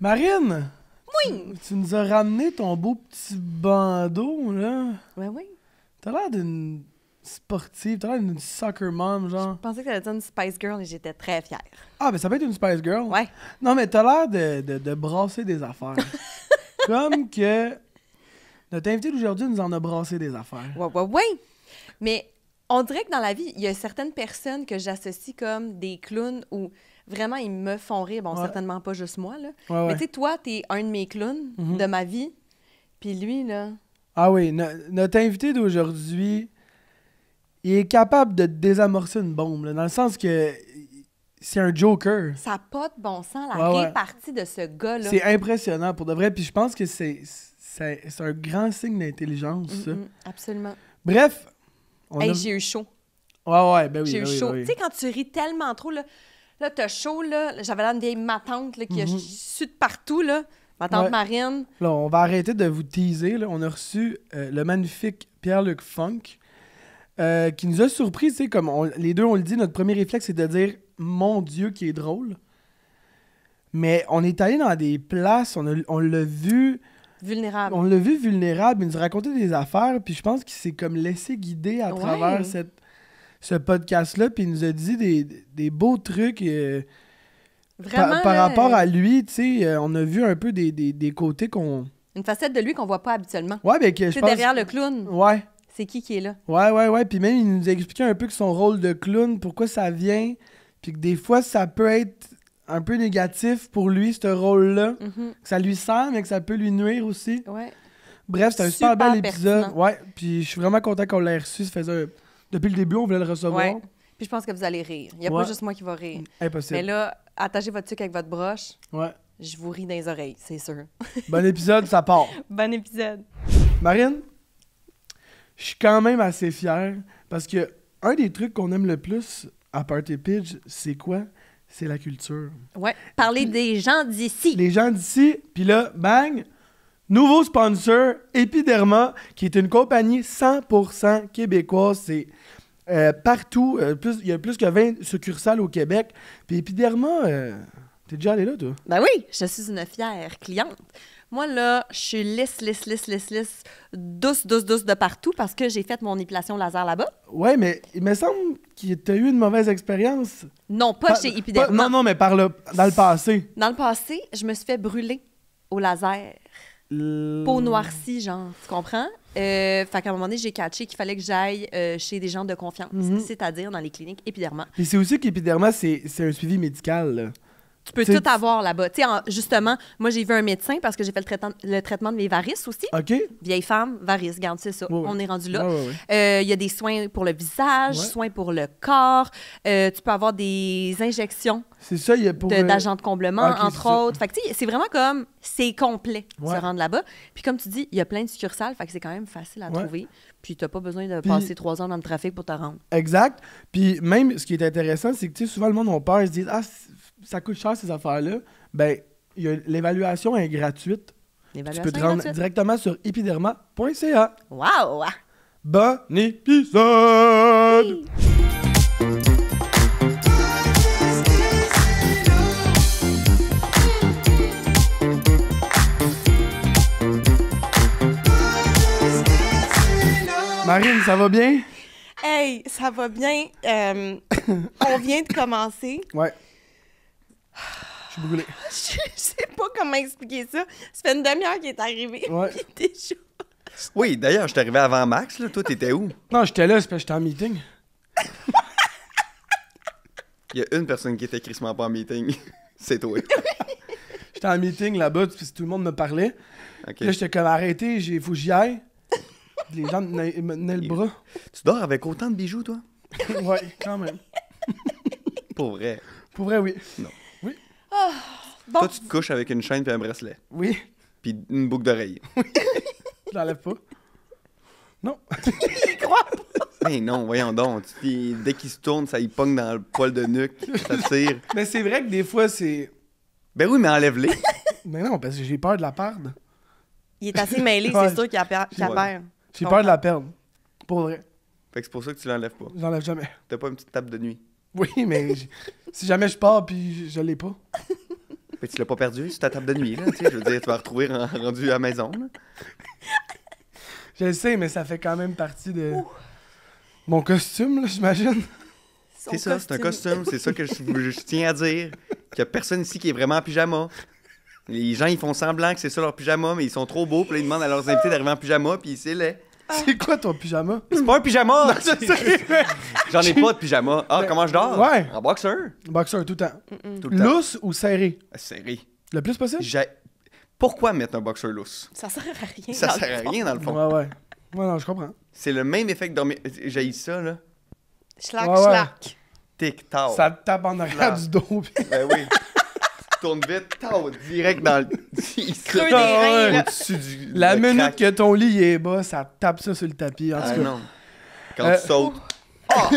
Marine! Oui! Tu nous as ramené ton beau petit bandeau, là. Ouais, oui. T'as l'air d'une sportive, t'as l'air d'une soccer mom, genre. Je pensais que t'allais dire une Spice Girl et j'étais très fière. Ah, ben ça peut être une Spice Girl. Ouais. Non, mais t'as l'air de brasser des affaires. Comme que notre invité d'aujourd'hui nous en a brassé des affaires. Ouais. Mais on dirait que dans la vie, il y a certaines personnes que j'associe comme des clowns où vraiment ils me font rire. Bon, Ouais. certainement pas juste moi, là. Ouais. Mais tu sais, toi, t'es un de mes clowns Mhm. de ma vie. Puis lui, là... Ah oui, notre invité d'aujourd'hui, il est capable de désamorcer une bombe, là, dans le sens que c'est un joker. Ça n'a pas de bon sens, la Ouais. répartie de ce gars-là. C'est impressionnant pour de vrai, puis je pense que c'est un grand signe d'intelligence, ça. Absolument. Bref, Hey, j'ai eu chaud. Ouais, ben oui. J'ai eu ben oui, chaud. ben oui. Tu sais, quand tu ris tellement trop, là t'as chaud, là. J'avais l'air d'une vieille matante, là, qui a su de partout, là. Ma tante Ouais. Marine. Là, on va arrêter de vous teaser. Là. On a reçu le magnifique Pierre-Luc Funk qui nous a surpris. Tu sais, comme les deux, on le dit, notre premier réflexe, c'est de dire « Mon Dieu, qui est drôle ». Mais on est allé dans des places, on l'a vu... Vulnérable. On l'a vu vulnérable, il nous racontait des affaires, puis je pense qu'il s'est comme laissé guider à travers ce podcast-là, puis il nous a dit des beaux trucs Vraiment, par là, rapport à lui, tu sais, on a vu un peu des côtés qu'on... une facette de lui qu'on voit pas habituellement. Ouais, mais que je C'est pense... derrière le clown. Ouais, C'est qui est là? ouais, puis même il nous a expliqué un peu que son rôle de clown, pourquoi ça vient, puis que des fois, ça peut être un peu négatif pour lui, ce rôle-là, que ça lui sert, mais que ça peut lui nuire aussi. Ouais. Bref, c'est un super bel épisode. pertinent. Ouais, puis je suis vraiment content qu'on l'ait reçu. Ça faisait depuis le début, on voulait le recevoir. Ouais. Puis je pense que vous allez rire. Il n'y a Ouais. pas juste moi qui va rire. Impossible. Mais là, attachez votre truc avec votre broche. Ouais. Je vous ris dans les oreilles, c'est sûr. Bon épisode, ça part. Bon épisode. Marine, je suis quand même assez fier parce que un des trucs qu'on aime le plus à Party Pidge, c'est quoi? C'est la culture. Ouais. Parler des gens d'ici. Les gens d'ici, puis là, bang, nouveau sponsor, Epiderma, qui est une compagnie 100% québécoise. C'est partout, il y a plus que 20 succursales au Québec. Puis Epiderma, t'es déjà allé là, toi? Ben oui, je suis une fière cliente. Moi, là, je suis lisse, douce de partout parce que j'ai fait mon épilation laser là-bas. Ouais, mais il me semble que t'as eu une mauvaise expérience. Non, pas chez Epiderma. Non, mais dans le passé. Dans le passé, je me suis fait brûler au laser. Peau noircie, genre, tu comprends? Fait qu'à un moment donné, j'ai catché qu'il fallait que j'aille chez des gens de confiance, c'est-à-dire dans les cliniques Epiderma. Puis c'est aussi qu'Epiderma, c'est un suivi médical, là. Tu peux tout avoir là-bas. Tu sais, justement, moi, j'ai vu un médecin parce que j'ai fait le traitement de mes varices aussi. OK? Vieille femme, varices, garde, c'est ça. Ouais. On est rendu là. Ouais. Il y a des soins pour le visage, Ouais. soins pour le corps. Tu peux avoir des injections C'est ça, il y a pour... d'agents de comblement, ok, entre c'est ça. autres. Fait que, tu sais, c'est vraiment comme, c'est complet, Ouais. se rendre là-bas. Puis comme tu dis, il y a plein de succursales, fait que c'est quand même facile à Ouais. trouver. Puis t'as pas besoin de Puis- passer 3 heures dans le trafic pour te rendre. Exact. Puis même, ce qui est intéressant, c'est que, tu sais, souvent, le monde a peur, ils se disent « Ah, ça coûte cher, ces affaires-là. » Ben, l'évaluation est gratuite. Tu peux te rendre directement sur epiderma.ca. Wow! Bon épisode! Marine, ça va bien? Hey, ça va bien. On vient de commencer. Ouais. Je suis brûlé. Je sais pas comment expliquer ça. Ça fait une demi-heure qu'il est arrivé. Ouais. Puis déjà... Oui, d'ailleurs, je suis arrivé avant Max, là. Toi, t'étais où? Non, j'étais là, c'est parce que j'étais en meeting. Il y a une personne qui était crissement pas en meeting. C'est toi. J'étais en meeting là-bas, puis tout le monde me parlait. OK. Puis là, j'étais comme arrêté, il faut que j'y aille. Les gens me tenaient le bras. Tu dors avec autant de bijoux, toi? Ouais, quand même. Pour vrai. Pour vrai, oui. Bon, Toi, tu te couches avec une chaîne puis un bracelet. Oui, Puis une boucle d'oreille. je l'enlève pas. Non. il croit pas. Ben non, voyons donc. Dès qu'il se tourne, ça y pogne dans le poil de nuque. Ça tire. Mais c'est vrai que des fois, c'est... Ben oui, mais enlève-les. Mais non, parce que j'ai peur de la perdre. Il est assez mêlé, Ouais. c'est sûr qu'il a perd. J'ai peur de la perdre. Pour vrai. Fait que c'est pour ça que tu l'enlèves pas. J'enlève jamais. T'as pas une petite table de nuit. Oui, mais si jamais je pars puis je l'ai pas. Fait Mais tu l'as pas perdu sur ta table de nuit, là, tu sais. Je veux dire, tu vas retrouver rendu à la maison, là. Je le sais, mais ça fait quand même partie de mon costume, là, j'imagine. C'est ça, c'est un costume. C'est ça que je tiens à dire. Qu'il y a personne ici qui est vraiment en pyjama. Les gens, ils font semblant que c'est ça leur pyjama, mais ils sont trop beaux. Puis là, ils demandent à leurs invités d'arriver en pyjama, puis c'est laid. C'est quoi ton pyjama? C'est pas un pyjama! Je sais, mais- J'en ai pas de pyjama. Ah, Mais- comment je dors? Ouais. En boxer. Boxeur tout le temps. Tout le temps. Lousse ou serré? Serré. Le plus possible? Pourquoi mettre un boxer lousse? Ça sert à rien. Ça dans le sert à fond. rien, dans le fond. Ouais, ouais. Ouais, non, je comprends. C'est le même effet que dormir. J'ai ça, là. Schlac, Ouais, ouais. schlac. Tic-tac. Ça te tape en arrière Là. du dos. puis- Ben oui. Tu tournes vite, tao, direct dans le. Creux des Ah, reins, ouais. là. Au-dessus du. La le minute crack. que ton lit est bas, ça te tape ça sur le tapis. En tout Ah cas, non. Quand Euh, tu sautes. Ah!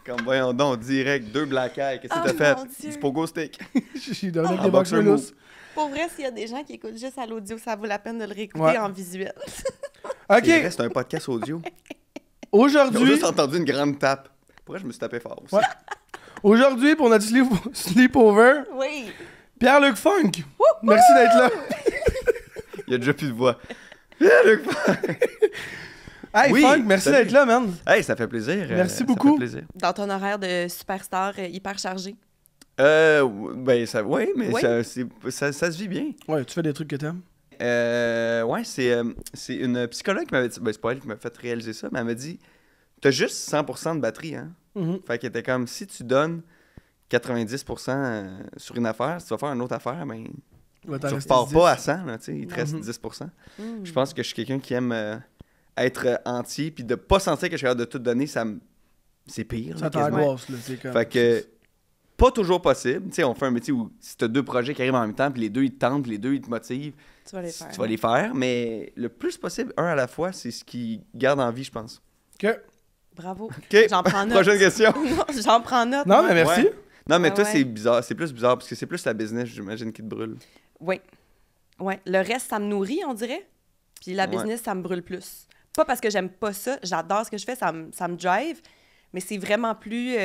Comme voyons donc, direct, 2 black eyes. Qu'est-ce que Oh, t'as fait? mon Dieu. Du pogo stick. j'ai donné Ah, des boxeurs boxer lousses. Pour vrai, s'il y a des gens qui écoutent juste à l'audio, ça vaut la peine de le réécouter Ouais. en visuel. C'est vrai, OK, c'est un podcast audio. Ils aujourd'hui, ont juste entendu une grande tape. Pourquoi je me suis tapé fort aussi? Ouais. aujourd'hui pour notre sleepover, Oui. Pierre-Luc Funk. Merci d'être là. Il y a déjà plus de voix. Pierre-Luc Funk. Hey, Oui, Funk, merci salut. d'être là, man. Hey, ça fait plaisir. Merci Ça beaucoup. fait plaisir. Dans ton horaire de superstar hyper chargé. Ben, ça, ouais, mais Oui. ça se vit bien. Ouais, tu fais des trucs que t'aimes. Ouais, c'est une psychologue qui m'avait dit, ben, c'est pas elle qui m'a fait réaliser ça, mais elle m'a dit, t'as juste 100% de batterie, hein? Mhm. Fait qu'elle était comme, si tu donnes 90% sur une affaire, si tu vas faire une autre affaire, ben, Ouais, t'en tu restes repars 10. pas à 100, là, tu sais, il te reste Mhm. 10%. Mm. Je pense que je suis quelqu'un qui aime être entier, puis de pas sentir que je suis capable de tout donner, c'est pire, Ça là, quasiment. t'angoisse, là. C'est comme... Fait que, pas toujours possible. Tu sais, on fait un métier où si t'as 2 projets qui arrivent en même temps, puis les 2 ils te tentent, puis les 2 ils te motivent, Tu vas les faire. tu vas les faire, mais le plus possible, un à la fois, c'est ce qui garde en vie, je pense. OK. Bravo. OK, J'en prends note. prochaine question. Non, j'en prends note. Non, moi. mais merci. Ouais. Non, mais Ah toi, ouais. c'est bizarre. C'est plus bizarre, parce que c'est plus la business, j'imagine, qui te brûle. Oui. Ouais. Le reste, ça me nourrit, on dirait. Puis la Ouais. business, ça me brûle plus. Pas parce que j'aime pas ça. J'adore ce que je fais. Ça me drive. Mais c'est vraiment plus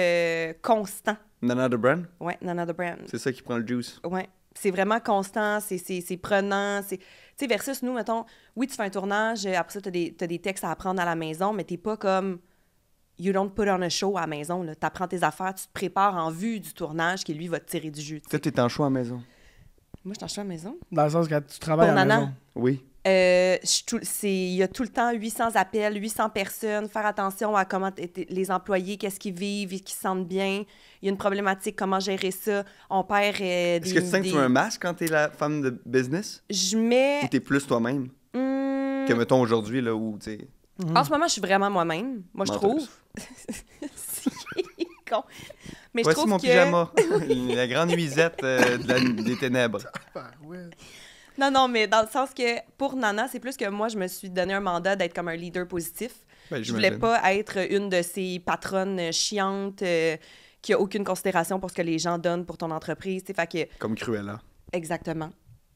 constant. Nana the Brand, Ouais, Nana the Brand. c'est ça qui prend le juice. Ouais. C'est vraiment constant, c'est prenant. Tu sais, versus nous, mettons, oui, tu fais un tournage, après ça, t'as des textes à apprendre à la maison, mais t'es pas comme you don't put on a show à la maison. Tu apprends tes affaires, tu te prépares en vue du tournage qui, lui, va te tirer du jus. tu sais. Toi, t'es en choix à la maison. Moi, je t'en suis à la maison. Dans le sens que tu travailles Pour à la Nana. maison. Oui. Il y a tout le temps 800 appels, 800 personnes, faire attention à comment les employés, qu'est-ce qu'ils vivent, qu'ils se sentent bien. Il y a une problématique, comment gérer ça. On perd Est-ce que tu sens que tu as un masque quand t'es la femme de business? Je mets... Ou t'es plus toi-même? Hmm, Que mettons aujourd'hui, là, où, tu sais... En ce moment, je suis vraiment moi-même. Moi, je trouve. Menteuse. C'est con. Mais je Voici trouve mon que... pyjama. La grande nuisette des ténèbres. Ouais. Non, mais dans le sens que pour Nana, c'est plus que moi, je me suis donné un mandat d'être comme un leader positif. Ben, Je voulais j'imagine. pas être une de ces patronnes chiantes qui a aucune considération pour ce que les gens donnent pour ton entreprise. Tu sais, fait que... Comme Cruella. Exactement.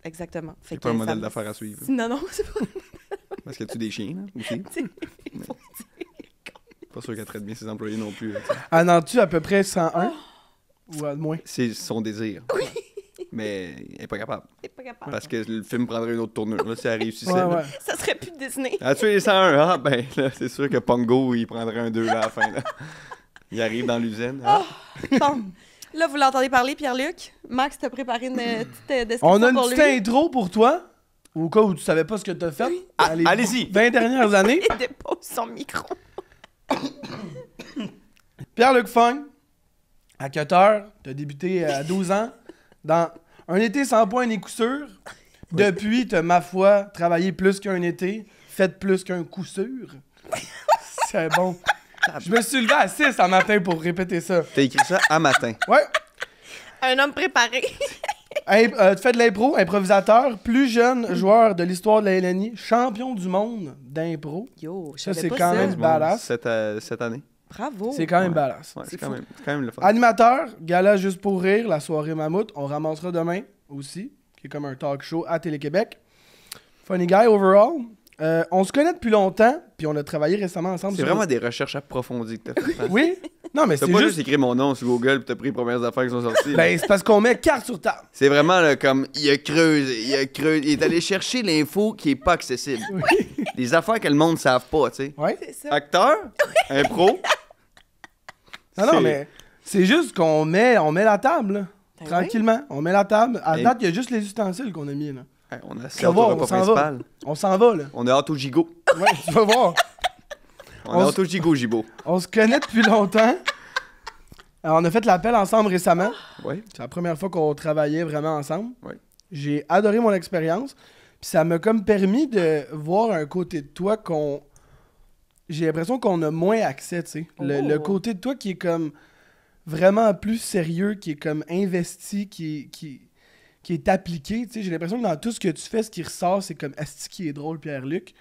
Exactement. Fait C'est pas un que modèle ça- d'affaires à suivre. Non, c'est pas... Parce que tu des chiens, là, aussi. il faut dire. Pas sûr qu'elle traite bien ses employés non plus. Là, tu sais. En as-tu à peu près 101? Ou à moins? C'est son désir. Mais elle est pas capable. T'es pas capable. Parce que le film prendrait une autre tournure. Là, si elle réussissait. Ouais, là. ouais. Ça serait plus Disney. Elle a tué les 101. Ah, ben, là, c'est sûr que Pongo, il prendrait un 2 là, à la fin. Là. Il arrive dans l'usine. Ah. Bon. Là, vous l'entendez parler, Pierre-Luc. Max t'a préparé une petite description On a une pour petite lui. intro pour toi. Au cas où tu savais pas ce que t'as fait. Ah, dans les allez-y. 20 dernières années. Il dépose son micro. Pierre-Luc Funk, à Cutter, t'as débuté à 12 ans dans Un été sans point ni coup sûr. Depuis, t'as, ma foi, travaillé plus qu'un été, fait plus qu'un coup sûr. C'est bon. Je me suis levé à 6 un matin pour répéter ça. T'as écrit ça à matin. Ouais. Un homme préparé. Tu fais de l'impro, improvisateur, plus jeune joueur de l'histoire de la LNI, champion du monde d'impro. Yo, je Ça, savais c'est pas quand ça. même badass. Cette année. Bravo. C'est quand même Ouais. badass. Ouais, C'est c'est fou. quand même le fun. Animateur, gala juste pour rire, la soirée mammouth, on ramassera demain aussi, qui est comme un talk show à Télé-Québec. Funny guy overall. On se connaît depuis longtemps, puis on a travaillé récemment ensemble. C'est vraiment des recherches approfondies que t'as faites. Hein? Oui, Non, mais T'as c'est pas juste... juste écrit mon nom sur Google pis t'as pris les premières affaires qui sont sorties. là. Ben, c'est parce qu'on met carte sur table. C'est vraiment là, comme, il a creusé. Il est allé chercher l'info qui est pas accessible. Des affaires que le monde ne savent pas, tu sais. Ouais. C'est ça. Acteur, impro. Non, C'est- mais c'est juste qu'on met la table, là. Ben Tranquillement. On met la table. À Et- date, il y a juste les ustensiles qu'on a mis, là. Hey, on a Ça va, servi au on repas s'en va. principal. On s'en va, là. On a hâte au gigot. Ouais, tu vas voir. On a hâte au gigot, Gibo. On se connaît depuis longtemps. Alors, on a fait l'appel ensemble récemment. Ouais. C'est la première fois qu'on travaillait vraiment ensemble. Ouais. J'ai adoré mon expérience. Puis ça m'a comme permis de voir un côté de toi qu'on... J'ai l'impression qu'on a moins accès, tu sais. Le côté de toi qui est comme vraiment plus sérieux, qui est comme investi, qui est appliqué, tu sais. J'ai l'impression que dans tout ce que tu fais, ce qui ressort, c'est comme asti qui est drôle, Pierre-Luc.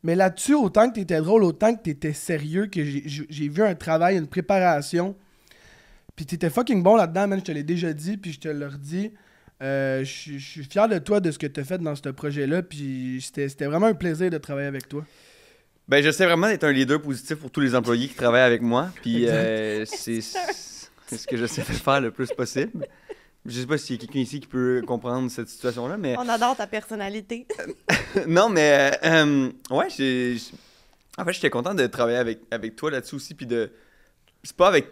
Mais là-dessus, autant que t'étais drôle, autant que t'étais sérieux, que j'ai vu un travail, une préparation. Puis t'étais fucking bon là-dedans, man, je te l'ai déjà dit, puis je te le redis. Je suis fier de toi, de ce que t'as fait dans ce projet-là, puis c'était vraiment un plaisir de travailler avec toi. Ben, j'essaie vraiment d'être un leader positif pour tous les employés qui travaillent avec moi. Puis c'est ce que j'essaie de faire le plus possible. Je sais pas s'il y a quelqu'un ici qui peut comprendre cette situation-là, mais... On adore ta personnalité. Non, mais... ouais, en fait, j'étais content de travailler avec toi là-dessus aussi, puis de... C'est pas avec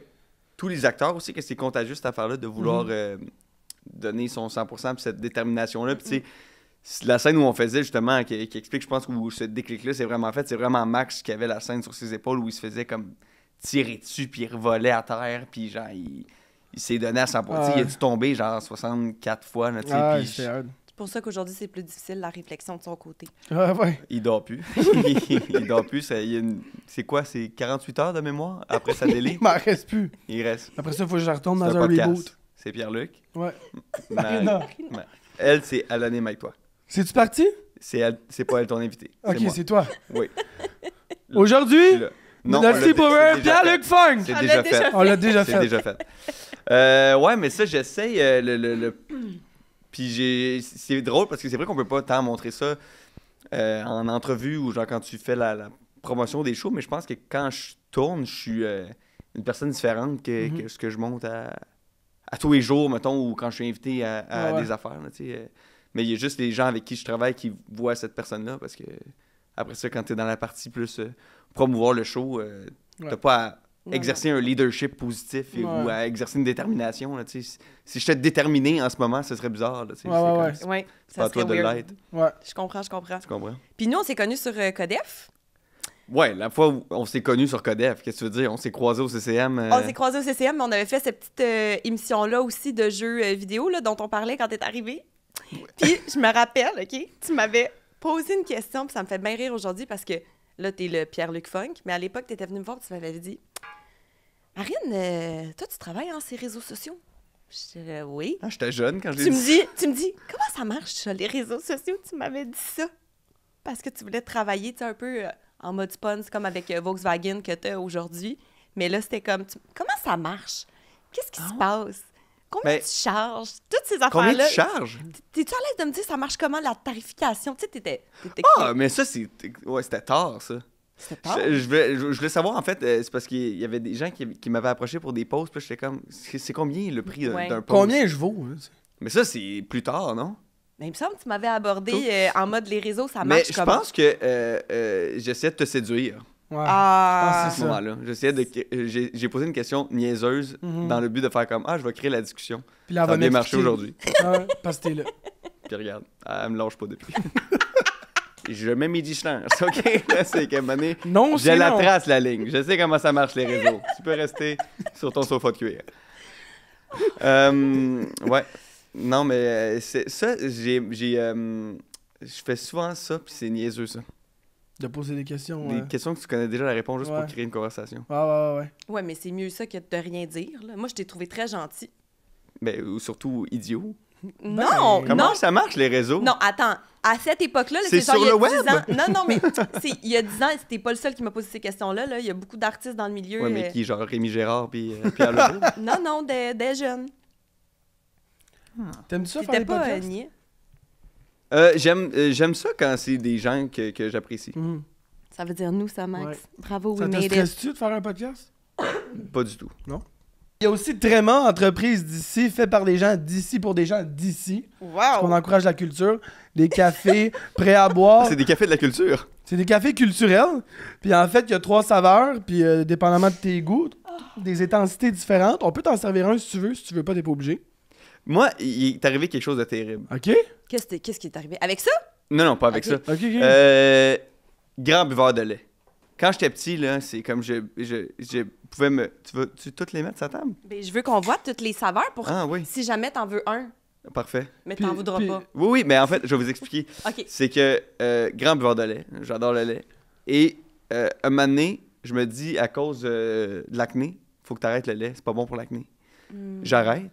tous les acteurs aussi que c'est contagieux, cette affaire-là, de vouloir donner son 100% puis cette détermination-là. Puis tu sais, la scène où on faisait, justement, qui explique, je pense, où ce déclic-là, c'est vraiment Max qui avait la scène sur ses épaules où il se faisait comme tirer dessus, puis il revolait à terre, puis genre, il s'est donné à 100%. Ah, Il a dû tomber genre 64 fois, là, tu sais, Ah, puis c'était hard. C'est pour ça qu'aujourd'hui, c'est plus difficile, la réflexion de son côté. Ah, ouais. il dort plus. Il dort plus. C'est quoi? C'est 48 heures de mémoire après sa délit? Il m'en reste plus. Il reste. Après ça, il faut que je retourne C'est dans un podcast. reboot. C'est Pierre-Luc. Ouais. Ma- Elle, c'est elle anime avec toi. C'est-tu parti? C'est pas elle ton invité. Ok, moi. c'est toi. Oui. Aujourd'hui, Là. Non, notre on l'a petit pour c'est un déjà Pierre-Luc fait. Funk! C'est On déjà l'a déjà fait. On l'a déjà C'est fait. déjà fait. Ouais, mais ça, j'essaye Puis c'est drôle parce que c'est vrai qu'on peut pas tant montrer ça en entrevue ou genre quand tu fais la promotion des shows, mais je pense que quand je tourne, je suis une personne différente que ce que je monte à tous les jours, mettons, ou quand je suis invité à Ouais. des affaires, là, tu sais. Mais il y a juste les gens avec qui je travaille qui voient cette personne-là parce que après ça, quand tu es dans la partie plus promouvoir le show, t'as pas à exercer un leadership positif ou à exercer une détermination. Là, tu sais. Si j'étais déterminé en ce moment, ce serait bizarre. Là, tu sais. Ouais, C'est ouais, comme- ouais. c'est Oui, pas ça à toi serait de weird. l'être. Ouais. Je comprends. Tu comprends? Puis nous, on s'est connus sur Codef. Ouais, la fois où on s'est connus sur Codef, qu'est-ce que tu veux dire? On s'est croisés au CCM. On s'est croisés au CCM, mais on avait fait cette petite émission-là aussi de jeux vidéo là, dont on parlait quand t'es arrivé. Puis je me rappelle, OK, tu m'avais posé une question, puis ça me fait bien rire aujourd'hui parce que là, t'es le Pierre-Luc Funk, mais à l'époque, t'étais venu me voir, puis tu m'avais dit Marine, toi, tu travailles en ces réseaux sociaux? Je disais oui. Ah, j'étais jeune quand je l'ai Tu dit. me dis, comment ça marche, ça, les réseaux sociaux? Tu m'avais dit ça. Parce que tu voulais travailler, tu sais, un peu en mode sponsor, comme avec Volkswagen que tu as aujourd'hui. Mais là, c'était comme, comment ça marche? Qu'est-ce qui se passe? Combien Ben, tu charges? Toutes ces Combien affaires-là. tu charges? T'es-tu à l'aise de me dire ça marche comment, la tarification? Tu sais, t'étais Ah, mais ça, c'était tard, ça. C'était tard. Je voulais savoir, en fait, c'est parce qu'il y avait des gens qui m'avaient approché pour des posts, puis j'étais comme, c'est combien le prix Ouais. d'un post? Combien je vaux? Hein? Mais ça, c'est plus tard, non? Mais il me semble que tu m'avais abordé en mode les réseaux, ça Mais marche je comment? pense que j'essayais de te séduire Ouais. Ah! Je à pense ce que moment-là. J'ai posé une question niaiseuse dans le but de faire comme, je vais créer la discussion. Puis là, Ça a bien m'expliquer. marché aujourd'hui. Ouais, parce que t'es là. Puis regarde, elle me lâche pas depuis. Je mets mes distances, OK? Là, c'est qu'à un moment donné, Non, je c'est la non. trace, la ligne. Je sais comment ça marche, les réseaux. Tu peux rester sur ton sofa de cuir. Ouais. Non, mais c'est ça, je fais souvent ça, puis c'est niaiseux, ça. De poser des questions. Des questions que tu connais déjà la réponse juste Ouais. pour créer une conversation. Ouais. Ouais, mais c'est mieux ça que de rien dire. Là. Moi, je t'ai trouvé très gentil. Mais ou surtout idiot. Non, Comment non, ça marche, les réseaux? non, attends. À cette époque-là, là, C'est genre sur il y a le 10 web? ans. Non, mais il y a 10 ans, c'était pas le seul qui m'a posé ces questions-là. Là. Il y a beaucoup d'artistes dans le milieu. Ouais, mais qui, genre Rémi Gérard puis Pierre Lebeau? Non, des jeunes. T'aimes-tu ça faire T'étais des pas podcasts? niais. J'aime ça quand c'est des gens que j'apprécie. Mhm. Ça veut dire nous, ça, Max. Ouais. Bravo, Ça we te made it. stresse-tu de faire un podcast? Pas du tout. Non? Il y a aussi Tréma, entreprise d'ici, fait par des gens d'ici pour des gens d'ici. On Wow! encourage la culture. Des cafés prêts à boire. C'est des cafés de la culture. C'est des cafés culturels. Puis en fait, il y a 3 saveurs. Puis dépendamment de tes goûts, des intensités différentes. On peut t'en servir un si tu veux. Si tu veux pas, t'es pas obligé. Moi, il est arrivé quelque chose de terrible. OK? Qu'est-ce qui est arrivé? Avec ça? Non, pas avec Ok. ça. OK. Grand buveur de lait. Quand j'étais petit, là, c'est comme je pouvais me... Tu veux toutes les mettre sur la table? Ben, je veux qu'on voit toutes les saveurs pour Ah oui, si jamais t'en veux un, parfait. mais Puis- t'en voudras puis- pas. Oui, mais en fait, je vais vous expliquer. OK. C'est que grand buveur de lait, j'adore le lait. Et un moment donné, je me dis, à cause de l'acné, faut que tu arrêtes le lait, c'est pas bon pour l'acné. J'arrête.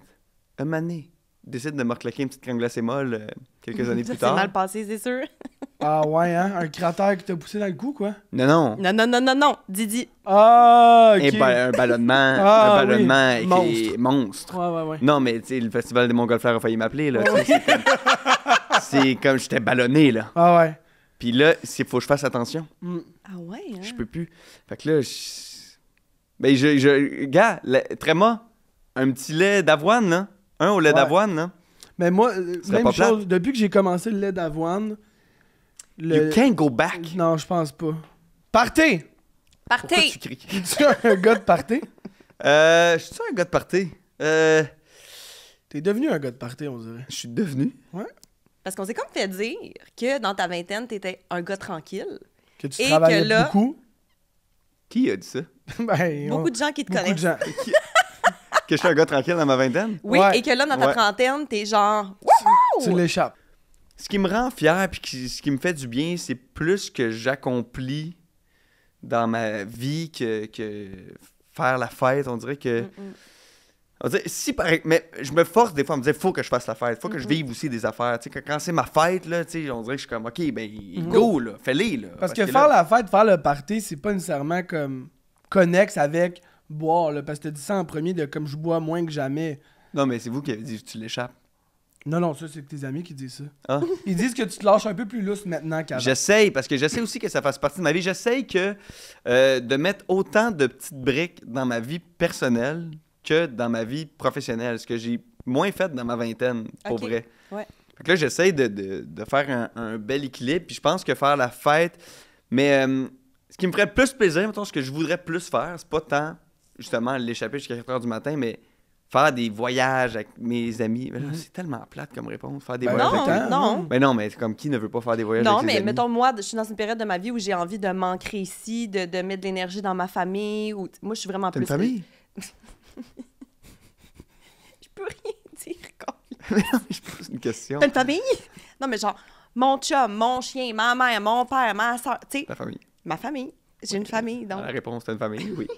Un moment donné, décide de me recloquer une petite crème glacée molle quelques années Ça plus s'est tard. mal passé, c'est sûr. Ah ouais, hein? Un cratère qui t'a poussé dans le cou, quoi? Non. Non. Didi. Ah, OK. Un ballonnement, Ah, un ballonnement oui. qui est monstre. Ouais. Non, mais tu sais, le Festival des Montgolfières a failli m'appeler, là. Tu sais, c'est comme j'étais ballonné, là. Ah ouais. Puis là, il faut que je fasse attention. Ah ouais, hein? Je peux plus. Fait que là, ben, gars, Tréma, un petit lait d'avoine, là. Un au lait Ouais. d'avoine, là. Mais moi, serait même pas plate? chose. Depuis que j'ai commencé le lait d'avoine... You can't go back. Non, je pense pas. Partez! Pourquoi Partez! tu cries? Es-tu un gars de party? Je suis un gars de party. T'es devenu un gars de party, on dirait. Je suis devenu. Parce qu'on s'est comme fait dire que dans ta vingtaine, t'étais un gars tranquille. Que tu Et travaillais que là- beaucoup. Qui a dit ça? Ben, Beaucoup de gens qui te beaucoup de connaissent. gens. Que je suis un gars tranquille dans ma vingtaine? Oui, Ouais. et que là, dans ta Ouais. trentaine, t'es genre... Tu l'échappes. Ce qui me rend fier puis ce qui me fait du bien, c'est plus que j'accomplis dans ma vie que faire la fête. On dirait que... On dirait, mais je me force des fois à me dire, faut que je fasse la fête, faut que je vive aussi des affaires. Tu sais, quand c'est ma fête, là, tu sais, on dirait que je suis comme, OK, ben, go, là, fais-les, là. Parce que là- faire la fête, faire le party, c'est pas nécessairement comme connexe avec boire, là. Parce que t'as dit ça en premier de comme je bois moins que jamais. Non, mais c'est vous qui avez dit, tu l'échappes. Non, ça, c'est tes amis qui disent ça. Ah. Ils disent que tu te lâches un peu plus lousse maintenant qu'avant. J'essaye, parce que j'essaie aussi que ça fasse partie de ma vie. J'essaye que de mettre autant de petites briques dans ma vie personnelle que dans ma vie professionnelle. Ce que j'ai moins fait dans ma vingtaine, pour Ok. vrai. Ouais. Fait que là, j'essaye de faire un bel équilibre. Puis je pense que faire la fête... Mais ce qui me ferait plus plaisir, mettons, ce que je voudrais plus faire, c'est pas tant, justement, l'échapper jusqu'à 4 h du matin, mais faire des voyages avec mes amis. Mais là, c'est tellement plate comme réponse, faire des Ben, voyages Non, avec tes non. Ben non, mais c'est comme qui ne veut pas faire des voyages Non, avec ses mais amis? mettons, moi, je suis dans une période de ma vie où j'ai envie de m'ancrer ici, de mettre de l'énergie dans ma famille. Moi, je suis vraiment T'as plus... une famille? Je peux rien dire. Je pose une question. T'as une famille? Non, mais genre, mon chum, mon chien, ma mère, mon père, ma soeur, tu sais, Ta famille. ma famille. J'ai une famille, donc. La réponse, c'est une famille, oui.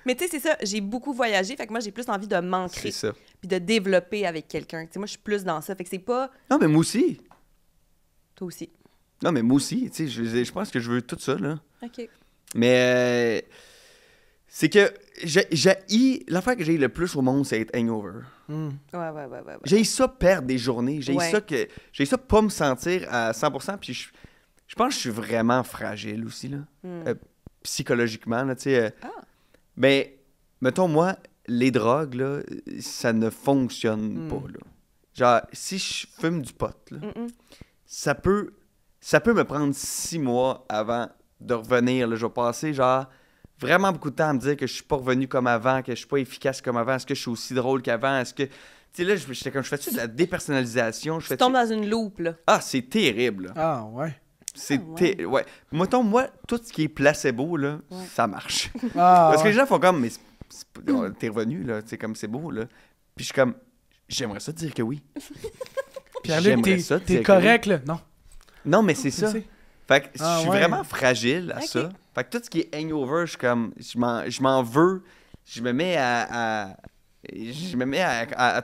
Mais tu sais, c'est ça, j'ai beaucoup voyagé, fait que moi, j'ai plus envie de C'est m'ancrer, ça. puis de développer avec quelqu'un. Tu sais, moi, je suis plus dans ça, fait que c'est pas... Non, mais moi aussi. Toi aussi. Non, mais moi aussi. Tu sais, je pense que je veux tout ça, là. OK. Mais c'est que l'affaire que j'ai le plus au monde, c'est être hangover. Hmm. Ouais. J'ai ça perdre des journées. J'ai Ouais. ça pas me sentir à 100%. Puis je pense que je suis vraiment fragile aussi, là. Psychologiquement, là, tu sais. Ben, mettons, moi, les drogues, là, ça ne fonctionne pas, là. Genre, si je fume du pot, là, ça peut me prendre 6 mois avant de revenir, là. Je vais passer, genre, vraiment beaucoup de temps à me dire que je suis pas revenu comme avant, que je suis pas efficace comme avant. Est-ce que je suis aussi drôle qu'avant? Est-ce que... Tu sais, là, j'étais comme, je fais-tu de la dépersonnalisation? Tu tombes dans une loupe, là. Ah, c'est terrible, là. Ah, ouais. C'est ouais. ouais. Mettons, moi, tout ce qui est placebo, là, ça marche. Ah, Parce que ouais. les gens font comme, mais t'es revenu, là, tu sais, comme c'est beau, là. Puis je suis comme, j'aimerais ça te dire que oui. Pierre-Luc, J'aimerais ça te t'es dire que correct, là? Non. Non, mais c'est Tu ça. sais. Fait que Ah, je suis ouais. vraiment fragile à Ok. ça. Fait que tout ce qui est hangover, je suis comme, je m'en veux. Je me mets à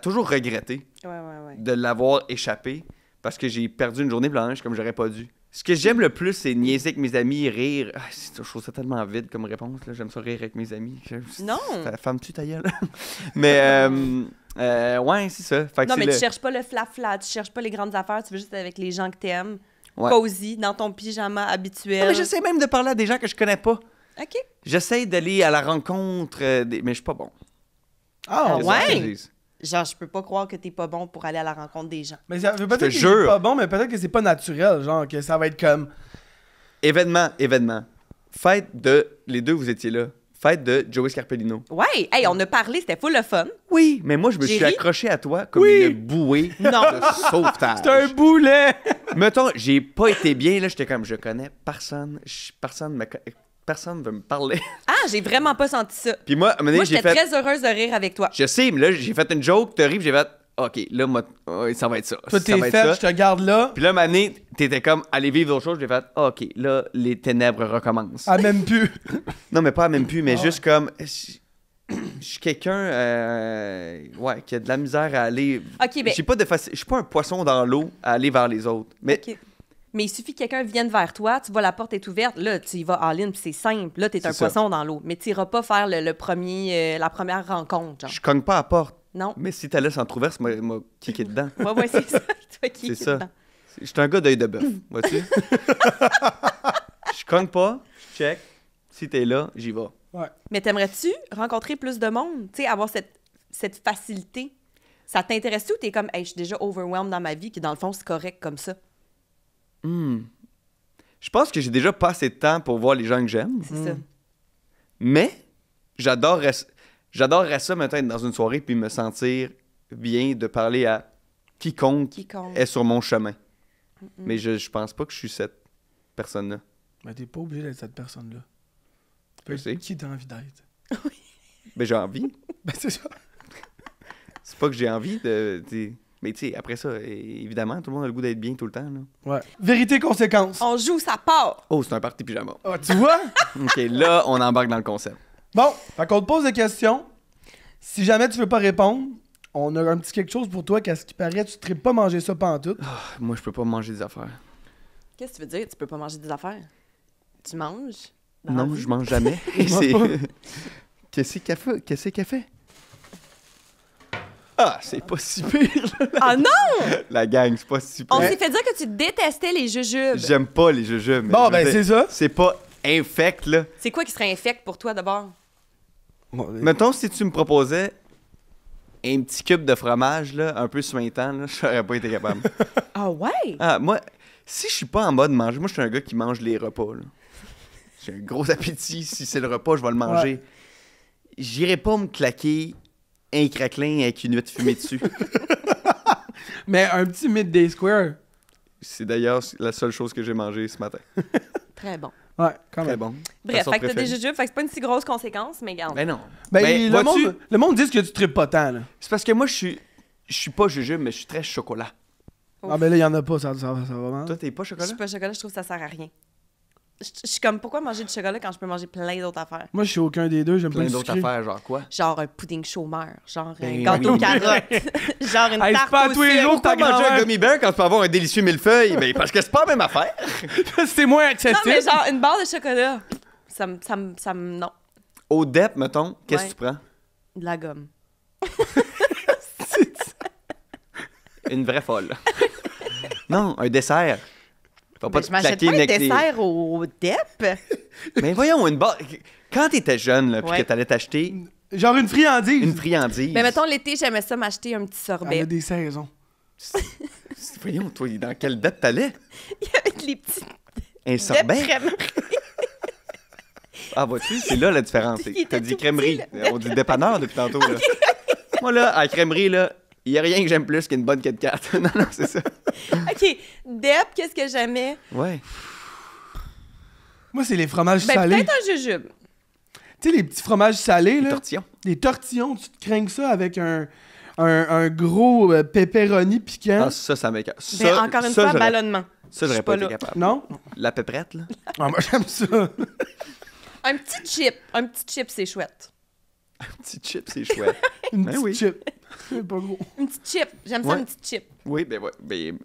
toujours regretter Ouais. de l'avoir échappé parce que j'ai perdu une journée blanche comme j'aurais pas dû. Ce que j'aime le plus, c'est niaiser avec mes amis, rire. Ah, je trouve ça tellement vide comme réponse. Là. J'aime ça rire avec mes amis. Non. Femme-tu ta gueule? Mais, ouais, c'est ça. Fait que Non, c'est mais le- tu cherches pas le flap-flat, tu cherches pas les grandes affaires, tu veux juste être avec les gens que t'aimes. Ouais. Cosy, dans ton pyjama habituel. Non, mais j'essaie même de parler à des gens que je connais pas. OK. J'essaie d'aller à la rencontre, mais je suis pas bon. Ah, ouais? C'est ça que je dis. Genre, je peux pas croire que t'es pas bon pour aller à la rencontre des gens. Mais ça veut pas Je te dire que c'est jure. pas bon, mais peut-être que c'est pas naturel. Genre, que ça va être comme. Événement. Fête de... Les deux, vous étiez là. Fête de Joey Scarpellino. Ouais, hey, on a parlé, c'était full le fun. Oui, mais moi, je me J'ai suis ri. accroché à toi comme Oui. une bouée Non. de sauvetage. C'est un boulet! Mettons, j'ai pas été bien, là, j'étais comme, je connais personne, personne veut me parler. Ah, j'ai vraiment pas senti ça. Puis moi, à un moment donné, Moi, j'ai j'étais fait, très heureuse de rire avec toi. je sais, mais là, j'ai fait une joke, t'as ri, puis j'ai fait, OK, là, ça va être ça. Toi, ça t'es va être fait, ça. je te garde là. Puis là, à un moment donné, t'étais comme, allez vivre d'autres choses, j'ai fait, OK, là, les ténèbres recommencent. Ah, même plus. Non, mais pas même plus, mais Ah juste comme, je suis quelqu'un, ouais, qui a de la misère à aller... OK, ben- Je suis pas un poisson dans l'eau à aller vers les autres, mais... OK. Mais il suffit que quelqu'un vienne vers toi, tu vois la porte est ouverte, là, tu y vas all-in, puis c'est simple. Là, t'es un C'est ça. poisson dans l'eau. Mais tu iras pas faire la première rencontre, genre. Je cogne pas à la porte. Non. Mais si t'as laisse entrouverte, m'a kické dedans. Ouais, c'est ça. Toi qui C'est es ça. dedans. Je suis un gars d'œil de bœuf, vois-tu? Je cogne pas, je check. Si t'es là, j'y vais. Ouais. Mais t'aimerais-tu rencontrer plus de monde? Tu sais, avoir cette facilité? Ça t'intéresse-tu ou t'es comme, hey, je suis déjà overwhelmed dans ma vie, que dans le fond, c'est correct comme ça? Je pense que j'ai déjà pas assez de temps pour voir les gens que j'aime. C'est ça. Mais j'adorerais ça maintenant être dans une soirée puis me sentir bien de parler à quiconque est sur mon chemin. Mais je pense pas que je suis cette personne-là. Mais t'es pas obligé d'être cette personne-là. Tu peux Je sais. être qui t'as envie d'être. Ben j'ai envie. Ben, c'est ça. C'est pas que j'ai envie de... Mais tu sais, après ça, évidemment, tout le monde a le goût d'être bien tout le temps. Là. Ouais. Vérité-conséquence. On joue, ça part! Oh, c'est un party pyjama. Ah, tu vois? OK, là, on embarque dans le concept. Bon, fait qu'on te pose des questions. Si jamais tu veux pas répondre, on a un petit quelque chose pour toi, qu'à ce qui paraît, tu ne pas manger ça pantoute. Moi, je peux pas manger des affaires. Qu'est-ce que tu veux dire? Tu peux pas manger des affaires? Tu manges? dans Non, la vie? je mange jamais. Je mange pas. Qu'est-ce qu'elle fait? Ah, c'est pas si pire, là. Ah non! La gang, c'est pas si pire. On s'est fait dire que tu détestais les jujubes. J'aime pas les jujubes. mais Bon, je ben veux dire, c'est ça. C'est pas infect, là. C'est quoi qui serait infect pour toi d'abord? Bon, Mettons, si tu me proposais un petit cube de fromage, là, un peu suintant, là, j'aurais pas été capable. Ah ouais? Ah, moi, si je suis pas en mode manger, moi, je suis un gars qui mange les repas, là. J'ai un gros appétit. Si c'est le repas, je vais le manger. J'irai pas me claquer un craquelin avec une huître fumée dessus. Mais un petit midday square. C'est d'ailleurs la seule chose que j'ai mangée ce matin. Très bon. Ouais, quand Très même. bon. Bref, Façon fait que t'as des préférée. jujubes, fait que c'est pas une si grosse conséquence, mais garde. Ben non. Ben, Ben, vois-tu, le monde dit que tu tripes pas tant, là. c'est parce que moi, je suis pas jujube, mais je suis très chocolat. Ah, ben là, il y en a pas, ça va mal. Toi, t'es pas Je chocolat? suis pas chocolat, je trouve que ça sert à rien. Je suis comme, pourquoi manger du chocolat quand je peux manger plein d'autres affaires? Moi, je suis aucun des deux, j'aime pas Plein le d'autres sucré. affaires, genre quoi? Genre un pudding chômeur, genre un Ben gâteau oui. carotte, genre une Hey, c'est tarte pas à au tous les sucre. jours, Pourquoi ta manger un grand-mère. gummy bear quand tu peux avoir un délicieux millefeuille? Ben, parce que c'est pas la même affaire. C'est moins Non, accessible. mais genre une barre de chocolat, non, Au DEP, mettons, qu'est-ce Ouais. que tu prends? de la gomme. Une vraie folle. Non, un dessert. Faut pas Mais te je m'achète claquer pas un avec des- dessert au DEP. Mais voyons, une barre. Quand t'étais jeune, là, puis Ouais. que t'allais t'acheter Genre une friandise. une friandise. Mais mettons, l'été, j'aimais ça m'acheter un petit Elle a sorbet. des saisons. Voyons, toi, dans quelle date t'allais? Avec les petits Un DEP sorbet? crème. Ah, vois-tu, c'est là la différence. Il était T'as dit tout crèmerie. petit, là. On dit dépanneur depuis tantôt. Là. Moi, là, à la crèmerie, là, il n'y a rien que j'aime plus qu'une bonne Kit Kat. Non, c'est ça. OK, DEP, qu'est-ce que j'aimais? Ouais. Moi, c'est les fromages Ben, salés. peut-être un jujube. Tu sais, les petits fromages salés, là. Tortillon. Les tortillons, tu te craignes ça avec un gros pepperoni piquant. Ah, ça m'écoeure. Ça, Ben, encore une ça, fois, j'aurais- ballonnement. Ça, Je j'aurais suis pas pas été là. capable. Non? La pépérette, là. Ah, moi, j'aime ça. Un petit chip. Un petit chip, c'est chouette. Petit chip, c'est chouette. Une Ben petite oui. chip. C'est pas gros. Une petite chip. J'aime ça, Ouais. une petite chip. Oui, ben ouais. Ben,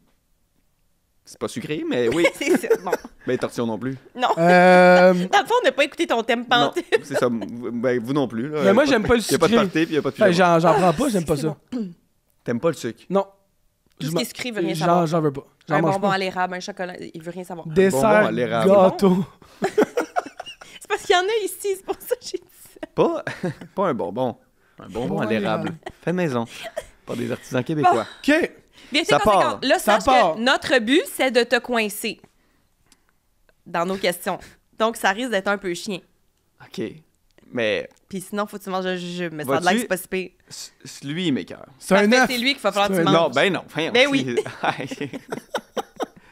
c'est pas sucré, mais oui. C'est ça. Bon. Ben, tortillon non plus. Non. Euh, Dans le fond, on n'a pas écouté ton thème Non, panté. c'est ça. Ben, vous non plus. Là. Mais moi, j'aime pas le Il n'y a pas de sucré. party, puis il n'y a pas de ben, pyjama. j'en prends pas, j'aime pas C'est ça. bon. T'aimes pas le sucre? Non. Tout ce Je qui est sucré, il veut rien j'en- savoir. J'en veux pas. J'en Un mange bonbon pas. à l'érable, un chocolat, il veut rien savoir. bonbon Dessert, à l'érable. gâteau. C'est parce qu'il y en a ici, c'est pour ça que j'ai dit ça. Pas un bonbon. Un bonbon Bon, à l'érable. l'érable. Fait maison. Par des artisans québécois. OK. Vérité Ça conséquente. part. Là, Ça sache part. que notre but, c'est de te coincer dans nos questions. Donc, ça risque d'être un peu chien. OK. Mais Puis sinon, faut que tu manges un jujube. Mais ça a Vas-tu- l'air que c'est pas si pire. lui, il m'écoeure. C'est un Parfait, œuf. c'est lui qu'il va falloir que C'est tu un- manges. Non, ben non. Voyons, Ben oui.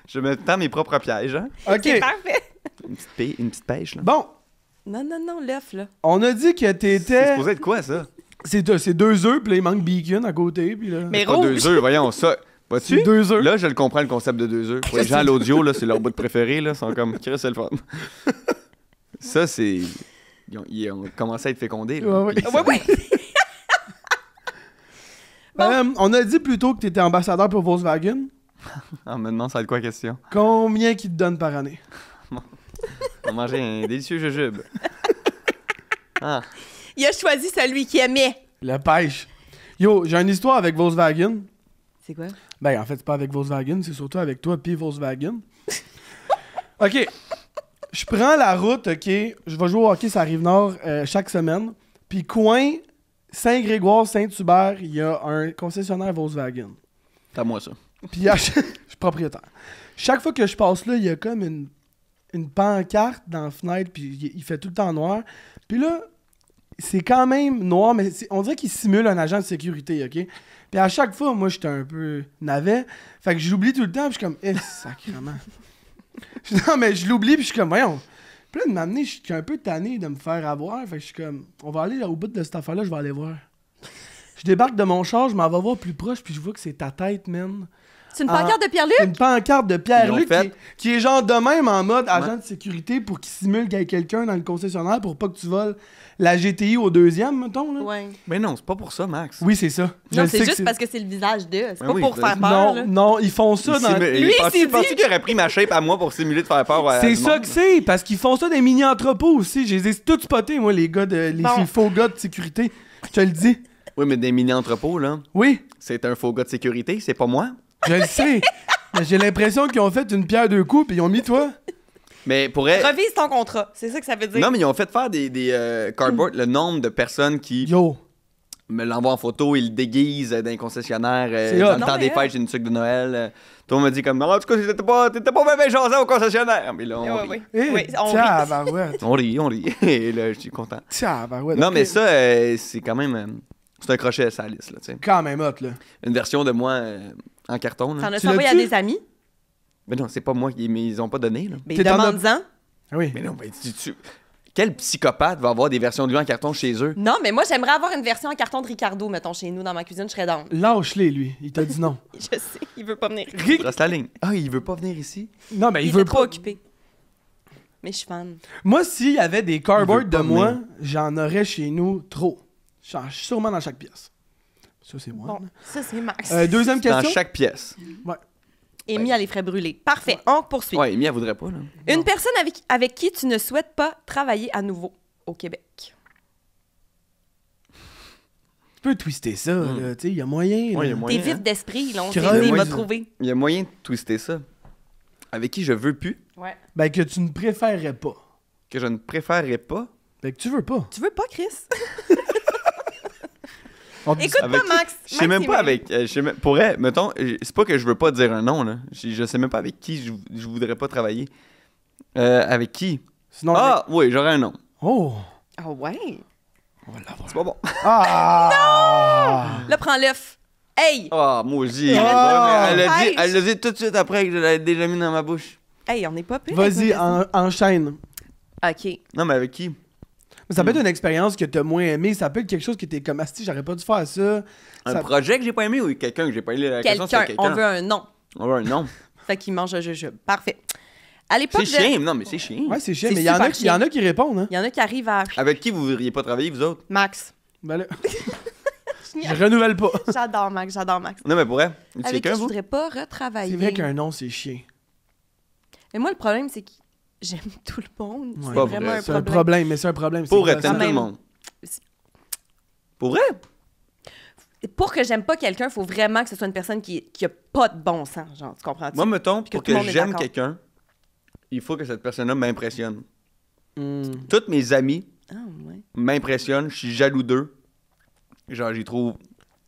Je me tends mes propres pièges, hein? C'est OK. parfait. Une petite pêche, là. Bon, Non, l'œuf, là. on a dit que C'est t'étais... supposé être quoi, ça? C'est 2 œufs, puis là, il manque bacon à côté, puis là... Mais Pas rouge. 2 œufs, voyons, ça. Vois-tu? C'est 2 œufs. Là, je le comprends, le concept de 2 œufs. Pour les gens à l'audio, là, c'est leur bout de préféré, là. Ils sont comme, Chris, c'est le fun. Ça, c'est... Ils ont commencé à être fécondés, là. Ouais, ouais. Puis ça- Ouais. Bon. On a dit plutôt que t'étais ambassadeur pour Volkswagen. Ah, me demande ça va être quoi la question? Combien qu'ils te donnent par année? On va manger un délicieux jujube. Ah, Il a choisi celui qu'il aimait. La pêche. Yo, j'ai une histoire avec Volkswagen. C'est quoi? Ben, en fait, c'est pas avec Volkswagen, c'est surtout avec toi puis Volkswagen. OK. Je prends la route, OK. Je vais jouer au hockey sur la Rive-Nord chaque semaine. Puis coin Saint-Grégoire, Saint-Hubert, il y a un concessionnaire Volkswagen. c'est à moi, ça. Puis je suis propriétaire. Chaque fois que je passe là, il y a comme une pancarte dans la fenêtre, puis il fait tout le temps noir. Puis là, c'est quand même noir, mais on dirait qu'il simule un agent de sécurité, OK? Puis à chaque fois, moi, j'étais un peu navet. Fait que je l'oublie tout le temps, puis je suis comme, sacrément. Non, mais je l'oublie, puis je suis comme, voyons. Puis là, de m'amener, je suis un peu tanné de me faire avoir. Fait que je suis comme, on va aller au bout de cette affaire-là, je vais aller voir. Je débarque de mon char, je m'en vais voir plus proche, puis je vois que c'est ta tête, man. C'est une pancarte de Pierre-Luc? Une pancarte de Pierre-Luc Ils l'ont fait. qui est genre de même en mode agent de sécurité pour qu'il simule qu'il y a quelqu'un dans le concessionnaire pour pas que tu voles la GTI au deuxième, mettons. Là. Ouais. Mais non, c'est pas pour ça, Max. Oui, c'est ça. Je Non, le c'est sais que juste parce que c'est le visage d'eux. C'est Ben pas oui, pour c'est- faire peur. Non, là. non, ils font ça dans... Lui, il s'est dit- Penses-tu qu'il aurait pris ma shape à moi pour simuler de faire peur à C'est du ça monde? que c'est, parce qu'ils font ça dans les mini-entrepôts aussi. Je les ai tous spotés, moi, les gars, les Bon. faux gars de sécurité. Je te le dis. Oui, mais des mini-entrepôts, là, Oui, c'est un faux gars de sécurité, c'est pas moi. je le sais. Mais j'ai l'impression qu'ils ont fait une pierre deux coups, puis ils ont mis toi. Mais pourrait... Revise ton contrat. C'est ça que ça veut dire. Non, mais ils ont fait faire des cardboard, le nombre de personnes qui Yo, me l'envoient en photo, ils le déguisent dans un concessionnaire. C'est hot. Dans le Non, temps mais des fêtes, j'ai une tuque de Noël. Tout le monde me dit comme, en tout cas, t'étais pas bien jasé au concessionnaire. Mais là, on Ouais, rit. ouais. eh, Oui, on rit. tabarouette. On rit. Et là, je suis content. Tabarouette. Non, ok. mais ça, c'est quand même... c'est un crochet à sa liste, là, tu sais. Quand même hot, là. Une version de moi en carton, là. T'en as Tu envoyé à l'as-tu? des amis? Mais non, c'est pas moi, mais ils ont pas donné, là. Mais T'es en demande-en. Ah oui. Mais non, mais quel psychopathe va avoir des versions de lui en carton chez eux? Non, mais moi, j'aimerais avoir une version en carton de Ricardo, mettons, chez nous, dans ma cuisine, je serais down. Lâche-les, lui. Il t'a dit non. Je sais, il veut pas venir. Rick- Reste la ligne. Ah, il veut pas venir ici? Non, mais Il il veut est trop pas. occupé. Mais je suis fan. Moi, s'il y avait des cardboards Il veut de pas moi, venir. j'en aurais chez nous trop. Sûrement dans chaque pièce. Ça, c'est moi. Bon, ça, c'est Max. Deuxième Dans question. chaque pièce. Amy a les frais brûlés. Parfait, on poursuit. Ouais, Amy, elle voudrait pas, là. Une personne avec qui tu ne souhaites pas travailler à nouveau au Québec. Tu peux twister ça, là. Tu sais, il y a moyen. Ouais, là. il y a T'es moyen. vif hein. d'esprit, là, on Creux, s'est dit, il ouais, m'a ça. trouvé. Il y a moyen de twister ça. Avec qui je veux plus, Ouais. Ben, que tu ne préférerais pas. que je ne préférerais pas. Ben, que tu veux pas. Tu veux pas, Chris? On te dit- Écoute Avec pas, Max. Je sais même Max, pas il avec. Je sais même, pourrait, mettons, c'est pas que je veux pas dire un nom, là. Je sais même pas avec qui je voudrais pas travailler. Avec qui? Sinon, Ah, oui, j'aurais un nom. Oh! Ah ouais? On va l'avoir. C'est pas bon. Ah! Là, prends l'œuf. Hey! Ah, moi aussi. Ah! Elle l'a dit, Hey! elle l'a dit tout de suite après que je l'avais déjà mis dans ma bouche. Hey, on n'est pas pire. avec Vas-y, nos enchaîne. questions. OK. Non, mais avec qui? Mais ça peut être une expérience que t'as moins aimée. Ça peut être quelque chose que t'es comme, asti, j'aurais pas dû faire ça. Un Ça- projet que j'ai pas aimé ou quelqu'un que j'ai pas aimé? La question, c'est Quelqu'un. On veut un nom. On veut un nom. Fait qu'il mange un jujube. Parfait. À l'époque C'est de... chiant. Non, mais c'est chiant. Ouais, c'est chiant, C'est mais il y en a super il y en a qui répondent, hein. Il y en a qui arrivent à... Avec qui vous voudriez pas travailler, vous autres? Max. Ben là, je renouvelle pas. J'adore Max, j'adore Max. Non, mais pour vrai. Avec qui Quelqu'un, je vous? voudrais pas retravailler. C'est vrai qu'un nom, c'est chiant. Mais moi, le problème, c'est que j'aime tout le monde. Ouais. C'est Pas vraiment vrai. un C'est un problème. problème, mais c'est un problème. Pour c'est être, t'aimes gossant. tout le même. monde. Pour vrai? Pour que j'aime pas quelqu'un, il faut vraiment que ce soit une personne qui a pas de bon sens. Genre, tu comprends-tu? Moi, mettons, que pour tout le que monde est j'aime d'accord. quelqu'un, il faut que cette personne-là m'impressionne. Toutes mes amis ouais. m'impressionnent, je suis jaloux d'eux. Genre, j'y trouve...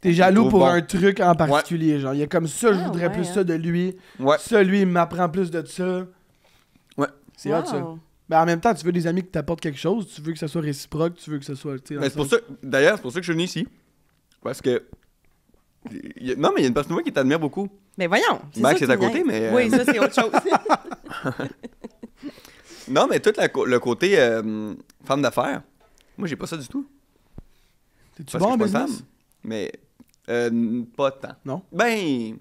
T'es jaloux Trop pour bon. un truc en particulier, genre. Il y a comme ça, je Ah, voudrais ouais, plus hein. ça de lui. Ouais. Ça, lui, il m'apprend plus de ça. Ouais. C'est hot, ça. Wow. Ben, en même temps, tu veux des amis qui t'apportent quelque chose, tu veux que ça soit réciproque, tu veux que ça soit. Tu sais, dans Mais le c'est pour sens- ça... D'ailleurs, c'est pour ça que je suis venu ici. Parce que... Non, mais il y a une personne de moi qui t'admire beaucoup. Mais voyons. Max ça est à que tu côté, niaises. mais, Oui, ça, c'est autre chose. Non, mais tout le côté femme d'affaires, moi, j'ai pas ça du tout. T'es-tu Parce bon en que je suis pas une business? femme. Mais pas tant. Non? Ben...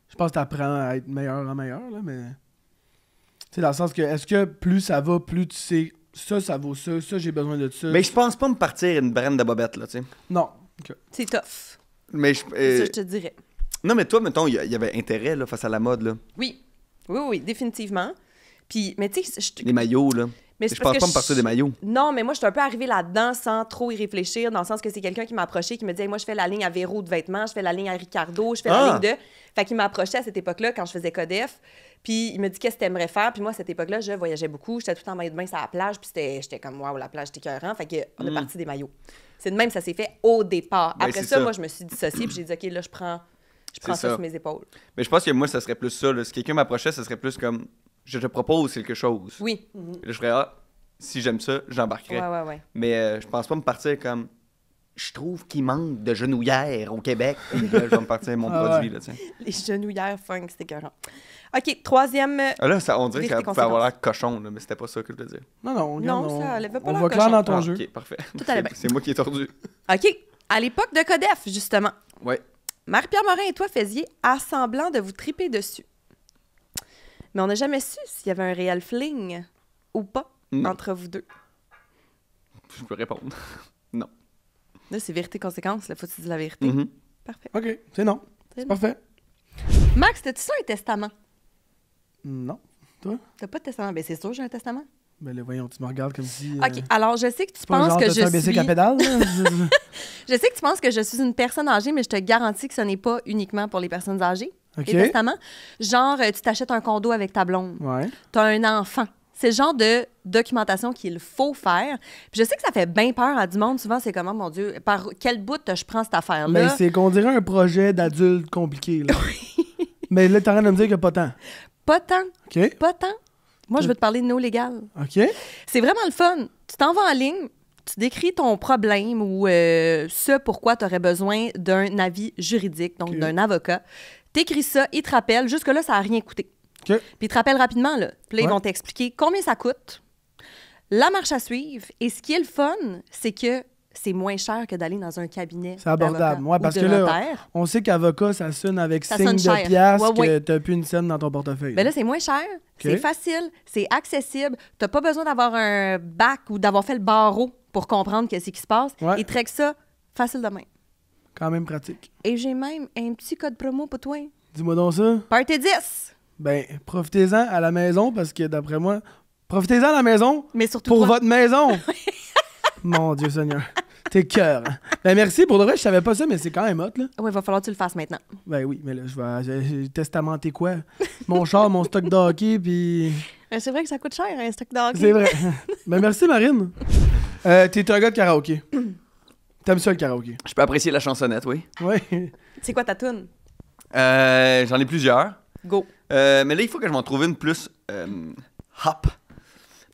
Je pense que t'apprends à être meilleur en meilleur, là, mais. Tu sais, dans le sens que, est-ce que plus ça va, plus tu sais, ça vaut ça, j'ai besoin de ça. Mais je pense pas me partir une brenne de bobette, là, tu sais. Non. Ok. C'est tough. Mais Ça, je te dirais. Non, mais toi, mettons, il y avait intérêt, là, face à la mode, là. Oui. Oui, définitivement. Puis, mais tu sais, Les maillots, là. mais Je c'est pense parce pas que me partir des maillots. Non, mais moi, je suis un peu arrivée là-dedans sans trop y réfléchir, dans le sens que c'est quelqu'un qui m'a approché, qui me dit hey, moi, je fais la ligne à Véro de vêtements, je fais la ligne à Ricardo, je fais la ligne de. Fait qu'il m'a approché à cette époque-là, quand je faisais Codef. Puis il me dit qu'est-ce que t'aimerais faire. Puis moi, à cette époque-là, je voyageais beaucoup. J'étais tout le temps en maillot de bain sur la plage. Puis j'étais comme waouh, la plage, c'était écœurant. Fait qu'on a parti des maillots. C'est de même, ça s'est fait au départ. Ben, Après c'est ça, ça. moi, je me suis dissociée. Puis j'ai dit OK, là, je prends ça ça. sur mes épaules. Mais je pense que moi, ça serait plus ça, là. Si quelqu'un m'approchait, ça serait plus comme je te propose quelque chose. Oui. Là, je ferais si j'aime ça, j'embarquerais. Ouais. Mais je pense pas me partir comme je trouve qu'il manque de genouillères au Québec. Puis là, je vais me partir mon produit, là, tu sais. Les genouillères funk, c'était écœurant. OK, troisième. Ah, là, on dirait que ça Vérité, pouvait avoir l'air cochon, là, mais c'était pas ça que je voulais dire. Non, Non, regarde, ça allait pas on l'air va clair cochon. dans ton Ah, jeu. ok, parfait. Tout allait bien. C'est moi qui ai tordu. OK, à l'époque de Codef, justement, Ouais. Marie-Pierre Morin et toi faisiez assemblant de vous triper dessus. Mais on n'a jamais su s'il y avait un réel fling ou pas Non. entre vous deux. Je peux répondre. Là, c'est vérité-conséquence. Là, faut que tu dises la vérité. Mhm. Parfait. Ok, c'est non. C'est C'est non. parfait. Max, t'as-tu ça un testament? Non. Toi? T'as pas de testament? Ben, c'est sûr, j'ai un testament. Ben là, voyons, tu me regardes comme si. OK, alors je sais que tu c'est pas penses genre, que t'as-tu un je bicycle suis... à pédale, là? Je sais que tu penses que je suis une personne âgée, mais je te garantis que ce n'est pas uniquement pour les personnes âgées. OK. Les testaments. Genre, tu t'achètes un condo avec ta blonde. Ouais. T'as un enfant. C'est le genre de documentation qu'il faut faire. Puis je sais que ça fait bien peur à du monde. Souvent, c'est comment, mon Dieu, par quel bout je prends cette affaire-là? Mais c'est qu'on dirait un projet d'adulte compliqué, là. Mais là, t'es en train de me dire qu'il n'y a pas tant. Pas tant, OK? pas tant. Moi, je veux te parler de no légal. OK? C'est vraiment le fun. Tu t'en vas en ligne, tu décris ton problème ou ce pourquoi tu aurais besoin d'un avis juridique, donc OK. d'un avocat. T'écris ça, il te rappelle. Jusque-là, ça n'a rien coûté. OK. Puis ils te rappellent rapidement, là. Puis là, ils Ouais. vont t'expliquer combien ça coûte, la marche à suivre. Et ce qui est le fun, c'est que c'est moins cher que d'aller dans un cabinet. C'est abordable. d'avocat Ouais, ou parce de que là, notaire. on sait qu'avocat, ça sonne avec Ça signe sonne de cher. piastres Ouais, que ouais. t'as plus une scène dans ton portefeuille. Ben là, c'est moins cher, c'est facile, c'est accessible. T'as pas besoin d'avoir un bac ou d'avoir fait le barreau pour comprendre qu'est-ce qui se passe. Ouais. Ils te règlent ça facile de main. Quand même pratique. Et j'ai même un petit code promo pour toi. Dis-moi donc ça. Party 10! Ben, profitez-en à la maison parce que d'après moi, profitez-en à la maison Mais surtout pour toi. votre maison. Mon Dieu Seigneur. T'es cœur. Hein? Ben merci, pour de vrai, je savais pas ça, mais c'est quand même hot, là. Oui, il va falloir que tu le fasses maintenant. Ben oui, mais là, j'ai testamenté quoi? Mon char, mon stock de hockey, puis... C'est vrai que ça coûte cher, un stock de hockey. C'est vrai. Ben merci, Marine. T'es un gars de karaoké. T'aimes ça, le karaoké? Je peux apprécier la chansonnette, oui. Oui. C'est quoi ta toune? J'en ai plusieurs. Go. Mais là, il faut que je m'en trouve une plus hop.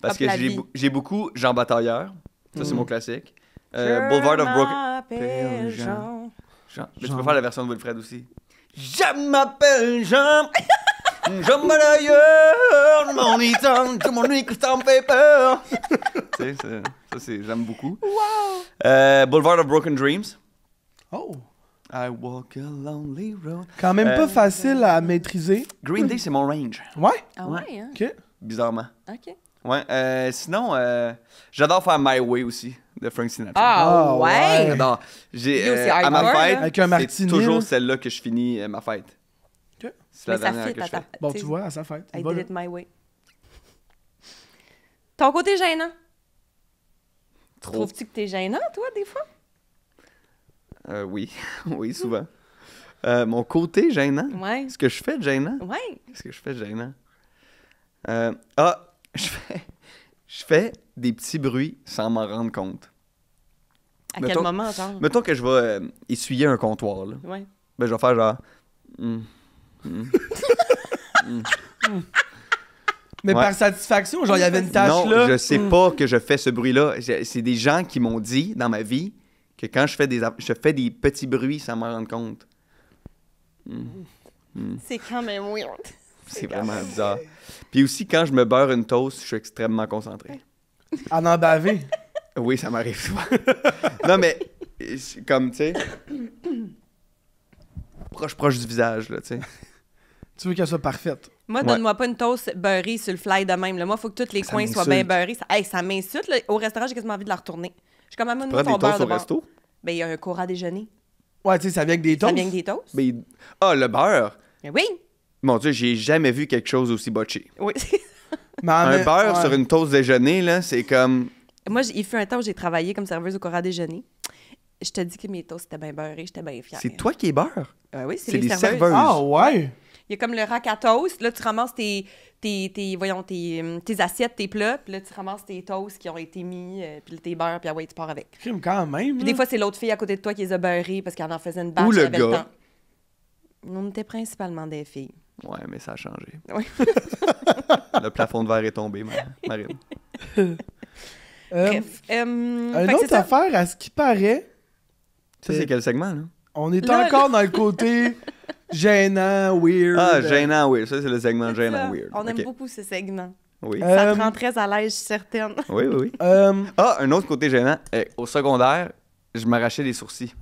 Parce Hop que la vie. j'ai beaucoup Jean Batailleur. Ça, c'est mon classique. Je Boulevard of Broken... m'appelle Jean. Jean. Jean. Mais tu Jean. peux faire la version de Wilfred aussi. Je m'appelle Jean. Jean Batailleur. Mon iton, tout mon nuit que ça me fait peur. Tu sais, ça, j'aime beaucoup. Wow! Boulevard of Broken Dreams. Oh. I walk a lonely road. Quand même pas facile à maîtriser. Green Day, c'est mon range. Ouais? Ah ouais, hein? OK. Bizarrement. OK. Ouais. Sinon, j'adore faire My Way aussi, de Frank Sinatra. Ah Ah, ouais! ouais. J'adore. J'ai, Yo, c'est à ma hardcore, fête, là. Avec un c'est martini, toujours là. celle-là que je finis ma fête. OK. C'est la Mais ça dernière fit que à je ta... fais. Bon, t'sais, tu vois, à sa fête. I Voilà. did it my way. Ton côté gênant? Trop. Trouves-tu que t'es gênant, toi, des fois? Oui, oui, souvent. Mon côté gênant. Ouais. Ce que je fais de gênant. Ouais. Qu'est-ce que je fais de gênant? je fais des petits bruits sans m'en rendre compte. À quel moment, genre? Mettons que je vais essuyer un comptoir, là. Ouais. Ben, je vais faire genre... Mais Ouais. par satisfaction, genre, il y avait une tâche Non, là. je sais pas que je fais ce bruit-là. C'est des gens qui m'ont dit, dans ma vie, que quand je fais des petits bruits sans m'en rendre compte. C'est quand même weird. C'est vraiment bizarre. Puis aussi, quand je me beurre une toast, je suis extrêmement concentré. À en baver. Oui, ça m'arrive souvent. Non, mais comme, tu sais, proche du visage, là, tu sais. Tu veux qu'elle soit parfaite. Moi, Ouais. donne-moi pas une toast beurrée sur le fly de même. Là. Moi, il faut que tous les Ça coins soient m'insulte. bien beurrés. Ça m'insulte. Là. Au restaurant, j'ai quasiment envie de la retourner. Je suis comme, Tu amène-moi prends ton des beurre toasts de au bord. resto? Ben, il y a un cours à déjeuner. Ouais, tu sais, ça vient avec des Ça toasts. vient avec des toasts? Ben, le beurre. Ben oui. Mon Dieu, j'ai jamais vu quelque chose aussi botché. Oui. Mais en Un même- beurre ouais. sur une toast déjeuner, là, c'est comme... Moi, il fut un temps où j'ai travaillé comme serveuse au cours à déjeuner. Je te dis que mes toasts étaient bien beurrés. J'étais bien fière. C'est toi qui es beurre. Oui, c'est C'est les des serveuses. serveuses. Ah, ouais. Il y a comme le rack à toast. Là, tu ramasses tes assiettes, tes plats. Puis là, tu ramasses tes toasts qui ont été mis. Puis tes beurres. Puis ah ouais, tu pars avec. Crime quand même. Puis là. des fois, c'est l'autre fille à côté de toi qui les a beurrés parce qu'elle en faisait une batch. Ou le elle avait gars. temps. On était principalement des filles. Ouais, mais ça a changé. Oui. Le plafond de verre est tombé, Marine. Bref. Une Fait que c'est autre ça. affaire, à ce qui paraît, Ça, c'est quel segment, là? on est Là, encore dans le côté gênant, weird. Ah, gênant weird. Ça, c'est le segment C'est gênant ça. weird. On aime Ok. beaucoup ce segment. Oui. Ça te rend très à l'aise, je suis certaine. Oui, oui, oui. Euh, Ah, un autre côté gênant. Au secondaire, je m'arrachais les sourcils.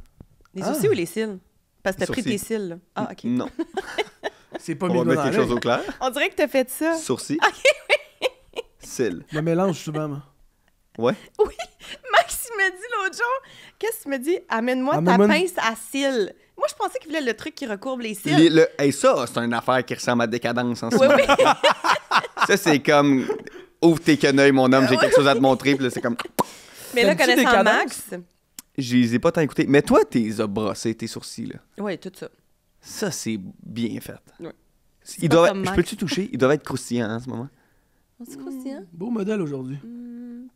Les Ah. sourcils ou les cils? Parce que t'as Les pris tes sourcils. cils, là. Ah, OK. Non. c'est pas On mes va doigts mettre dans quelque chose l'œil. au clair. On dirait que t'as fait ça. Sourcils. Cils. Je me mélange souvent, moi. Ouais. Max, il m'a dit l'autre jour, qu'est-ce que tu me dis? Amène-moi ta Amène-moi une- pince à cils. Moi, je pensais qu'il voulait le truc qui recourbe les cils. Hey, ça, c'est une affaire qui ressemble à décadence en ce Oui, moment. oui. Ça, c'est comme... Ouvre tes quenouilles, mon homme, j'ai quelque chose à te montrer. Puis là, c'est comme... Mais là, T'aimes-tu connaissant Décadence? Max... Je les ai pas tant écoutés. Mais toi, t'es as brossé, tes sourcils, là. Oui, tout ça. Ça, c'est bien fait. Ouais. Ils pas doivent... comme Je Max. peux-tu toucher? Ils doivent être croustillants hein, en ce moment. On se croustillant? Beau modèle aujourd'hui.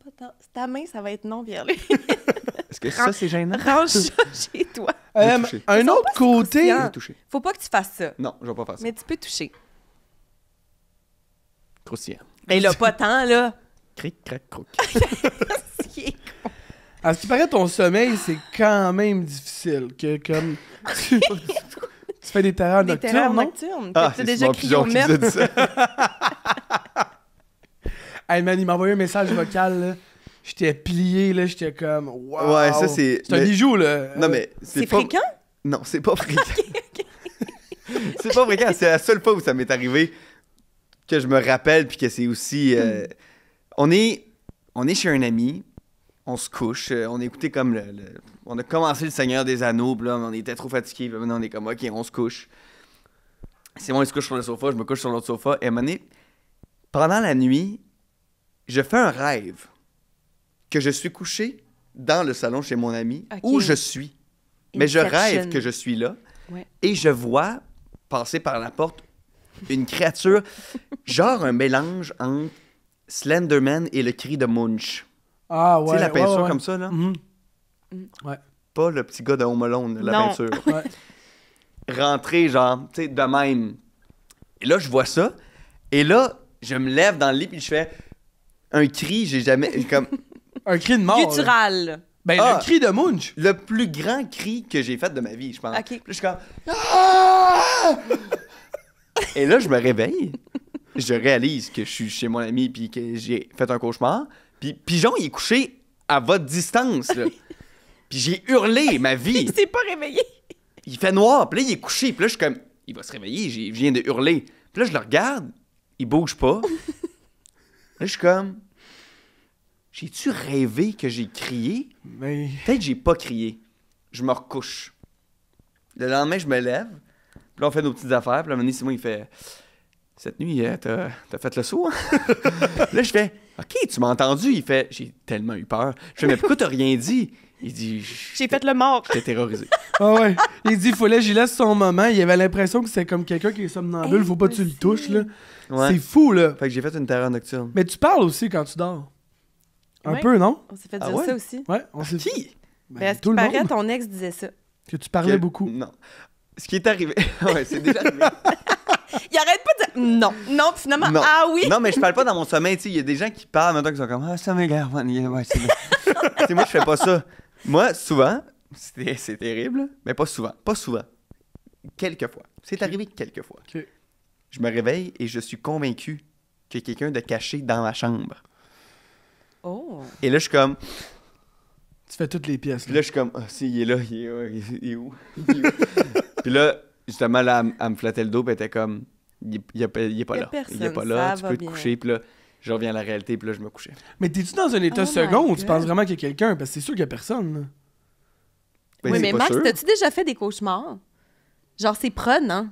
Pas tant. Ta main, ça va être non, Pierre-Luc. Est-ce que ça, c'est gênant? Range ça chez toi. toucher. Un Ils sont autre pas si côté. croustillants. Je vais toucher. Faut pas que tu fasses ça. Non, je vais pas faire ça. Mais tu peux toucher. Croustillant. Ben là, pas tant, là. Cric, crac, croc. C'est À ce qui paraît, ton sommeil, c'est quand même difficile. Que comme. Tu, tu fais des terreurs des nocturnes, terreurs non? nocturnes. Ah, Tu as c'est déjà Simon crié Pigeon au qui nous a maître. dit ça. Hey man, il m'a envoyé un message vocal, là. J'étais plié, là. J'étais comme. Wow. Ouais, ça, c'est... C'est un mais- bijou, là. Non, mais C'est pas... fréquent? Non, c'est pas fréquent. C'est pas fréquent. C'est la seule fois où ça m'est arrivé que je me rappelle, puis que c'est aussi... On est chez un ami, on se couche, on a écouté comme on a commencé le Seigneur des Anneaux, puis là, on était trop fatigués, puis maintenant on est comme, OK, on se couche. Simon, il se couche sur le sofa, je me couche sur l'autre sofa, et à un moment donné, pendant la nuit, je fais un rêve que je suis couché dans le salon chez mon ami, OK. où je suis. Mais je Inception. rêve que je suis là, Ouais. et je vois passer par la porte une créature, genre un mélange entre Slenderman et le cri de Munch. Ah ouais. Tu sais, la peinture ouais, ouais. comme ça, là? Mhm. Ouais. Pas le petit gars de Home Alone, la Non. peinture. Ouais. Rentrer, genre, tu sais, de même. Et là, je vois ça. Et là, je me lève dans le lit, puis je fais un cri, j'ai jamais... comme Un cri de mort. là. Guttural. Ben, Ah. le cri de Munch. le plus grand cri que j'ai fait de ma vie, je pense. OK. Puis là, je suis comme... Ah! Et là, je me réveille. Je réalise que je suis chez mon ami, puis que j'ai fait un cauchemar. Puis Pigeon, il est couché à votre distance, là. Puis j'ai hurlé ma vie. Il s'est pas réveillé. Il fait noir, puis là, il est couché. Puis là, je suis comme, il va se réveiller, je viens de hurler. Puis là, je le regarde, il bouge pas. Là, je suis comme, j'ai-tu rêvé que j'ai crié? Mais. Peut-être que j'ai pas crié. Je me recouche. Le lendemain, je me lève. Puis là, on fait nos petites affaires. Puis là, à un moment donné, Simon, il fait, cette nuit, t'as fait le saut, hein? Là, je fais, OK, tu m'as entendu? Il fait, j'ai tellement eu peur. Je fais, mais pourquoi t'as rien dit? Il dit, J'ai fait le mort. j'étais terrorisé. Ah ouais. Il dit, fallait que j'y laisse son moment. Il avait l'impression que c'est comme quelqu'un qui est somnambule. Faut pas que tu le touches, là. Ouais. C'est fou, là. Fait que j'ai fait une terreur nocturne. Mais tu parles aussi quand tu dors. Un Ouais. peu, non? On s'est fait Ah dire ouais? ça aussi. Ouais, on s'est Qui? Ben, Mais à ce tout qui le paraît, monde. ton ex disait ça. Que tu parlais beaucoup. Non. Ce qui est arrivé... ouais, c'est déjà arrivé. Il arrête pas de dire non, non, puis finalement, Non. ah oui! Non, mais je parle pas dans mon sommeil, tu sais. Il y a des gens qui parlent maintenant qui sont comme « Ah, ça m'égare, ouais, c'est bien. » Tu sais, moi, je fais pas ça. Moi, souvent, c'est terrible, mais pas souvent. Pas souvent. Quelques fois. C'est arrivé quelques fois. Ok. Je me réveille et je suis convaincu qu'il y a quelqu'un de caché dans ma chambre. Oh! Et là, je suis comme... Tu fais toutes les pièces. Puis là, je suis comme, ah, si, il est là, il est où? Il est où? Puis là, justement, là, elle me flattait le dos, puis elle était comme, il est pas Y a là. personne, Il est pas ça là, tu va peux te bien. coucher. Puis là, je reviens à la réalité, puis là, je me couchais. Mais t'es-tu dans un état Oh second my ou tu penses God. vraiment qu'il y a quelqu'un? Parce que c'est sûr qu'il y a personne. Là. Ben, Oui, c'est mais pas Max, sûr. t'as-tu déjà fait des cauchemars? Genre, c'est prenant.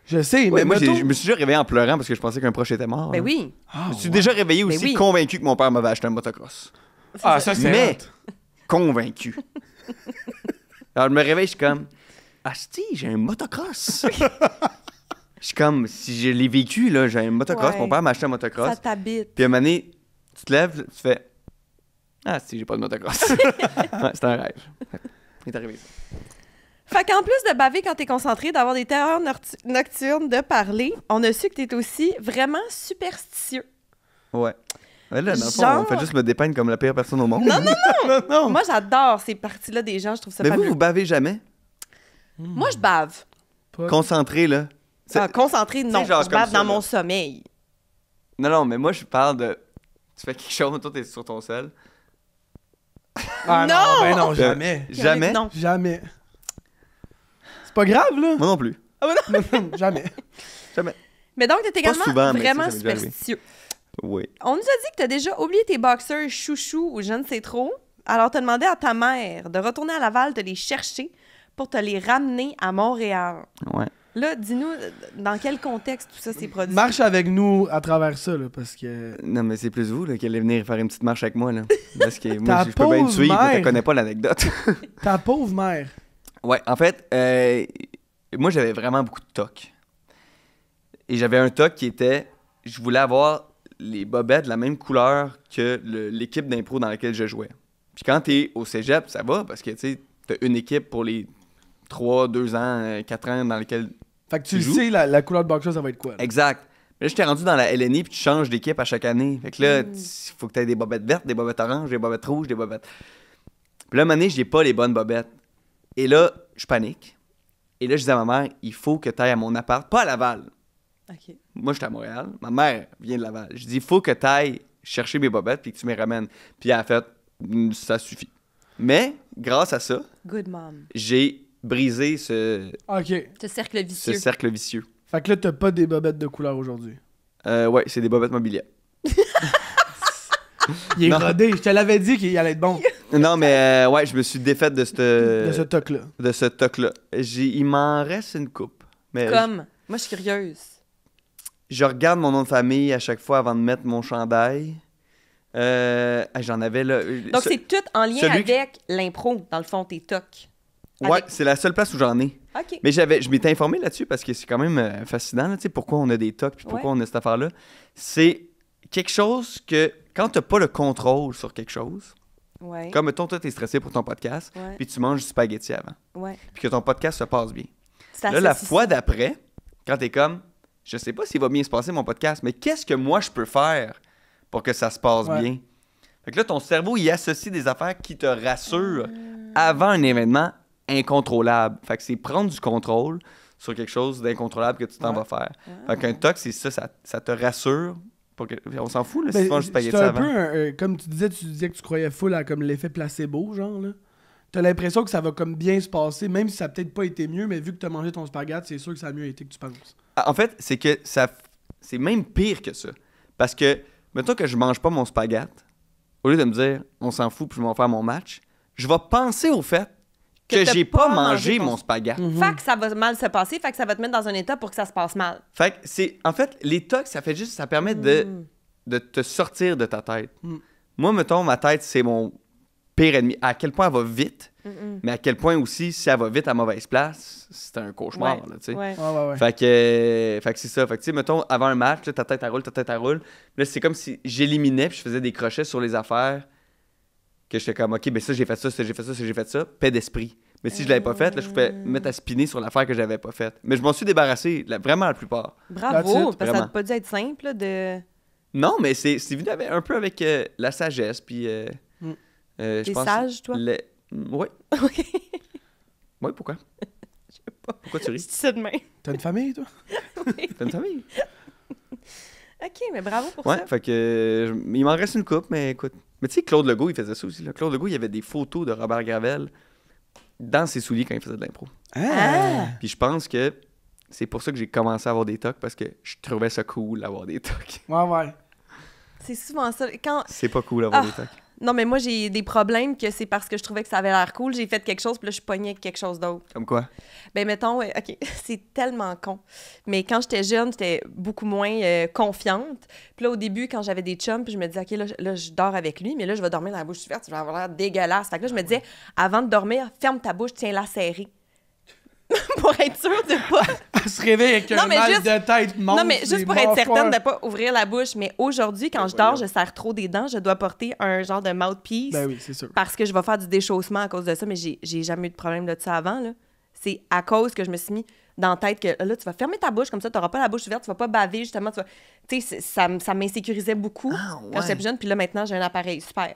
Je sais, Ouais, mais moi, mettons- je me suis déjà réveillé en pleurant parce que je pensais qu'un proche était mort. Ben là. oui. Ah, Je me suis ouais. déjà réveillé Ben aussi oui. convaincu que mon père m'avait acheté un motocross. Ah, ça, c'est Mais- hot. Convaincu. Alors, je me réveille, je suis comme, asti, j'ai un motocross. Je suis comme, si je l'ai vécu, là, j'ai un motocross, Ouais. mon père m'a acheté un motocross. Ça t'habite. Puis à un moment donné, tu te lèves, tu fais ah, si, j'ai pas de motocross. Ouais, c'est un rêve. C'est arrivé ça. Fait qu'en plus de baver quand t'es concentré, d'avoir des terreurs nocturnes, de parler, on a su que t'es aussi vraiment superstitieux. Ouais. Ouais, là, dans le fond, Genre- on fait juste me dépeindre comme la pire personne au monde. Non, non, Non, non. Moi, j'adore ces parties-là des gens. Je trouve ça Mais vous, fabuleux. vous bavez jamais? Moi, je bave. Pas- Concentré, là. C'est- Ah, concentré, non. genre Je comme bave ça, dans là. mon sommeil. Non, mais moi, je parle de... Tu fais quelque chose, toi, t'es sur ton sel. Ah, non, Non! ben non, jamais. Jamais? Non. Jamais. C'est pas grave, là. Moi non plus. Jamais. Jamais. Mais donc, t'es également souvent, mais vraiment ça m'est déjà arrivé. superstitieux. Oui. On nous a dit que t'as déjà oublié tes boxers chouchou ou je ne sais trop. Alors, t'as demandé à ta mère de retourner à Laval, de les chercher pour te les ramener à Montréal. Ouais. Là, dis-nous, dans quel contexte tout ça s'est produit? Marche avec nous à travers ça, là, parce que... Non, mais c'est plus vous là, qui allez venir faire une petite marche avec moi. Là. Parce que moi, Ta je peux bien te pauvre suivre, mais mère. tu connais pas l'anecdote. Ta pauvre mère. Ouais, en fait, moi, j'avais vraiment beaucoup de toc. Et j'avais un toc qui était... Je voulais avoir les bobettes de la même couleur que l'équipe d'impro dans laquelle je jouais. Puis quand t'es au cégep, ça va, parce que, tu sais, t'as une équipe pour les 3, 2 ans, 4 ans dans lesquels... Fait que tu le joues? sais, la couleur de boxer, ça va être quoi? Là? Exact. Mais là, j'étais rendu dans la LNI, puis tu changes d'équipe à chaque année. Fait que là, il faut que t'aies des bobettes vertes, des bobettes oranges, des bobettes rouges, des bobettes... Puis là, à un moment donné, j'ai pas les bonnes bobettes. Et là, je panique. Et là, je dis à ma mère, il faut que tu ailles à mon appart, pas à Laval. OK. Moi, j'étais à Montréal. Ma mère vient de Laval. Je dis, il faut que tu ailles chercher mes bobettes puis que tu me les ramènes. Puis elle a fait, ça suffit. Mais, grâce à ça, Good mom. j'ai brisé ce OK. Ce cercle vicieux. cercle vicieux. Fait que là, t'as pas des bobettes de couleur aujourd'hui. Ouais, c'est des bobettes mobilières. Il est Non. rodé. Je te l'avais dit qu'il allait être bon. Non, mais ouais, je me suis défaite de De ce toc-là. ce toc-là. Il m'en reste une coupe. Mais Comme. Moi, je suis curieuse. je regarde mon nom de famille à chaque fois avant de mettre mon chandail. J'en avais là. Donc, Ce- c'est tout en lien celui que- avec l'impro, dans le fond, tes tocs. Ouais, avec- c'est la seule place où j'en ai. OK. Mais je m'étais informé là-dessus parce que c'est quand même fascinant, là, tu sais, pourquoi on a des tocs puis pourquoi Ouais. on a cette affaire-là. C'est quelque chose que, quand t'as pas le contrôle sur quelque chose, Ouais. comme mettons, toi, t'es stressé pour ton podcast, Ouais. puis tu manges du spaghetti avant, Ouais. puis que ton podcast se passe bien. C'est Là, la associé fois ça. d'après, quand t'es comme, je sais pas s'il va bien se passer mon podcast, mais qu'est-ce que moi je peux faire pour que ça se passe Ouais. bien? Fait que là, ton cerveau, il associe des affaires qui te rassurent avant un événement incontrôlable. Fait que c'est prendre du contrôle sur quelque chose d'incontrôlable que tu t'en Ouais. vas faire. Fait qu'un toc, c'est ça te rassure. Pour que... On s'en fout, là, si Ben, tu manges du spaghetti c'est un avant. peu, comme tu disais que tu croyais full à comme l'effet placebo, genre, là. T'as l'impression que ça va comme bien se passer, même si ça a peut-être pas été mieux, mais vu que t'as mangé ton spaghetti, c'est sûr que ça a mieux été que tu penses. En fait, c'est que c'est même pire que ça. Parce que, mettons que je mange pas mon spaghetti, au lieu de me dire, on s'en fout, puis je vais m'en faire mon match, je vais penser au fait Que que t'as j'ai pas pas mangé mangé ton- mon spaghetti. Fait que ça va mal se passer, fait que ça va te mettre dans un état pour que ça se passe mal. Fait que c'est... En fait, les tocs, ça permet de te sortir de ta tête. Mm. Moi, mettons, ma tête, c'est mon pire ennemi. À quel point elle va vite, mais à quel point aussi, si elle va vite à mauvaise place, c'est un cauchemar, Ouais. là, tu sais. Ouais. Ouais. Fait que c'est ça. Fait que, tu sais, mettons, avant un match, là, ta tête, elle roule. Là, c'est comme si j'éliminais puis je faisais des crochets sur les affaires que j'étais comme, OK, ben ça, j'ai fait ça, ça, j'ai fait ça, ça, j'ai fait ça. Paix d'esprit. Mais si je l'avais pas fait, là, je pouvais me mettre à spinner sur l'affaire que j'avais pas faite. Mais je m'en suis débarrassé, vraiment la pluport. Bravo, That's it, parce que ça vraiment. n'a pas dû être simple là, de... Non, mais c'est venu un peu avec la sagesse, puis... je T'es pense sage, toi? Oui. OK. Oui, pourquoi? Je sais pas. Pourquoi tu Je ris? dis ça de même. T'as une famille, toi? T'as une famille? OK, mais bravo pour Ouais, ça. fait que... il m'en reste une coupe, mais écoute... Mais tu sais, Claude Legault, il faisait ça aussi. Là. Claude Legault, il y avait des photos de Robert Gravel dans ses souliers quand il faisait de l'impro. Ah! Puis je pense que c'est pour ça que j'ai commencé à avoir des tocs, parce que je trouvais ça cool d'avoir des tocs. Ouais. C'est souvent ça. Quand... C'est pas cool d'avoir Ah. des tocs. Non, mais moi, j'ai des problèmes que c'est parce que je trouvais que ça avait l'air cool. J'ai fait quelque chose, puis là, je suis pognée avec quelque chose d'autre. Comme quoi? Ben, mettons, OK, c'est tellement con. Mais quand j'étais jeune, j'étais beaucoup moins confiante. Puis là, au début, quand j'avais des chums, puis je me disais, OK, là, je dors avec lui, mais là, je vais dormir dans la bouche ouverte, je vais avoir l'air dégueulasse. Fait que là, je me disais, avant de dormir, ferme ta bouche, tiens-la serrée. Pour être sûre de pas... Elle se réveille avec Non, un mais mal juste- de tête monstre. Non, mais juste des pour être certaine mâchoires. de pas ouvrir la bouche. Mais aujourd'hui, quand je dors, je serre trop des dents. Je dois porter un genre de mouthpiece Ben oui, c'est sûr. parce que je vais faire du déchaussement à cause de ça. Mais j'ai jamais eu de problème de ça avant, là. C'est à cause que je me suis mis dans la tête que là, tu vas fermer ta bouche, comme ça, tu n'auras pas la bouche ouverte, tu vas pas baver, justement. Tu sais, ça m'insécurisait beaucoup quand j'étais plus jeune. Puis là, maintenant, j'ai un appareil. Super.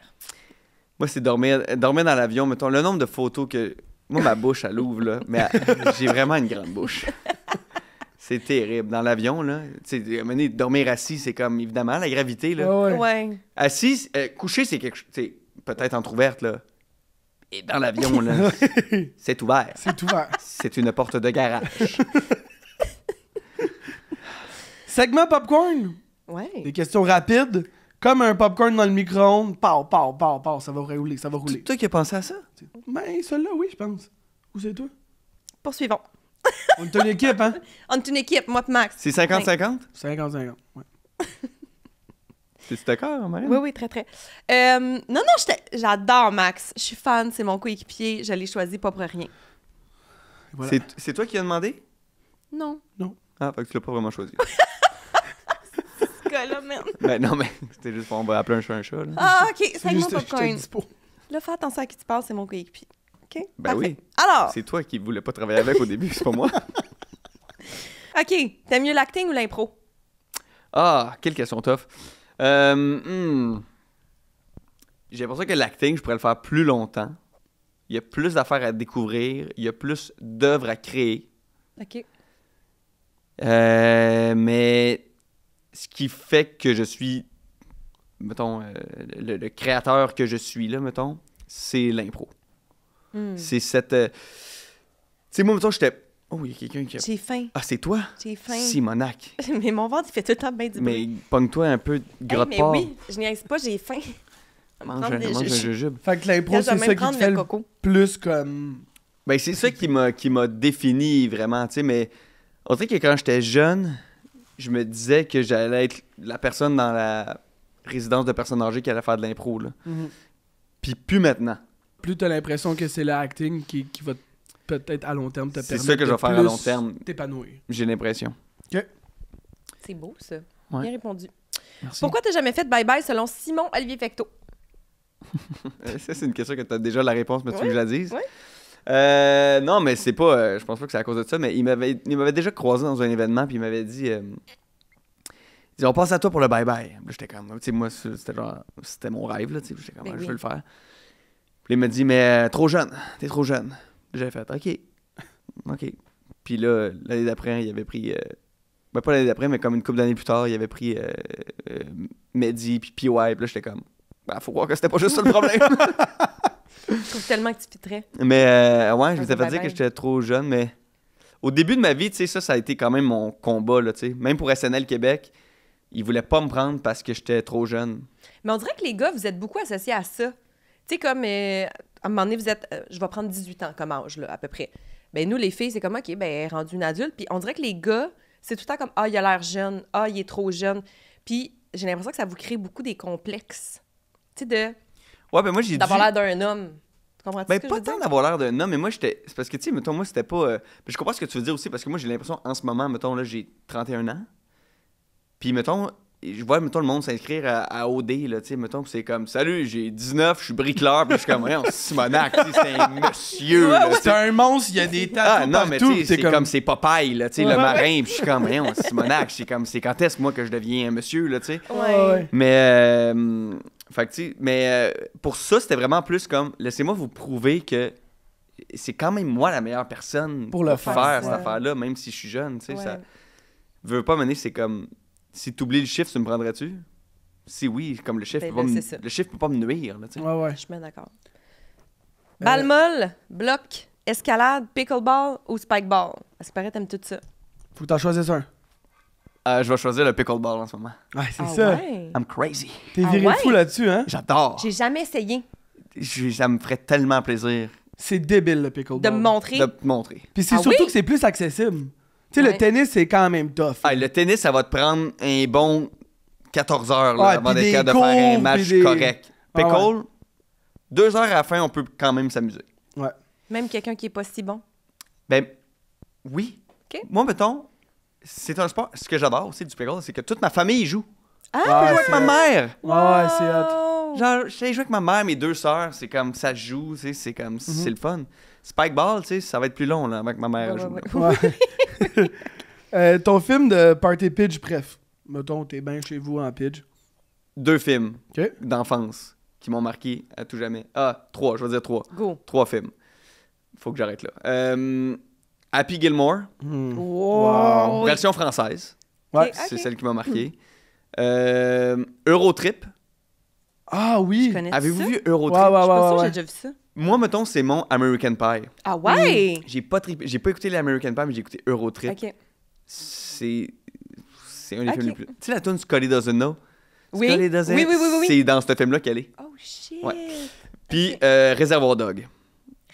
Moi, c'est dormir dans l'avion, mettons, le nombre de photos que... Moi, ma bouche, elle ouvre, là, mais j'ai vraiment une grande bouche. C'est terrible. Dans l'avion, là, tu sais, à un moment donné, dormir assis, c'est comme, évidemment, la gravité, là. Ouais. Ouais. Assis, couché, c'est quelque chose, tu sais, peut-être entrouverte, là. Et dans l'avion, là, c'est ouvert. C'est ouvert. C'est une porte de garage. Segment popcorn. Ouais. Des questions rapides. Comme un popcorn dans le micro-ondes. Pow, ça va rouler, ça va C'est rouler. toi qui as pensé à ça? Ben, celui-là, oui, je pense. Où c'est toi? Poursuivons. On est une équipe, hein? On est une équipe, moi et Max. C'est 50-50? 50-50, ouais. T'es-tu d'accord, Marine? Oui, oui, très, très. Non, j'adore Max. Je suis fan, c'est mon coéquipier. Je l'ai choisi pas pour rien. Voilà. C'est toi qui as demandé? Non. Ah, fait que tu l'as pas vraiment choisi. Ce gars-là, man. Ben non, mais c'était juste pour on va appeler un chat un chat, là. Ah, OK, C'est segment juste, j'étais popcorn. dispo. Là, fais attention à qui tu parles, c'est mon coéquipier. OK? Ben Parfait. oui. Alors, C'est toi qui voulais pas travailler avec au début, c'est pas moi. OK, t'aimes mieux l'acting ou l'impro? Ah, quelle question tough. J'ai l'impression que l'acting, je pourrais le faire plus longtemps. Il y a plus d'affaires à découvrir. Il y a plus d'œuvres à créer. OK. Mais ce qui fait que je suis, mettons, le créateur que je suis, là, mettons, c'est l'impro. C'est cette... tu sais, moi, mettons, j'étais... Oh, il y a quelqu'un qui a... J'ai faim. Ah, c'est toi? J'ai faim. Simonac. Mais mon ventre, il fait tout le temps bien du bruit. Mais pogne-toi un peu de Hey, grotte mais porc. oui, je niaise pas, j'ai faim. Mange prendre des un jujubes. jujube. Fait que l'impro, Là, je c'est vais ça même qui te prendre fait le le coco. plus comme... Ben, c'est ça qui m'a défini vraiment, tu sais, mais on dirait que quand j'étais jeune, je me disais que j'allais être la personne dans la résidence de personnes âgées qui allait faire de l'impro, là. Mhm. Puis plus maintenant. Plus t'as l'impression que c'est l'acting qui va peut-être à long terme te C'est permettre ça que je vais de faire à plus long terme. t'épanouir. J'ai l'impression. C'est beau, ça. Ouais. Bien répondu. Merci. Pourquoi t'as jamais fait de bye-bye selon Simon Olivier Fecteau? Ça, c'est une question que tu as déjà la réponse, mais tu veux que je la dise? Oui. Non, mais c'est pas... je pense pas que c'est à cause de ça, mais il m'avait déjà croisé dans un événement, puis il m'avait dit... il dit, on passe à toi pour le bye-bye. Là, j'étais comme... Tu sais, moi, c'était mon rêve, là, tu sais. J'étais comme, Ben je oui. veux le faire. Puis il m'a dit, mais trop jeune. T'es trop jeune. Puis j'ai fait, OK. OK. Puis là, l'année d'après, il avait pris... ben, pas l'année d'après, mais comme une couple d'années plus tard, il avait pris Mehdi, puis PY. Puis là, j'étais comme... Ben, faut croire que c'était pas juste ça le problème. Je trouve tellement que tu fitterais. Mais ouais, je Un m'étais fait bye-bye. dire que j'étais trop jeune, mais au début de ma vie, tu sais, ça a été quand même mon combat, là, tu sais. Même pour SNL Québec, ils voulaient pas me prendre parce que j'étais trop jeune. Mais on dirait que les gars, vous êtes beaucoup associés à ça. Tu sais, comme à un moment donné, vous êtes... je vais prendre 18 ans comme âge, là, à peu près. Ben nous, les filles, c'est comme, OK, ben, elle est rendue une adulte. Puis on dirait que les gars, c'est tout le temps comme, ah, il a l'air jeune, ah, il est trop jeune. Puis j'ai l'impression que ça vous crée beaucoup des complexes. Tu sais, Ouais, ben moi, j'ai d'avoir dû... l'air d'un homme. Tu comprends-tu Ben, ce que je pas veux tant dire? d'avoir l'air d'un homme, mais moi, j'étais... C'est parce que, tu sais, mettons, moi, c'était pas... Je comprends ce que tu veux dire aussi, parce que moi, j'ai l'impression, en ce moment, mettons, là, j'ai 31 ans. Puis, mettons, je vois, mettons, le monde s'inscrire à OD, là, tu sais, mettons, pis c'est comme, salut, j'ai 19, je suis bricoleur, puis je suis comme, voyons, Simonac, tu sais, c'est un monsieur, là, C'est un monstre, il y a des tatous non, mais partout. tu sais, c'est comme c'est Popeye, là, tu sais, le marin, puis je suis comme, voyons, Simonac, c'est comme, c'est quand est-ce, moi, que je deviens un monsieur, là, tu sais. Ouais. Mais, fait que, tu sais, mais pour ça, c'était vraiment plus comme, laissez-moi vous prouver que c'est quand même moi la meilleure personne Pour le faire faire, cette ouais. affaire-là, même si je suis jeune, tu sais, Ouais. ça veut pas mener, c'est comme, si tu oublies le chiffre, tu me prendrais-tu? Si oui, comme le chiffre, Ben peut pas là, me- c'est ça. le chiffre peut pas me nuire, là, tu sais. Ouais. Je suis bien d'accord. Balle molle, bloc, escalade, pickleball ou spikeball? Est-ce que paraît t'aimes tout ça? Faut que t'en choisisses un. Je vais choisir le pickleball en ce moment. Ouais, c'est Ah ça. ouais? I'm crazy. T'es Ah viré ouais? fou là-dessus, hein? J'adore. J'ai jamais essayé Ça me ferait tellement plaisir C'est débile, le pickleball. de me montrer. de te montrer. Puis c'est Ah surtout oui? que c'est plus accessible. Tu sais, Ouais. le tennis, c'est quand même tough. Ah, le tennis, ça va te prendre un bon 14 heures là, Ouais, avant puis d'être des capable de faire un cours, match puis des- correct. Ah ouais. Pickle, 2 heures à la fin, on peut quand même s'amuser. Ouais. Même quelqu'un qui est pas si bon. Ben, oui. OK. Moi, mettons, c'est un sport. Ce que j'adore aussi du pickle, c'est que toute ma famille y joue. Ouais, Je joue avec c'est ma hot. mère. Ouais, c'est hot. Wow! Genre, je sais jouer avec ma mère, mes 2 sœurs, c'est comme ça se joue, tu sais, c'est comme, Mhm. c'est le fun. Spikeball, tu sais, ça va être plus long, là, avec ma mère. Ouais, joue, ouais, là. Ouais. Ton film de Party Pitch, bref. Mettons, t'es bien chez vous en pitch. 2 films OK? d'enfance qui m'ont marqué à tout jamais. Ah, 3, je vais dire 3. Go. 3 films. Faut que j'arrête là. Happy Gilmore, Wow. version française. Ouais. C'est Ok. celle qui m'a marqué. Eurotrip. Ah Je oui! connais Avez-vous ça? vu Eurotrip? Ouais, ouais, Je suis pas sûre, ouais. j'ai déjà vu ça. Moi, mettons, c'est mon American Pie. Ah ouais? J'ai pas écouté l'American Pie, mais j'ai écouté Eurotrip. OK. C'est un des Ok. films les plus... Tu sais la tune Scotty Doesn't Know? Oui. Scotty Doesn't... Oui, oui, oui, oui, oui. C'est dans ce film-là qu'elle est. Oh shit. Ouais. Puis Réservoir Dog.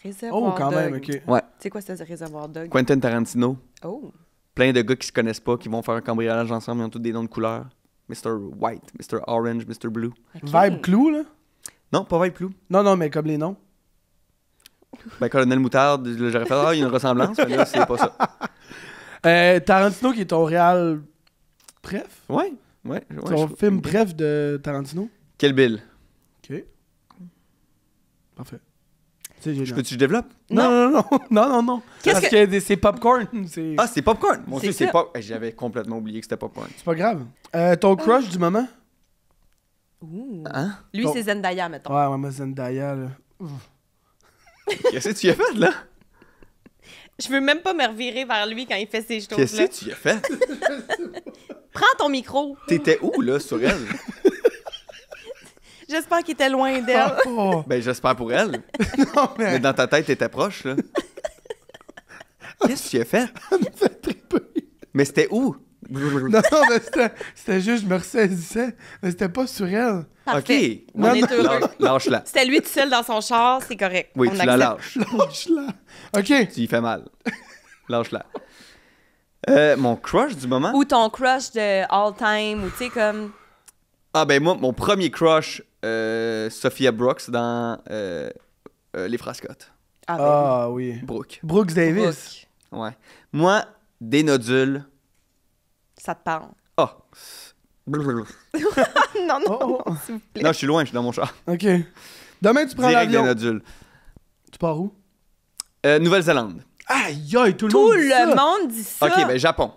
Réservoir Oh, quand Dog. même, OK. Ouais. C'est quoi ça, Réservoir Dog? Quentin Tarantino. Oh. Plein de gars qui se connaissent pas, qui vont faire un cambriolage ensemble, ils ont tous des noms de couleurs. Mr. White, Mr. Orange, Mr. Blue. OK. Vibe Clou, là? Non, pas Vibe Blue. Non, mais comme les noms. Ben, Colonel Moutarde, là, j'aurais fait, ah, il y a une ressemblance, mais là, c'est pas ça. Tarantino, qui est ton réal bref. Ouais. Ton film bref de Tarantino. Quel Bill? OK. Parfait. C'est génial. Je peux-tu que je développe? Non. Qu'est-ce Parce que c'est popcorn. C'est Ah, c'est Popcorn. Mon C'est Dieu, c'est ça. pas. J'avais complètement oublié que c'était Popcorn. c'est pas grave. Ton crush du moment? Ouh. Hein? Lui, Bon. c'est Zendaya, mettons. Ouais, moi, Zendaya, là. Qu'est-ce que tu y as fait, là? Je veux même pas me revirer vers lui quand il fait ces Qu'est-ce choses-là. que tu y as fait? Prends ton micro. T'étais où, là, sur elle? J'espère qu'il était loin d'elle. Oh, Ben, j'espère pour elle. non, Mais mais dans ta tête, t'étais proche, là. Qu'est-ce que tu y as fait? fait triper. Mais c'était où? Non, mais c'était juste, je me ressaisissais. Mais c'était pas sur elle. Parfait. OK. On est heureux. Lâche-la. C'était lui tout seul dans son char, c'est correct. Oui, On tu la accepte. lâches. Lâche-la. OK. Tu y fais mal. Lâche-la. Mon crush du moment? Ou ton crush de all time, ou tu sais, comme. Ah, ben moi, mon premier crush, Sophia Brooks dans Les Frères Scott. Ah, ben Ah oui. Brooke. Brooks oui. Davis. Brooke, Ouais. Moi, des nodules. ça te parle. Ah. non, non, Oh, oh. s'il vous plaît. Non, je suis loin, je suis dans mon char. OK. Demain, tu prends Direct des l'avion. nodules. Tu pars où? Nouvelle-Zélande. Aïe, aïe, tout le Tout monde dit ça. le monde dit ça. OK, ben Japon.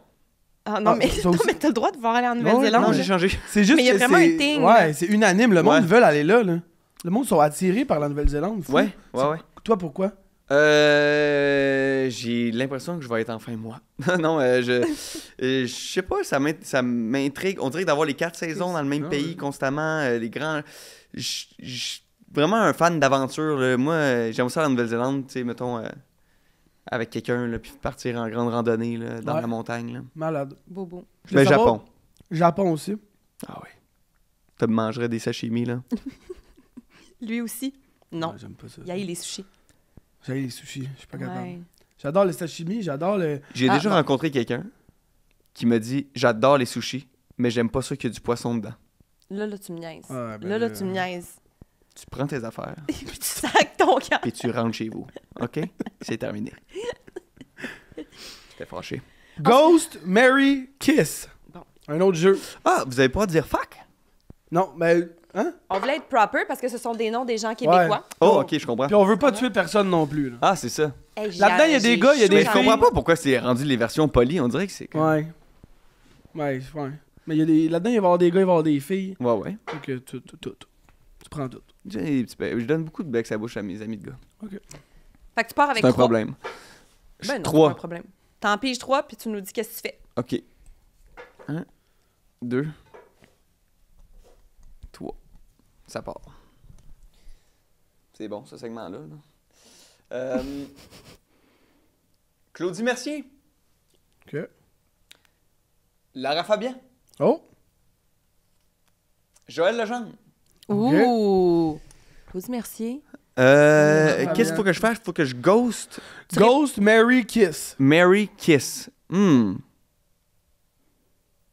Ah, non, Ah, mais, ça non, aussi. mais t'as le droit de vouloir aller en Nouvelle-Zélande. Non, là. j'ai changé. C'est juste Mais il y a que vraiment c'est- un thing, Ouais, là. c'est unanime. Le monde Ouais. veut aller là, là. Le monde sont attirés par la Nouvelle-Zélande. fou. Ouais, ouais. Toi, pourquoi? J'ai l'impression que je vais être enfin moi. non, je sais pas, ça m'intrigue. On dirait que d'avoir les 4 saisons dans le même Ah, pays ouais. constamment, les grands... Je suis vraiment un fan d'aventure. Là. Moi, j'aime ça la Nouvelle-Zélande, tu sais, mettons, avec quelqu'un, là, puis partir en grande randonnée là, dans Ouais. la montagne. Là. Malade. Bobo. Je voulais Ben, savoir- Japon. Japon aussi. Ah ouais. Tu me mangerais des sashimi, là. Lui aussi? Non. Ouais, j'aime pas ça. Il y a eu les sushis. J'aille les sushis. Je suis pas capable. Ouais. J'adore le sashimi. J'adore le... J'ai Ah, déjà bon. rencontré quelqu'un qui m'a dit « J'adore les sushis, mais j'aime pas ça qu'il y a du poisson dedans. Là, tu me niaises. Ah, Ouais, ben là, là- tu me niaises. Tu prends tes affaires, Puis tu sacs ton cœur. puis tu rentres chez vous. OK? C'est terminé. » J'étais fâché. Ghost, Mary, Kiss. Bon. Un autre jeu. Ah, vous avez pas à dire fuck? Non, mais... Hein? On voulait être proper parce que ce sont des noms des gens québécois. Oh, ok, je comprends. Puis on veut pas tuer personne non plus, là. Ah, c'est ça. Hey, Là-dedans, il y a des gars, il y a des Mais je filles. comprends pas pourquoi c'est rendu les versions polies. On dirait que c'est... Ouais. Ouais. Mais il y a des... là-dedans, il va y avoir des gars, il va y avoir des filles. Ouais. Donc, tout. Tu prends tout. J'ai des petits becs. Je donne beaucoup de becs à la bouche à mes amis de gars. Fait que tu pars avec C'est un 3. problème. Ben non, c'est 3. pas un problème. T'en piges 3, puis tu nous dis qu'est-ce que tu fais. OK. 1, 2, 3. Ça part. C'est bon, ce segment-là. Là. Claudie Mercier. OK. Lara Fabian. Oh! Joël Legendre. Ouh! Claudie Mercier. Qu'est-ce qu'il faut que je fasse? Il faut que je ghost. Ghost, Mary, Kiss. Mary Kiss.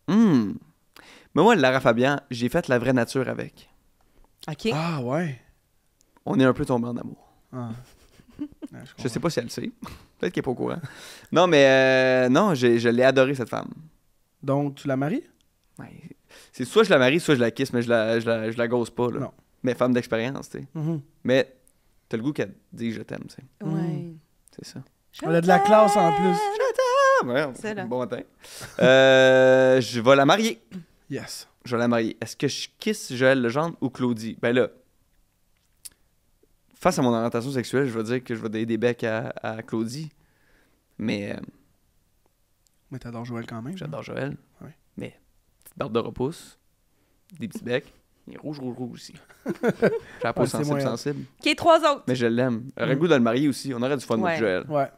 Mais moi, Lara Fabian, j'ai fait la vraie nature avec. OK. Ah, ouais. On est un peu tombé en amour. Ah. Je sais pas si elle le sait. Peut-être qu'elle est pas au courant. Non, mais non, je l'ai adorée, cette femme. Donc, tu la maries? Ouais. C'est soit je la marie, soit je la kiss, mais je la gosse pas. Là. Non. Mais femme d'expérience, tu sais. Mais t'as le goût qu'elle te dise je t'aime, tu sais. Ouais. C'est ça. Elle a de la classe en plus. Ah, ouais, C'est là. bon matin. Je vais la marier. Yes. Je vais la marier. Est-ce que je kiss Joël Legendre ou Claudie? Ben là, face à mon orientation sexuelle, je vais dire que je vais donner des becs à Claudie. Mais Mais t'adores Joël quand même. j'adore Joël. Ouais. Mais petite barbe de repousse, des petits becs. Il est rouge aussi. J'ai la peau Ouais, c'est moyen. sensible. OK, 3 autres. Mais je l'aime. J'aurais le goût de le marier aussi. On aurait du fun Ouais. avec Joël. Ouais.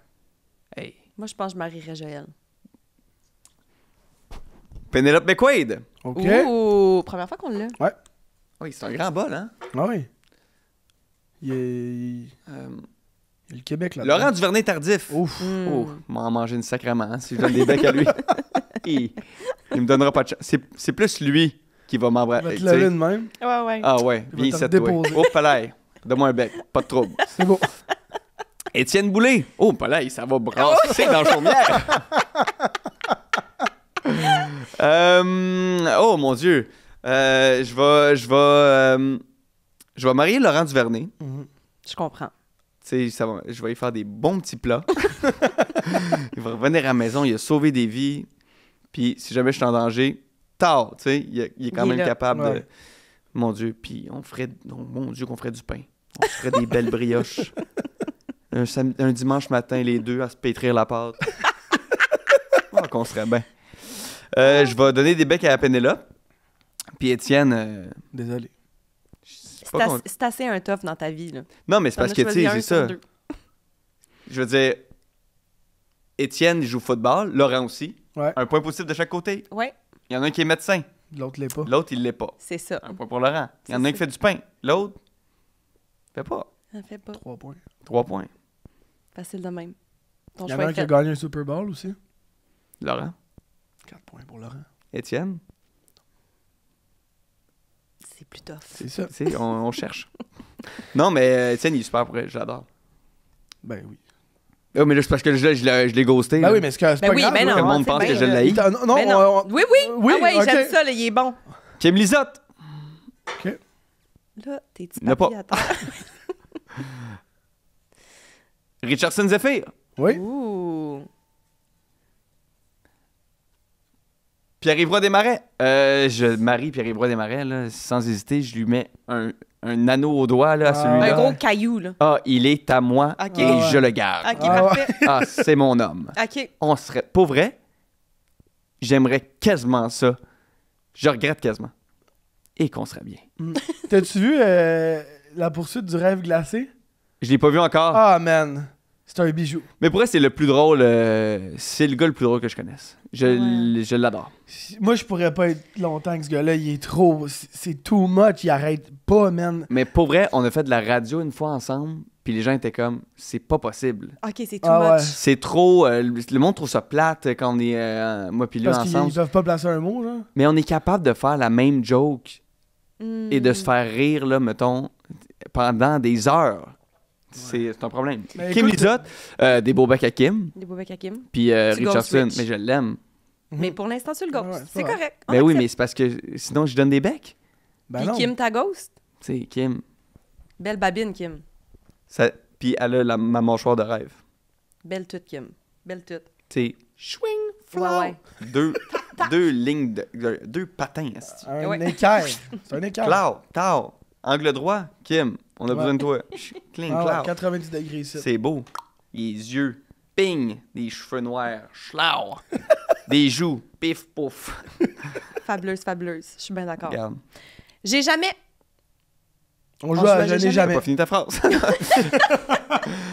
Hey. Moi, je pense que je marierais Joël. Penelope McQuaid. OK. Ouh! Première fois qu'on l'a. Oui, c'est un grand bol, hein? Ah oui. Il y a le Québec là. Laurent Duvernay-Tardif. Ouf. Oh, m'en manger une sacrément, hein, si je donne des becs à lui. il me donnera pas de chance. C'est plus lui qui va Il va m'embrasser. te laver de même. Ouais. Ah ouais, Il va viens te ici, toi. déposer. Oh, palais. Donne-moi un bec, pas de trouble. C'est beau. Étienne Boulay. Oh, palais, ça va brasser dans le chaumière. Oh, mon Dieu. Je vais marier Laurent Duvernay. Je comprends. Tu sais, je vais y faire des bons petits plats. Il va revenir à la maison, il a sauvé des vies. Puis si jamais je suis en danger, tard, tu sais, il est quand Il est même là. capable de... Ouais. Mon Dieu, puis on ferait... Mon Dieu, qu'on ferait du pain. On se ferait des belles brioches. Un dimanche matin, les deux, à se pétrir la pâte. Oh, qu'on serait bien. Je vais donner des becs à Pénélope. Puis Étienne... Désolé. C'est assez un tough dans ta vie, là. Non, mais c'est T'en parce as que, tu choisi sais, un c'est sur ça. 2. Je veux dire, Étienne il joue au football, Laurent aussi. Ouais. Un point positif de chaque côté. Ouais, Il y en a un qui est médecin, L'autre l'est pas. l'autre, il l'est pas. c'est ça. Un point pour Laurent. Il y en a C'est un qui fait du pain, l'autre, fait pas. Ça fait pas 3 points. 3 points. facile de même. Ton Il y en choix a un est qui a fait. gagné un Super Bowl aussi. Laurent, 4 points pour Laurent. Étienne, C'est plus tough. C'est ça. tu sais, on cherche. Non, mais Étienne, il est super pour elle, je l'adore. Ben oui. Oh, mais là, c'est parce que je l'ai ghosté. Ben là. oui, mais c'est pas Ben oui, grave. ben là. non. Le monde c'est pense bien, que je là. l'haïs. Non, Mais non. Oui. Oui, Ah ouais, ok. j'aime ça, là, il est bon. Kim Lizotte. Là, t'es petit Il n'a pas. papier à terre. Richardson Zephyr. Oui. Ouh. Pierre-Yves Desmarais. Je marie Pierre-Yves Desmarais, là, sans hésiter. Je lui mets un anneau au doigt, là, à Ah. celui-là. Un gros caillou, là. Ah, il est à moi Ok. et Ah ouais. je le garde. OK, Ah ouais. parfait. Ah, c'est mon homme. OK. On serait... Pour vrai, j'aimerais quasiment ça. Je regrette quasiment. Et qu'on serait bien. T'as-tu vu la poursuite du rêve glacé? Je l'ai pas vu encore. Ah, man. C'est un bijou. Mais pour vrai, c'est le plus drôle. C'est le gars le plus drôle que je connaisse. Je l'adore. Moi, je pourrais pas être longtemps avec ce gars-là. Il est trop... C'est too much. Il arrête pas, man. Mais pour vrai, on a fait de la radio une fois ensemble. Puis les gens étaient comme, c'est pas possible. OK, c'est too Ah ouais. much. C'est trop. Le monde trouve ça plate quand on est, moi puis lui, Parce qu'ils ensemble. ils peuvent pas placer un mot, genre. Mais on est capable de faire la même joke Hmm. et de se faire rire, là, mettons, pendant des heures. C'est un problème. Mais Kim écoute- Lizotte, des beaux becs à Kim. Des beaux becs à Kim. Puis Tu Richardson, ghost Rich. mais je l'aime. Mais pour l'instant, tu le ghostes. Ouais, c'est ouais. correct. On Ben oui, accepte. mais c'est parce que sinon, je donne des becs. Ben Puis non. Kim, ta ghost? Tu sais, Kim, Belle babine, Kim. ça... Puis elle a ma mâchoire de rêve. Belle toute, Kim. Belle toute. Tu sais, swing, flow. Ouais, ouais. Deux lignes de... Deux patins, esti. Un Ouais. équerre. C'est un équerre. Cloud, tao. Angle droit, Kim, on a besoin de toi. Clean, Ah ouais, cloud. 90 degrés ici. C'est beau. Les yeux, ping. Des cheveux noirs, schlau. Des joues, pif, pouf. Fabuleuse, fabuleuse. Je suis bien d'accord. Regarde. J'ai jamais... On joue joue à à Je n'ai jamais. T'as jamais. pas fini ta phrase.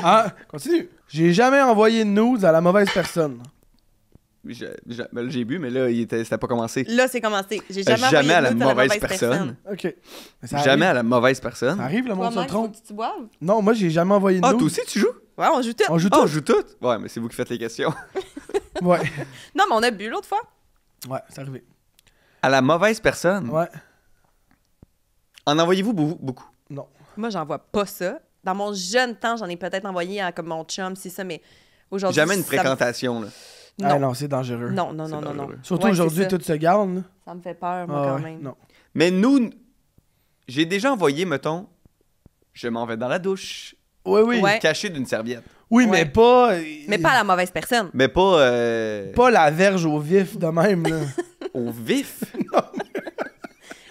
Ah, continue. J'ai jamais envoyé de nudes à la mauvaise personne. Ben, j'ai bu, mais là, c'était pas commencé. Là, c'est commencé. J'ai jamais Jamais envoyé à de la notes mauvaise personne. OK. Mais ça Jamais arrive. à la mauvaise personne. Ça arrive, le Toi, monde se Mike, faut trompe. que tu boives. Non, moi, j'ai jamais envoyé de Ah, nudes. toi aussi, tu joues? Ouais, on joue tout. On joue Ah, on tout. joue toutes? Ouais, mais c'est vous qui faites les questions. Ouais. Non, mais on a bu l'autre fois. Ouais, c'est arrivé. À la mauvaise personne? Ouais. En envoyez-vous beaucoup? Non. Moi, j'en vois pas ça. Dans mon jeune temps, j'en ai peut-être envoyé à comme mon chum, c'est ça, mais aujourd'hui... Jamais une ça me- fréquentation, là. Non. Ah non, c'est dangereux. Non, non, C'est non, non, non. dangereux. Surtout Ouais, aujourd'hui, c'est ça. tout se garde. là. Ça me fait peur, moi, Ah quand ouais, même. Non. Mais nous, j'ai déjà envoyé, mettons, je m'en vais dans la douche, Oui, oui. Ouais. caché d'une serviette. Oui, Ouais. mais pas... Mais pas à la mauvaise personne. Mais pas, Pas la verge au vif de même, là. au vif.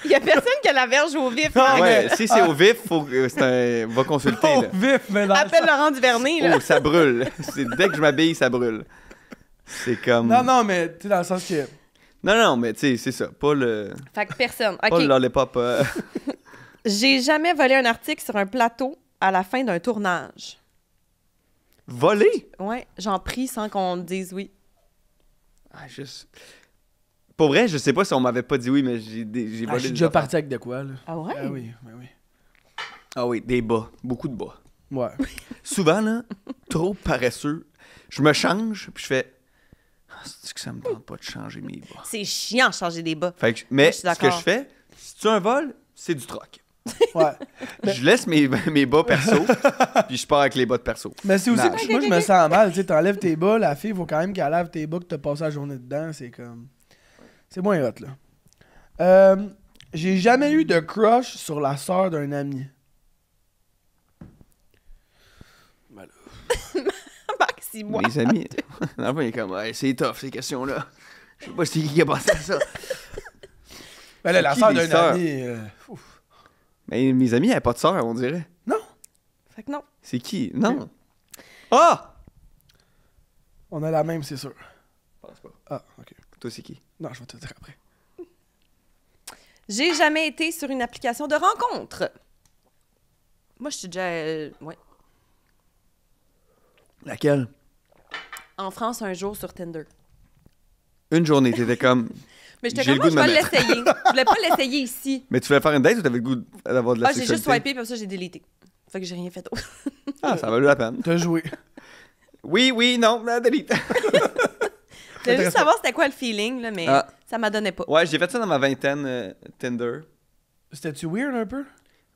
Il y a personne qui a la verge au vif. Ah, Mike. Ouais, si c'est au vif, faut, va consulter. Au Là. vif, mais dans le Appelle Laurent Duvernay, là. Oh, ça brûle. Dès que je m'habille, ça brûle. C'est comme... Non, non, mais tu sais, dans le sens que... Non, mais tu sais, c'est ça. Pas le Fait que personne. pas le OK. lollipop. J'ai jamais volé un article sur un plateau à la fin d'un tournage. Voler? Ouais, j'en prie sans qu'on me dise oui. Ah, juste... Pour vrai, je sais pas si on m'avait pas dit oui, mais j'ai Ah, je volé suis des déjà affaires. parti avec de quoi, là. Ah ouais? Ah oui, ben oui. Ah oui, des bas. Beaucoup de bas. Ouais. Souvent, là, trop paresseux, je me change, puis je fais... Ah, c'est que ça me tente pas de changer mes bas. C'est chiant de changer des bas. Fait que, mais je suis ce que d'accord. je fais, si tu as un vol, c'est du troc. Ouais. Je laisse mes bas perso, puis je pars avec les bas de perso. Mais c'est aussi Non. que moi, je me sens mal. Tu sais, t'enlèves tes bas, la fille, faut quand même qu'elle lave tes bas, que t'as passé la journée dedans. C'est comme... C'est moins hot, là. J'ai jamais eu de crush sur la sœur d'un ami. Maxi, moi. Mes amis, dans le fond, il est comme, ouais, c'est tough ces questions-là. Je sais pas c'est qui a pensé à ça. Ben là, la qui, sœur les d'un sœurs? ami... ouf. Mais mes amis, elle pas de sœur, on dirait. Fait que non. C'est qui? Non. Ah! On a la même, c'est sûr. Je pense pas. Ah, OK. Toi, c'est qui? Non, je vais te dire après. J'ai jamais été sur une application de rencontre. Moi, je suis déjà... ouais. Laquelle? En France, un jour sur Tinder. Une journée, t'étais comme... Mais j'étais J'ai comme, le moi, goût je de vais me l'essayer. Je voulais pas l'essayer ici. Mais tu voulais faire une date ou t'avais le goût d'avoir de la Ah, j'ai juste sexualité? swipé, puis ça, j'ai délité. Fait que j'ai rien fait d'autre. Ah, ça valait la peine. T'as joué. Oui, non, la delete. Je voulais juste savoir c'était quoi le feeling, là, mais Ah. ça m'a donné pas. Ouais, j'ai fait ça dans ma vingtaine, Tinder. C'était-tu weird un peu?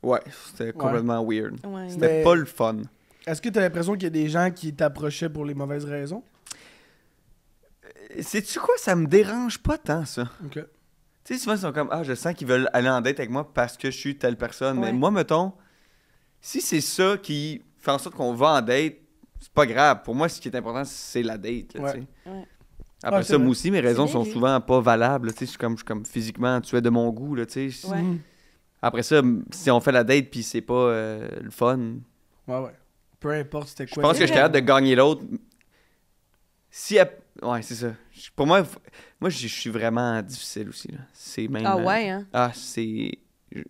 Ouais, c'était complètement weird. Ouais. C'était Mais- pas le fun. Est-ce que t'as l'impression qu'il y a des gens qui t'approchaient pour les mauvaises raisons? Sais-tu quoi? Ça me dérange pas tant, ça. OK. Tu sais, souvent, ils sont comme, ah, je sens qu'ils veulent aller en date avec moi parce que je suis telle personne. Ouais. Mais moi, mettons, si c'est ça qui fait en sorte qu'on va en date, c'est pas grave. Pour moi, ce qui est important, c'est la date. Là, Ouais. tu sais. Ouais. Après Ouais, c'est ça, vrai. moi aussi, mes raisons bien sont vu. souvent pas valables. Tu sais, je suis comme physiquement, tu es de mon goût. Là, tu sais. Ouais. Mhm. Après ça, si on fait la date puis c'est pas le fun, Ouais. Peu importe c'était je quoi. pense que je suis capable de gagner l'autre. Si elle... Ouais, c'est ça. Pour moi, je suis vraiment difficile aussi. Là. C'est même... Ah ouais, hein? Ah, c'est...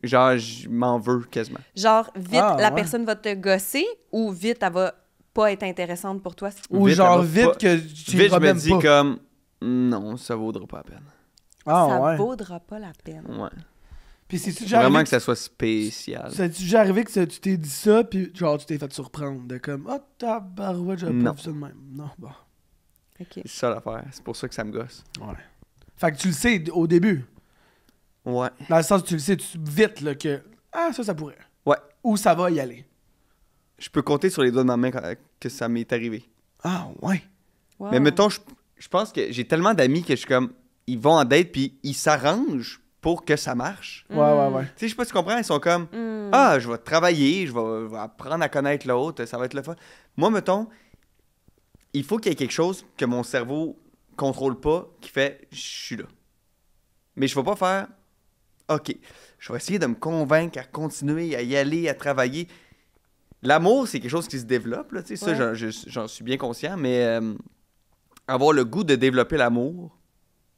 Genre, je m'en veux quasiment. Genre, vite, Ah, la ouais. personne va te gosser ou vite, elle va pas être intéressante pour toi? Ou Vite, genre elle va vite pas- que tu Vite, je me problèmes dis pas. comme... Non, ça vaudra pas la peine. Ah ça ouais. vaudra pas la peine. Ouais. Puis c'est-tu déjà Vraiment arrivé que ça soit spécial. C'est-tu déjà arrivé que tu t'es dit ça, puis genre tu t'es fait surprendre de comme « Ah, tabarouette, j'avais pas Non. vu ça de même. » Non, bon. OK. C'est ça l'affaire. C'est pour ça que ça me gosse. Ouais. Fait que tu le sais au début. Ouais. Dans le sens que tu le sais vite là, que « Ah, ça pourrait. » Ouais. Ou ça va y aller. Je peux compter sur les doigts de ma main que ça m'est arrivé. Ah, ouais. Wow. Mais mettons, je pense que j'ai tellement d'amis que je suis comme, ils vont en date puis ils s'arrangent pour que ça marche. Ouais. Tu sais, je sais pas si tu comprends, ils sont comme, je vais travailler, je vais apprendre à connaître l'autre, ça va être le fun. Moi, mettons, il faut qu'il y ait quelque chose que mon cerveau contrôle pas, qui fait, je suis là. Mais je vais pas faire, OK, je vais essayer de me convaincre à continuer, à y aller, à travailler. L'amour, c'est quelque chose qui se développe, là, tu sais, ça, j'en suis bien conscient, mais avoir le goût de développer l'amour,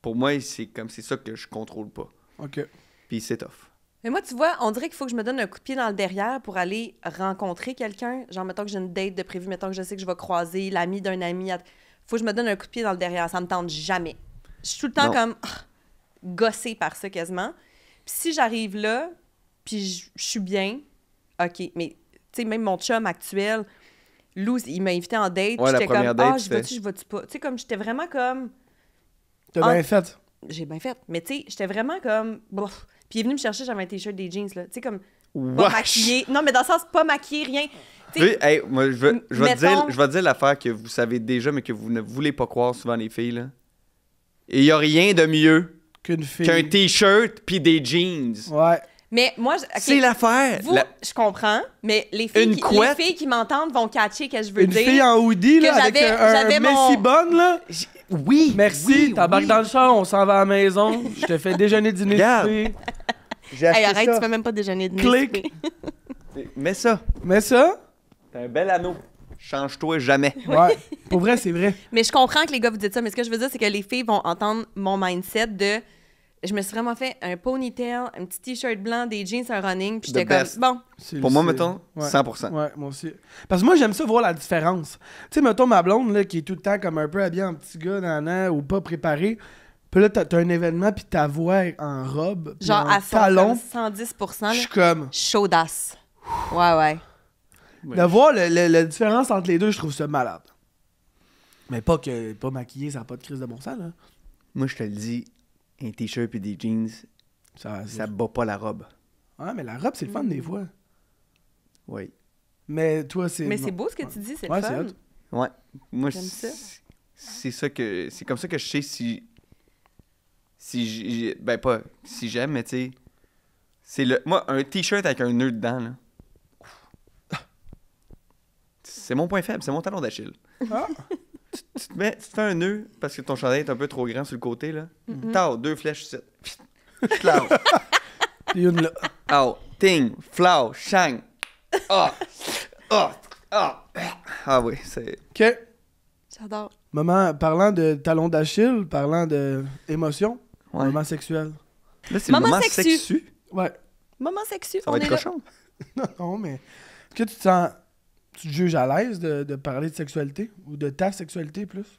pour moi, c'est ça que je contrôle pas. OK. Puis c'est tough. Mais moi, tu vois, on dirait qu'il faut que je me donne un coup de pied dans le derrière pour aller rencontrer quelqu'un. Genre, mettons que j'ai une date de prévu, mettons que je sais que je vais croiser l'ami d'un ami. Faut que je me donne un coup de pied dans le derrière. Ça me tente jamais. Je suis tout le temps comme gossée par ça quasiment. Puis si j'arrive là, puis je suis bien, OK. Mais, tu sais, même mon chum actuel, Lou, il m'a invité en date. Ouais, j'étais comme, date, je vais-tu pas? Tu sais, comme j'étais vraiment comme... T'as bien fait. J'ai bien fait. Mais tu sais, j'étais vraiment comme... Bof. Puis il est venu me chercher, j'avais un t-shirt, des jeans, là. Tu sais, comme pas maquillé. Non, mais dans le sens, pas maquillé, rien. Oui, hey, moi, je vais te dire l'affaire que vous savez déjà, mais que vous ne voulez pas croire souvent, les filles, là. Et il n'y a rien de mieux qu'une fille. Qu'un t-shirt puis des jeans. Ouais. Mais moi, c'est l'affaire. Je comprends, mais les filles qui m'entendent vont catcher que je veux dire. Une fille en hoodie, là, avec un Messi bonne, là. Oui. Merci, t'embarques dans le char, on s'en va à la maison. Je te fais déjeuner, dîner, souper. J'ai acheté arrête, ça. tu fais même pas déjeuner, dîner, Clic. Mets ça. T'as un bel anneau. Change-toi jamais. Ouais, pour vrai, c'est vrai. Mais je comprends que les gars vous dites ça, mais ce que je veux dire, c'est que les filles vont entendre mon mindset de... Je me suis vraiment fait un ponytail, un petit t-shirt blanc, des jeans, un running, puis j'étais comme, bon. Pour moi, mettons, 100%. Ouais, moi aussi. Parce que moi, j'aime ça voir la différence. Tu sais, mettons ma blonde, là, qui est tout le temps comme un peu habillée en petit gars, nanana, ou pas préparé. Puis là, t'as un événement, puis ta voix est en robe, puis genre en à talon. 110%. Je suis comme... Chaudasse. Ouais. De voir la différence entre les deux, je trouve ça malade. Mais pas maquillé, ça n'a pas de crise de bon sens, là. Moi, je te le dis, un t-shirt et des jeans, ça bat pas la robe. Ouais, mais la robe, c'est le fun des fois. Oui. Mais toi, c'est... Mais c'est beau ce que tu dis, c'est le ouais, fun. Ouais. Moi, j'aime ça. C'est comme ça que je sais si ben pas si j'aime, mais tu sais, moi, un t-shirt avec un nœud dedans, là, c'est mon point faible, c'est mon talon d'Achille. Ah. Tu te fais un nœud parce que ton chandail est un peu trop grand sur le côté, là. Tao, 2 flèches, 7. Flau. Puis une là. Oh, ting, flau, shang. Ah oui, c'est... OK. J'adore. Maman, parlant de talon d'Achille, parlant de émotion, Ouais. moment sexuel. Là, c'est le moment sexu. sexu. Ouais. Moment sexu, Ça va être cochon. Non, mais est-ce que tu te juges à l'aise de parler de sexualité ou de ta sexualité plus?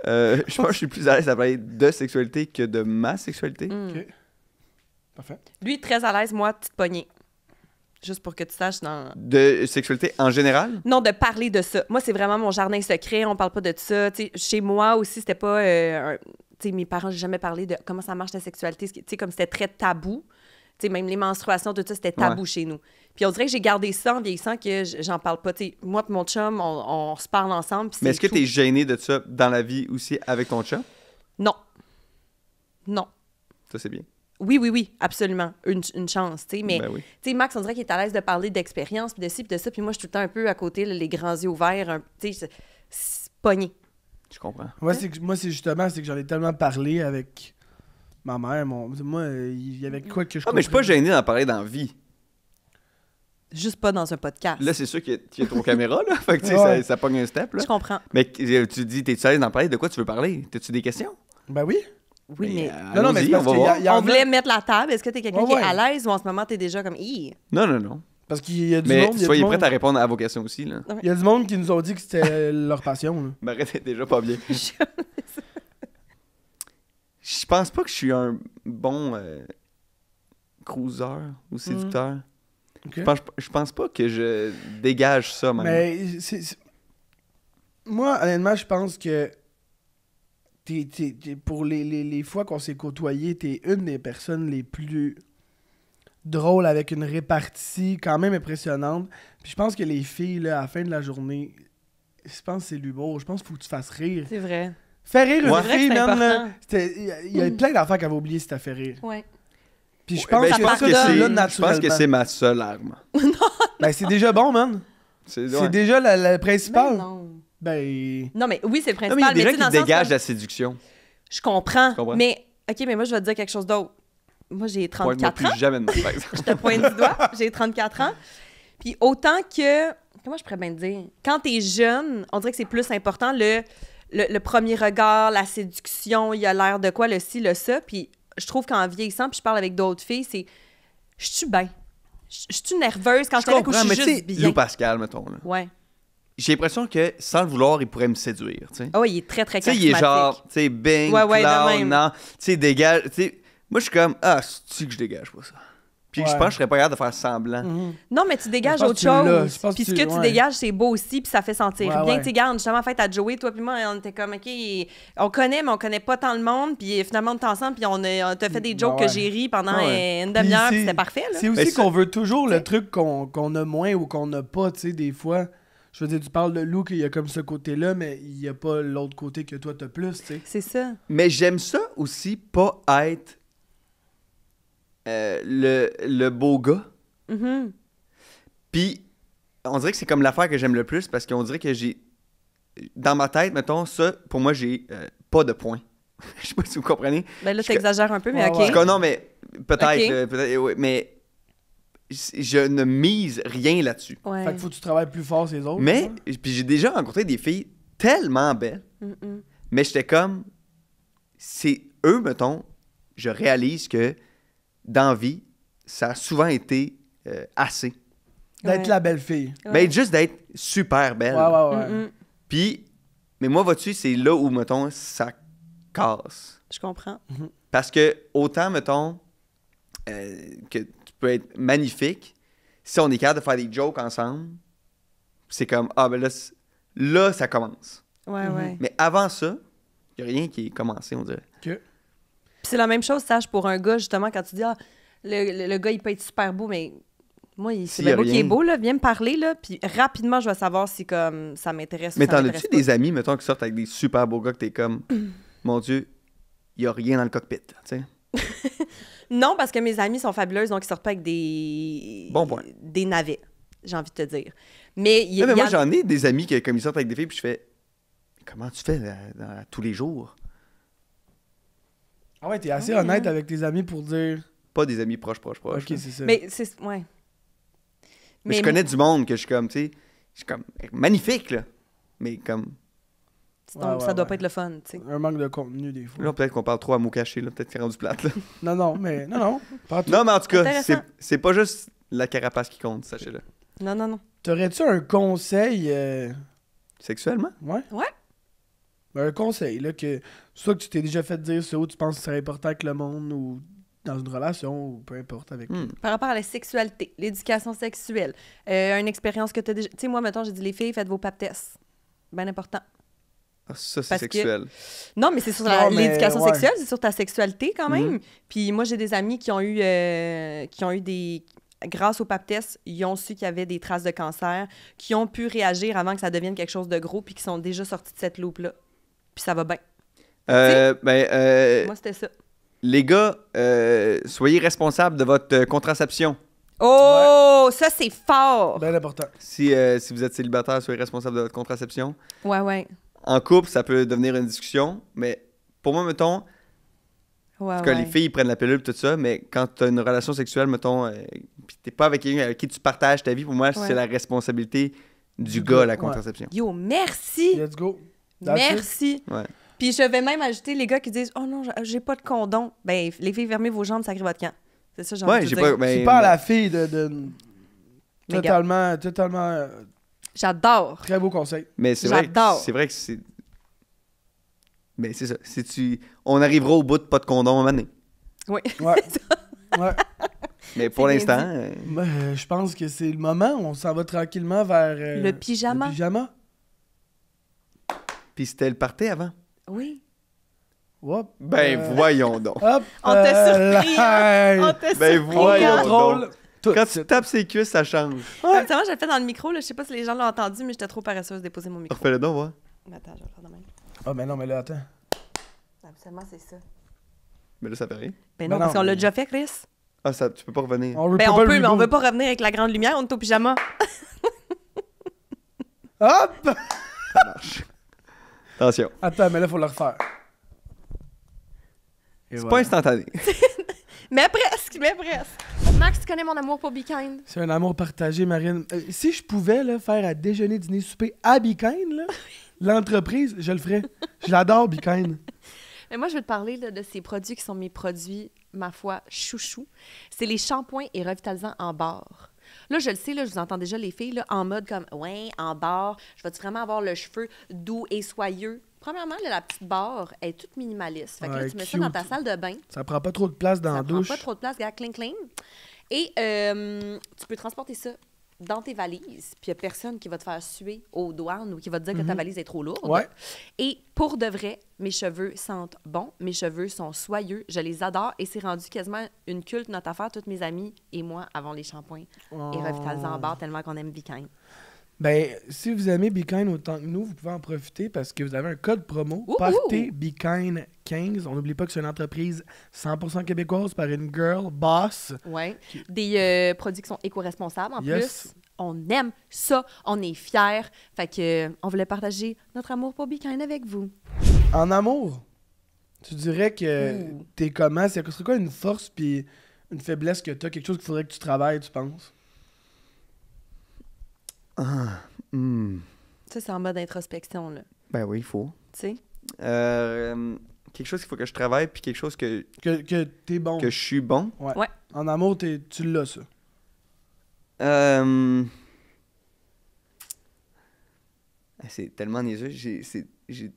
Je pense que je suis plus à l'aise à parler de sexualité que de ma sexualité. OK. Parfait. Lui, très à l'aise, moi, petite poignée. Juste pour que tu saches dans... De sexualité en général? Non, de parler de ça. Moi, c'est vraiment mon jardin secret. On parle pas de ça. T'sais, chez moi aussi, c'était pas... mes parents, j'ai jamais parlé de comment ça marche la sexualité. T'sais, comme c'était très tabou. T'sais, même les menstruations, tout ça, c'était tabou chez nous. Puis on dirait que j'ai gardé ça en vieillissant que j'en parle pas. T'sais, moi et mon chum, on se parle ensemble. Mais est-ce que tu es gêné de ça dans la vie aussi avec ton chum? Non. Ça, c'est bien. Oui, absolument. Une chance, tu sais. Mais, Ben oui. tu sais, Max, on dirait qu'il est à l'aise de parler d'expérience, puis de ci, puis de ça. Puis moi, je suis tout le temps un peu à côté, là, les grands yeux ouverts, tu sais, pogné. Je comprends. Moi, c'est justement, c'est que j'en ai tellement parlé avec ma mère. Moi, il y avait quoi que je mais je suis pas gêné d'en parler dans la vie. Juste pas dans un podcast. Là, c'est sûr qu'il y a ton caméra, là. Fait que, tu sais, ça pogne un step, là. Je comprends. Mais tu dis, t'es-tu à l'aise d'en parler? De quoi tu veux parler? T'as-tu des questions? Ben oui. Oui, mais... Non, mais c'est parce qu'il y a on voulait mettre la table. Est-ce que t'es quelqu'un qui est ouais. à l'aise ou en ce moment, t'es déjà comme... Hi. Non. Parce qu'il y a du Mais monde... soyez prêts à répondre à vos questions aussi, là. Il y a du monde qui nous ont dit que c'était leur passion, là. Ben, arrêtez déjà pas bien. Je pense pas que je suis un bon cruiser ou séducteur. Okay. Je pense pas que je dégage ça, même. Mais moi, honnêtement, je pense que pour les fois qu'on s'est côtoyés, t'es une des personnes les plus drôles avec une répartie quand même impressionnante. Puis je pense que les filles, là, à la fin de la journée, je pense que c'est l'humour. Je pense qu'il faut que tu fasses rire. C'est vrai. Faire rire Ouais. une fille, C'est man, là, important. il y a plein d'affaires qu'elle va oublier si t'as fait rire. Ouais. Puis je Ouais, pense ben, que je pense ça que là, c'est- je naturellement. pense que c'est ma seule arme. Ben, c'est déjà bon, man. C'est C'est ouais. déjà la Mais principale. non. Ben... Non, mais oui, c'est le Non, mais il y a principal. des gens tu sais, dans qui le sens dégagent que- la séduction. Je comprends. Tu comprends? Mais, OK, mais moi, je vais te dire quelque chose d'autre. Moi, j'ai Pointe-moi 34 ans. plus jamais de ma tête. Je te pointe du doigt. J'ai 34 ans. Puis autant que... Comment je pourrais bien te dire? Quand t'es jeune, on dirait que c'est plus important le premier regard, la séduction, il y a l'air de quoi, le ci, le ça. Puis je trouve qu'en vieillissant, puis je parle avec d'autres filles, c'est... Je suis bien. Je suis nerveuse quand je suis avec ou je comprends, suis mais tu juste sais, bien. Lou Pascal, mettons, là. Ouais. J'ai l'impression que, sans le vouloir, il pourrait me séduire, tu sais. Oh, il est très, très Tu sais, charismatique. il est genre, tu sais, bing, Ouais, ouais, de clown, même. non. Tu sais, dégage. Tu sais, moi, je suis comme, c'est-tu que je dégage pas ça? Puis je Ouais. pense que je serais pas capable de faire semblant. Non, mais tu dégages Je pense autre que tu l'as. Je chose. pense Puis que ce tu- que tu ouais. dégages, c'est beau aussi, puis ça fait sentir Ouais, bien. ouais. Tu sais, garde, justement, fête à Joey, toi puis moi, on était comme, OK, on connaît, mais on connaît pas tant le monde. Puis finalement, on est ensemble, puis on t'a fait des jokes Ouais. que j'ai ri pendant Ouais. une demi-heure, Puis puis c'était parfait, là. C'est Mais aussi ça- qu'on veut toujours le truc qu'on a moins ou qu'on n'a pas, tu sais, des fois. Je veux dire, tu parles de Lou qu'il y a comme ce côté-là, mais il n'y a pas l'autre côté que toi t'as plus, tu sais. C'est ça. Mais j'aime ça aussi, pas être le beau gars. Mhm. Puis, on dirait que c'est comme l'affaire que j'aime le plus parce qu'on dirait que j'ai. Dans ma tête, mettons, ça, pour moi, j'ai pas de points. Je sais pas si vous comprenez. Ben là, Je- t'exagères un peu, mais Ouais, OK. ouais. Je dis, non, mais peut-être, Ok. peut-être, ouais, mais je ne mise rien là-dessus. Ouais. Fait qu'il faut que tu travailles plus fort ces autres. Mais, ça. puis j'ai déjà rencontré des filles tellement belles, Mm-mm. mais j'étais comme, c'est eux, mettons, je réalise que dans la vie, ça a souvent été assez. D'être Ouais. la belle fille. Ouais. Mais juste d'être super belle. Ouais, ouais, ouais. Mm-mm. Puis, mais moi, vois-tu, c'est là où, mettons, ça casse. Je comprends. Parce que autant, mettons, que tu peux être magnifique, si on est capable de faire des jokes ensemble, c'est comme, ben là, ça commence. Ouais, ouais. Mais avant ça, il n'y a rien qui est commencé, on dirait. Puis c'est la même chose, Sage, pour un gars, justement, quand tu dis, le gars, il peut être super beau, mais moi, c'est S'il y a bien beau qu'il est rien. beau, là, viens me parler, là, puis rapidement, je vais savoir si, comme, ça m'intéresse Mais ou ça t'en m'intéresse as-tu pas. des amis, mettons, qui sortent avec des super beaux gars que t'es comme, mon Dieu, il n'y a rien dans le cockpit, tu sais? Non, parce que mes amis sont fabuleuses, donc ils sortent pas avec des... Bon point. Des navets, j'ai envie de te dire. Mais il y Non, mais a... moi, j'en ai des amis qui, comme ils sortent avec des filles, puis je fais, comment tu fais tous les jours? Ah ouais, t'es assez Ouais, honnête hein. avec tes amis pour dire. Pas des amis proches. Ok, là. c'est ça. Mais c'est... Ouais. Mais je connais du monde que je suis comme, tu sais, je suis comme magnifique, là. Mais comme, Donc, Ouais, ça doit ouais. pas être le fun, tu sais. Un manque de contenu, des fois. là, peut-être qu'on parle trop à mots cachés, là. Peut-être que c'est rendu plate, là. Non, mais. Non. Pas tout. Non, mais en tout cas, Intéressant. c'est pas juste la carapace qui compte, sachez-le. Non. T'aurais-tu un conseil. Sexuellement? Ouais? Ouais. Ben, un conseil, là, que. Soit que tu t'es déjà fait dire ça ou tu penses que c'est important avec le monde ou dans une relation ou peu importe avec. Par rapport à la sexualité, l'éducation sexuelle, une expérience que tu as déjà... Tu sais, moi, mettons, j'ai dit, les filles, faites vos pap tests. Bien important. Ah, ça, c'est Parce que- sexuel. Non, mais c'est sur Non, mais, l'éducation ouais. sexuelle, c'est sur ta sexualité quand même. Puis moi, j'ai des amis qui ont eu des... Grâce au pap test, ils ont su qu'il y avait des traces de cancer, qui ont pu réagir avant que ça devienne quelque chose de gros, puis qui sont déjà sortis de cette loupe-là. Puis ça va bien. Moi, c'était ça. Les gars, soyez responsables de votre contraception. Oh, ça, c'est fort! Ben important. Si vous êtes célibataire, soyez responsable de votre contraception. Ouais. En couple, ça peut devenir une discussion, mais pour moi, mettons, Ouais, en tout cas, ouais. les filles, ils prennent la pilule, tout ça, mais quand tu as une relation sexuelle, mettons, pis t'es pas avec quelqu'un avec qui tu partages ta vie, pour moi, Ouais. c'est la responsabilité du Du gars, gars, la ouais. contraception. Yo, merci! Let's go. That's it. Merci! Ouais. Puis je vais même ajouter les gars qui disent « Oh non, j'ai pas de condom. » Ben, les filles, fermez vos jambes, sacrez votre camp. C'est ça, j'ai envie Ouais, de j'ai dire. pas. Ben, C'est pas à la fille de Mais totalement J'adore. très beau conseil. Mais c'est J'adore. vrai que c'est. Mais c'est ça. On arrivera au bout de pas de condom à un moment donné. Oui. Ouais. Ouais. Mais pour C'est l'instant. bien Ben, je pense que c'est le moment. On s'en va tranquillement vers Le pyjama. Le pyjama. Puis c'était le party avant. Oui. Hop, Ben voyons donc. Hop, On t'a surpris, hein? là. On t'a Ben surpris. voyons hein? donc. Tout. Quand tu tapes ses cuisses, ça change. Ouais. Habituellement, je le fais dans le micro. Là. Je sais pas si les gens l'ont entendu, mais j'étais trop paresseuse de déposer mon micro. Refais-le donc, ouais. Attends, je vais le faire de même. Ah, mais non, mais là, attends. Habituellement, c'est ça. Mais là, ça fait rien. Ben non, Ben parce non, qu'on l'a mais- déjà fait, Chris. Ah, ça, tu peux pas revenir. On Ben on pas peut, le mais on reboot. veut pas revenir avec la grande lumière. On est au pyjama. Hop! Ça marche. Attention. Attends, mais là, faut le refaire. Et C'est voilà. pas instantané. Mais presque, mais presque. Max, tu connais mon amour pour Be Kind? C'est un amour partagé, Marine. Si je pouvais là, faire à déjeuner, dîner, souper à Be Kind, là, l'entreprise, je le ferais. Je l'adore, Be Kind. Mais moi, je vais te parler là, de ces produits qui sont mes produits, ma foi, chouchou. C'est les shampoings et revitalisants en barre. Là, je le sais, là, je vous entends déjà les filles là, en mode comme « Ouais, en barre, je vais-tu vraiment avoir le cheveu doux et soyeux? » Premièrement, là, la petite barre est toute minimaliste. Fait que là, Ouais, tu mets ça dans ta cute. salle de bain. Ça prend pas trop de place dans Ça la prend douche. pas trop de place, regarde, cling, cling. Et tu peux transporter ça dans tes valises, puis il n'y a personne qui va te faire suer aux douanes ou qui va te dire que ta valise est trop lourde. Ouais. Et pour de vrai, mes cheveux sentent bon, mes cheveux sont soyeux, je les adore et c'est rendu quasiment une culte notre affaire. Toutes mes amies et moi avons les shampoings et revitalisants en barre tellement qu'on aime Be Kind. Ben, si vous aimez Be Kind autant que nous, vous pouvez en profiter parce que vous avez un code promo, Ouh! Partez Be Kind 15. On n'oublie pas que c'est une entreprise 100% québécoise par une girl boss. Ouais. Des produits qui sont éco-responsables en Yes. plus. On aime ça, on est fiers. Fait que on voulait partager notre amour pour Be Kind avec vous. En amour, tu dirais que t'es comment? C'est serait quoi une force puis une faiblesse que t'as? Quelque chose qu'il faudrait que tu travailles, tu penses? Ça, c'est en mode introspection, là. Ben oui, il faut. Tu sais? Quelque chose qu'il faut que je travaille, puis quelque chose que Que t'es bon. je suis bon. Ouais. Ouais. En amour, tu l'as, ça. C'est tellement niaiseux. J'ai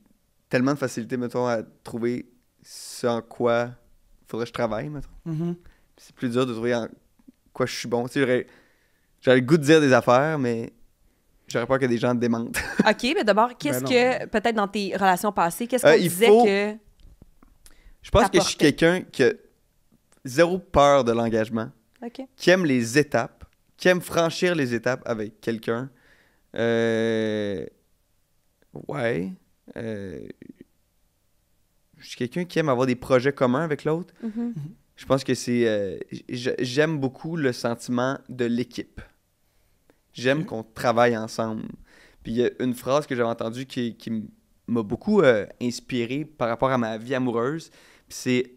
tellement de facilité, mettons, à trouver ce en quoi faudrait que je travaille, mettons. Mhm. C'est plus dur de trouver en quoi je suis bon. Tu sais, j'aurais le goût de dire des affaires, mais j'aurais peur que des gens te démentent. OK, mais d'abord, qu'est-ce Ben que, peut-être dans tes relations passées, qu'est-ce qu'on il disait faut- que... Je pense que je suis T'apporter. quelqu'un qui a zéro peur de l'engagement, OK. qui aime les étapes, qui aime franchir les étapes avec quelqu'un. Ouais. Je suis quelqu'un qui aime avoir des projets communs avec l'autre. Mhm. Je pense que c'est... j'aime beaucoup le sentiment de l'équipe. J'aime qu'on travaille ensemble. Puis il y a une phrase que j'avais entendue qui m'a beaucoup inspiré par rapport à ma vie amoureuse. Puis c'est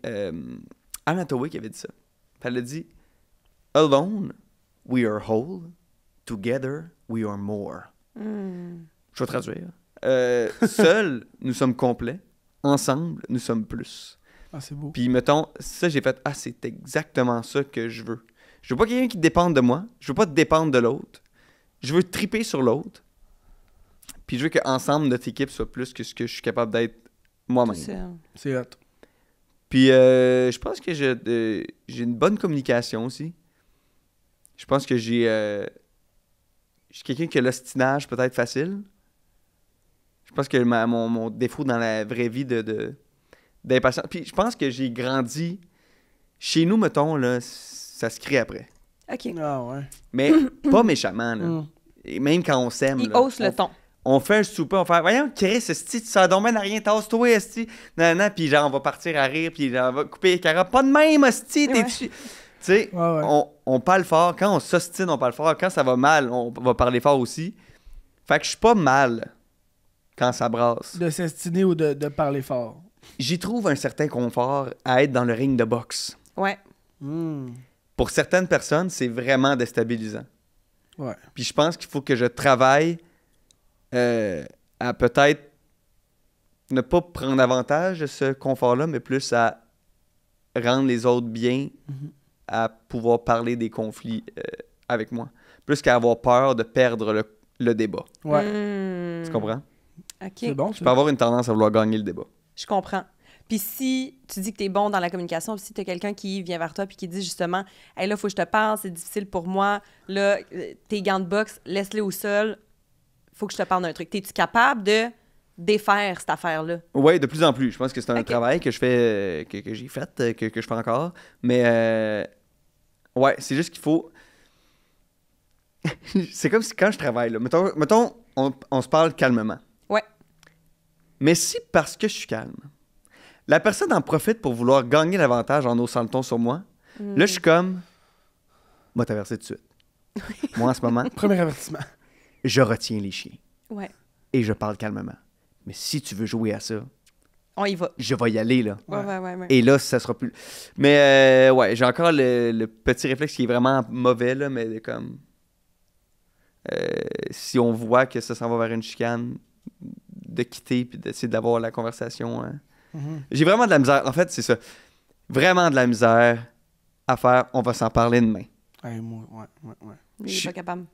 Anne Hathaway qui avait dit ça. Puis elle a dit « Alone, we are whole. Together, we are more. Je vais traduire. Seul, nous sommes complets. Ensemble, nous sommes plus. Ah, c'est beau. Puis, mettons, ça, j'ai fait, c'est exactement ça que je veux. Je veux pas quelqu'un qui dépende de moi. Je veux pas dépendre de l'autre. Je veux triper sur l'autre. Puis, je veux qu'ensemble, notre équipe soit plus que ce que je suis capable d'être moi-même. C'est ça. C'est hot. Puis, je pense que j'ai une bonne communication aussi. Je pense que je suis quelqu'un qui a l'ostinage peut-être facile. Je pense que mon défaut dans la vraie vie d'impatience. Puis je pense que j'ai grandi. Chez nous, mettons, là, ça se crie après. OK. Ah, ouais. Mais pas méchamment, là. Mm. Et même quand on s'aime. Il là, hausse le ton. on fait un souper, on fait voyons, Chris, esti, tu sers donc bien à rien, tasse-toi, esti. Non, non, puis genre, on va partir à rire, puis genre, on va couper les carottes. Pas de même, esti, Ouais. t'es-tu. Tu sais, Ouais. on parle fort. Quand on s'ostine, on parle fort. Quand ça va mal, on va parler fort aussi. Fait que je suis pas mal quand ça brasse. De s'estiner ou de parler fort. J'y trouve un certain confort à être dans le ring de boxe. Ouais. Pour certaines personnes, c'est vraiment déstabilisant. Ouais. Puis je pense qu'il faut que je travaille à peut-être ne pas prendre avantage de ce confort-là, mais plus à rendre les autres bien, à pouvoir parler des conflits avec moi. Plus qu'à avoir peur de perdre le débat. Ouais. Tu comprends? OK. C'est bon, Je ça. peux avoir une tendance à vouloir gagner le débat. Je comprends. Puis si tu dis que tu es bon dans la communication, puis si tu as quelqu'un qui vient vers toi puis qui dit justement « Hey, là, il faut que je te parle, c'est difficile pour moi. Là, tes gants de boxe, laisse-les au sol. Faut que je te parle d'un truc. » Es-tu capable de défaire cette affaire-là? Oui, de plus en plus. Je pense que c'est un Ok. travail que je fais, que j'ai fait, que je fais encore. Mais ouais, c'est juste qu'il faut... c'est comme si quand je travaille, là, mettons on se parle calmement. Ouais. Mais si parce que je suis calme, la personne en profite pour vouloir gagner l'avantage en haussant le ton sur moi, là, je suis comme, moi, t'avertir tout de suite. Moi, en ce moment, Premier avertissement. je retiens les chiens Ouais. et je parle calmement. Mais si tu veux jouer à ça, On y va. je vais y aller, là. Ouais. Et là, ça sera plus... Mais, ouais, j'ai encore le petit réflexe qui est vraiment mauvais, là, mais comme... si on voit que ça s'en va vers une chicane, de quitter puis d'essayer d'avoir la conversation. Hein. J'ai vraiment de la misère. En fait, c'est ça. Vraiment de la misère à faire. On va s'en parler demain. Hey, moi, ouais. Il est pas capable.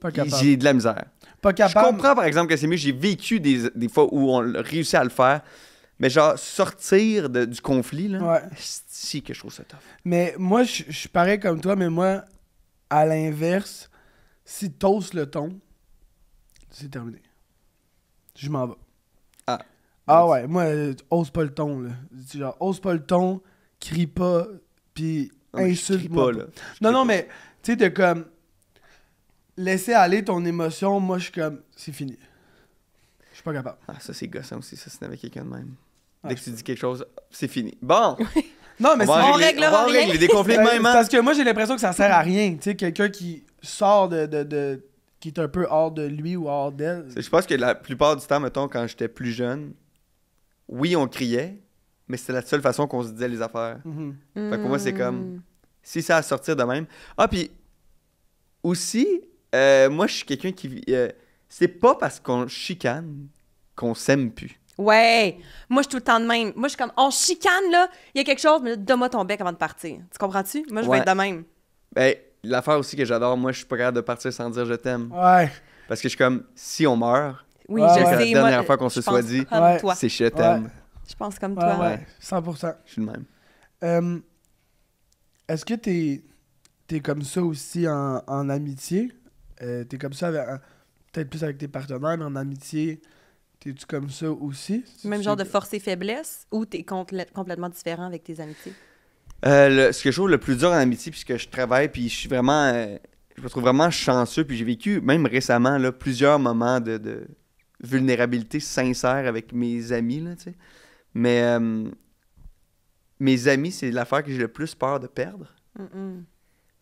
Pas capable. J'ai de la misère. Pas Je capable. comprends, par exemple, que c'est mieux. J'ai vécu des fois où on a réussi à le faire. Mais genre, sortir du conflit, là, Ouais. c'est que je trouve ça tough. Mais moi, je suis pareil comme toi, mais moi, à l'inverse, si t'oses le ton, c'est terminé. Je m'en vais. Ah ouais, moi, ose pas le ton, là. Genre, ose pas le ton, crie pas, puis insulte-moi pas, pas. là. Non, mais, tu sais, t'es comme... Laisser aller ton émotion, moi, je suis comme... C'est fini. Je suis pas capable. Ah, ça, c'est gossant aussi, ça, c'est avec quelqu'un de même. Ah, Dès que tu dis quelque chose, c'est fini. Bon! Non, mais on va en régler, réglera on va en rien. régler des conflits de Ben, même, c'est hein? parce que moi, j'ai l'impression que ça sert à rien. Tu sais, quelqu'un qui sort de qui est un peu hors de lui ou hors d'elle. Je pense que la plupart du temps, mettons, quand j'étais plus jeune, oui, on criait, mais c'était la seule façon qu'on se disait les affaires. Mhm. Fait que pour moi, c'est comme... Si ça à sortir de même... Ah, puis aussi, moi, je suis quelqu'un qui... c'est pas parce qu'on chicane qu'on s'aime plus. Ouais. Moi, je suis tout le temps de même. Moi, je suis comme, on chicane, là. Il y a quelque chose, mais là, donne-moi ton bec avant de partir. Tu comprends-tu? Moi, je Ouais. vais être de même. Ben, l'affaire aussi que j'adore, moi, je suis pas capable de partir sans dire je t'aime. Ouais. Parce que je suis comme, si on meurt, Oui, Ouais, je ouais. sais. La dernière moi, fois qu'on se je soit pense dit, comme Ouais. toi. c'est je t'aime. Je pense comme Ouais, toi. ouais. 100%. Je suis le même. Est-ce que t'es comme ça aussi en amitié? T'es comme ça peut-être plus avec tes partenaires, mais en amitié, t'es-tu comme ça aussi? Même genre de force et faiblesse ou t'es complètement différent avec tes amitiés? Ce que je trouve le plus dur en amitié, puisque je travaille, puis je suis vraiment... je me trouve vraiment chanceux, puis j'ai vécu, même récemment, là, plusieurs moments de vulnérabilité sincère avec mes amis, là, tu sais. Mais mes amis, c'est l'affaire que j'ai le plus peur de perdre.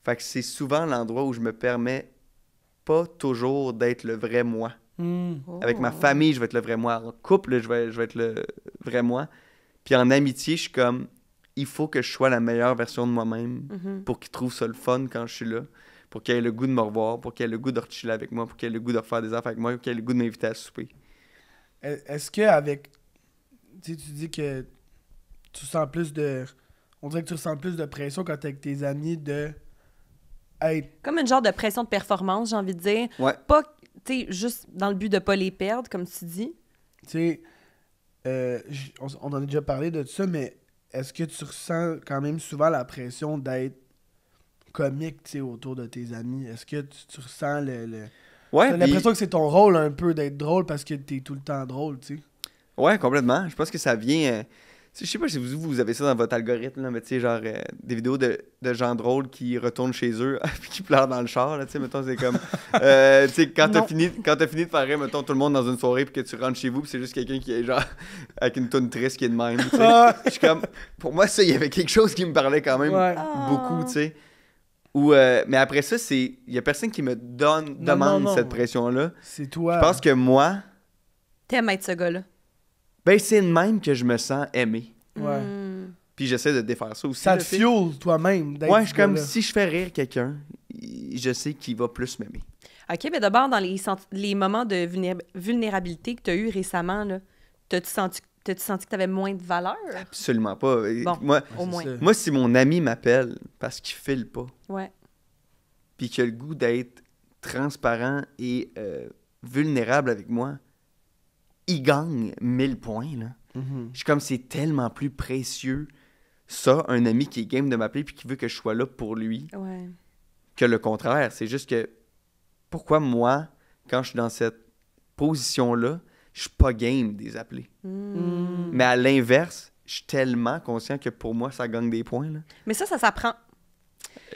Fait que c'est souvent l'endroit où je me permets pas toujours d'être le vrai moi. Avec ma famille, je vais être le vrai moi. En couple, je vais être le vrai moi. Puis en amitié, je suis comme... Il faut que je sois la meilleure version de moi-même pour qu'ils trouvent ça le fun quand je suis là. Pour qu'ils aient le goût de me revoir, pour qu'ils aient le goût de rechiller avec moi, pour qu'ils aient le goût de faire des affaires avec moi, pour qu'ils aient le goût de m'inviter à souper. Est-ce que avec... Tu sais, tu dis que tu sens plus de... On dirait que tu ressens plus de pression quand t'es avec tes amis de... être... Comme une genre de pression de performance, j'ai envie de dire. Ouais. Pas, tu sais, juste dans le but de pas les perdre, comme tu dis. Tu sais, on en a déjà parlé de ça, mais est-ce que tu ressens quand même souvent la pression d'être comique, tu sais, autour de tes amis? Est-ce que tu ressens Ouais, t'as l'impression que c'est ton rôle un peu d'être drôle parce que t'es tout le temps drôle, tu sais? Ouais, complètement. Je pense que ça vient... je sais pas si vous avez ça dans votre algorithme, là, mais tu sais, genre des vidéos de gens drôles qui retournent chez eux puis qui pleurent dans le char, là, tu sais, mettons, c'est comme... tu sais, quand t'as fini de faire rire, mettons, tout le monde dans une soirée puis que tu rentres chez vous puis c'est juste quelqu'un qui est genre avec une toune triste qui est de même, tu sais. Je suis comme... Pour moi, ça, il y avait quelque chose qui me parlait quand même beaucoup, tu sais. Mais après ça, il y a personne qui me demande non. cette pression-là. C'est toi. Je pense que moi, T'aimes être ce gars-là. ben c'est de même que je me sens aimé. Ouais. Puis j'essaie de défaire ça aussi. Ça là, te tu sais. fuel toi-même d'être Ouais, je ce suis comme gars-là. si je fais rire quelqu'un, je sais qu'il va plus m'aimer. OK, mais d'abord, dans les moments de vulnérabilité que tu as eu récemment, là, t'as-tu senti que tu avais moins de valeur? Absolument pas. Bon. Moi, Au moins. ça. moi, si mon ami m'appelle parce qu'il file pas, Ouais. puis qu'il a le goût d'être transparent et vulnérable avec moi, il gagne 1000 points, là. Je suis comme, c'est tellement plus précieux, ça, un ami qui est game de m'appeler puis qui veut que je sois là pour lui, Ouais. que le contraire. C'est juste que, pourquoi moi, quand je suis dans cette position-là, je suis pas game des appeler. Mais à l'inverse, je suis tellement conscient que pour moi, ça gagne des points, là. Mais ça s'apprend.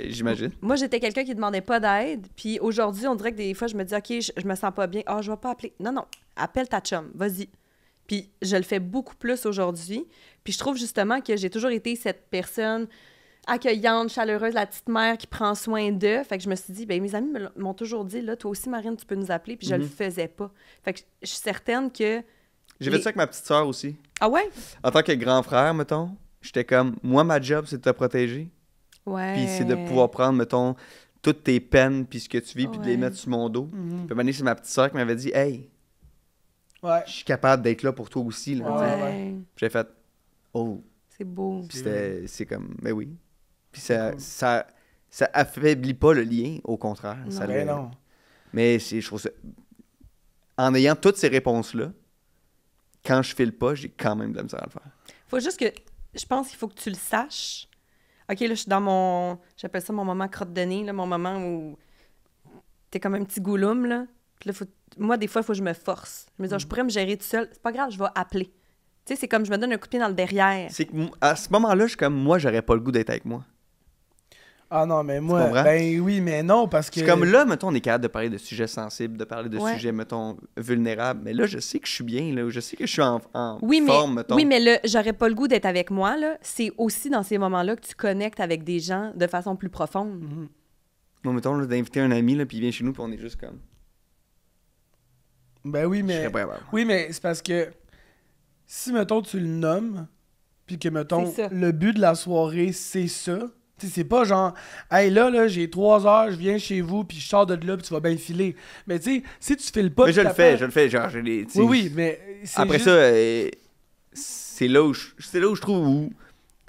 J'imagine. Moi, j'étais quelqu'un qui demandait pas d'aide. Puis aujourd'hui, on dirait que des fois, je me dis, OK, je me sens pas bien. Ah, je vais pas appeler. Non, appelle ta chum. Vas-y. Puis je le fais beaucoup plus aujourd'hui. Puis je trouve justement que j'ai toujours été cette personne accueillante, chaleureuse, la petite mère qui prend soin d'eux. Fait que je me suis dit, ben mes amis m'ont toujours dit, là, toi aussi, Marine, tu peux nous appeler. Puis je le faisais pas. Fait que je suis certaine que... J'ai fait ça avec ma petite sœur aussi. Ah ouais? En tant que grand frère, mettons, j'étais comme, moi, ma job, c'est de te protéger. Ouais. Puis c'est de pouvoir prendre, mettons, toutes tes peines, puis ce que tu vis, puis de les mettre sur mon dos. Puis à un moment donné, c'est ma petite sœur qui m'avait dit, hey, je suis capable d'être là pour toi aussi. Là, Ouais. Puis j'ai fait, oh. C'est beau. Puis c'est comme, ben oui. Puis ça affaiblit pas le lien, au contraire. Non. Ça Non. Mais je trouve ça... En ayant toutes ces réponses-là, quand je file pas, j'ai quand même de la misère à le faire. Faut juste que... Je pense qu'il faut que tu le saches. OK, là, je suis dans mon... J'appelle ça mon moment crotte de nez, là, mon moment où t'es comme un petit gouloum, là. Puis là, moi, des fois, il faut que je me force. Je me dis, je pourrais me gérer tout seul. C'est pas grave, je vais appeler. Tu sais, c'est comme je me donne un coup de pied dans le derrière. C'est que à ce moment-là, je suis comme, moi, j'aurais pas le goût d'être avec moi. Ah non, mais moi, comprends? ben oui, mais non, parce que... C'est comme là, mettons, on est capable de parler de sujets sensibles, de parler de Ouais. sujets, mettons, vulnérables. Mais là, je sais que je suis bien, là. Je sais que je suis en Oui, forme, mettons. Oui, mais le j'aurais pas le goût d'être avec moi, là. C'est aussi dans ces moments-là que tu connectes avec des gens de façon plus profonde. Moi, mettons, là, d'inviter un ami, là, puis il vient chez nous, puis on est juste comme... Ben oui, Je mais... serais pas capable. Oui, mais c'est parce que si, mettons, tu le nommes, puis que, mettons, C'est ça. le but de la soirée, c'est ça. Tu sais, c'est pas genre, hey, là, j'ai 3 heures, je viens chez vous, puis je sors de là, puis tu vas bien filer. Mais tu sais, si tu files pas... Mais je puis le fais, t'appelles- je le fais. Genre, je l'ai, tu sais, Oui, mais c'est Après juste- ça, c'est là où je trouve où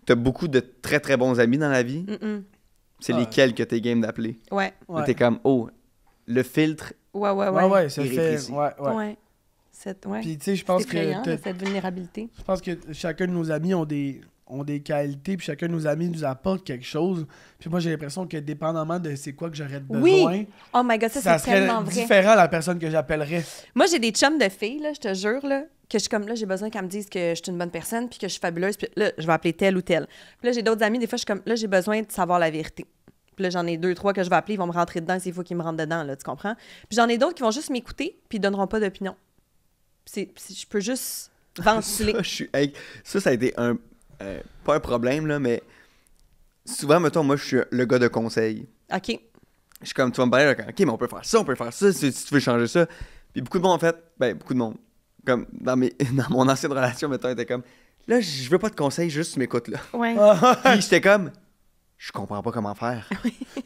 t'as beaucoup de très, très bons amis dans la vie. Mm-mm. C'est Ah. lesquels que t'es game d'appeler. Ouais. Ouais. T'es comme, oh, le filtre... Ouais. Ouais, ça Il fait... rétrécit. Ouais. Ouais. Puis tu sais, je C'est pense effrayant, que... là, cette vulnérabilité. Je pense que chacun de nos amis ont des qualités, puis chacun de nos amis nous apporte quelque chose. Puis moi, j'ai l'impression que dépendamment de c'est quoi que j'aurais besoin, Oui! Oh my God, ça c'est serait tellement vrai. différent la personne que j'appellerais. Moi, j'ai des chums de filles, là, je te jure, là, que je suis comme là, j'ai besoin qu'elles me disent que je suis une bonne personne, puis que je suis fabuleuse, puis là, je vais appeler telle ou telle. Puis là, j'ai d'autres amis, des fois, je suis comme là, j'ai besoin de savoir la vérité. Puis là, j'en ai 2, 3 que je vais appeler, ils vont me rentrer dedans s'il faut qu'ils me rentrent dedans, là, tu comprends? Puis j'en ai d'autres qui vont juste m'écouter, puis ils donneront pas d'opinion. Je peux juste ventiler. Ça a été pas un problème, là, mais souvent, mettons, moi, je suis le gars de conseil. OK. Je suis comme, tu vas me parler, là, OK, mais on peut faire ça, si tu veux changer ça. Puis beaucoup de monde, en fait, beaucoup de monde, comme dans mon ancienne relation, mettons, était comme, là, je veux pas de conseils, juste tu m'écoutes, là. Ouais. Puis j'étais comme, je comprends pas comment faire.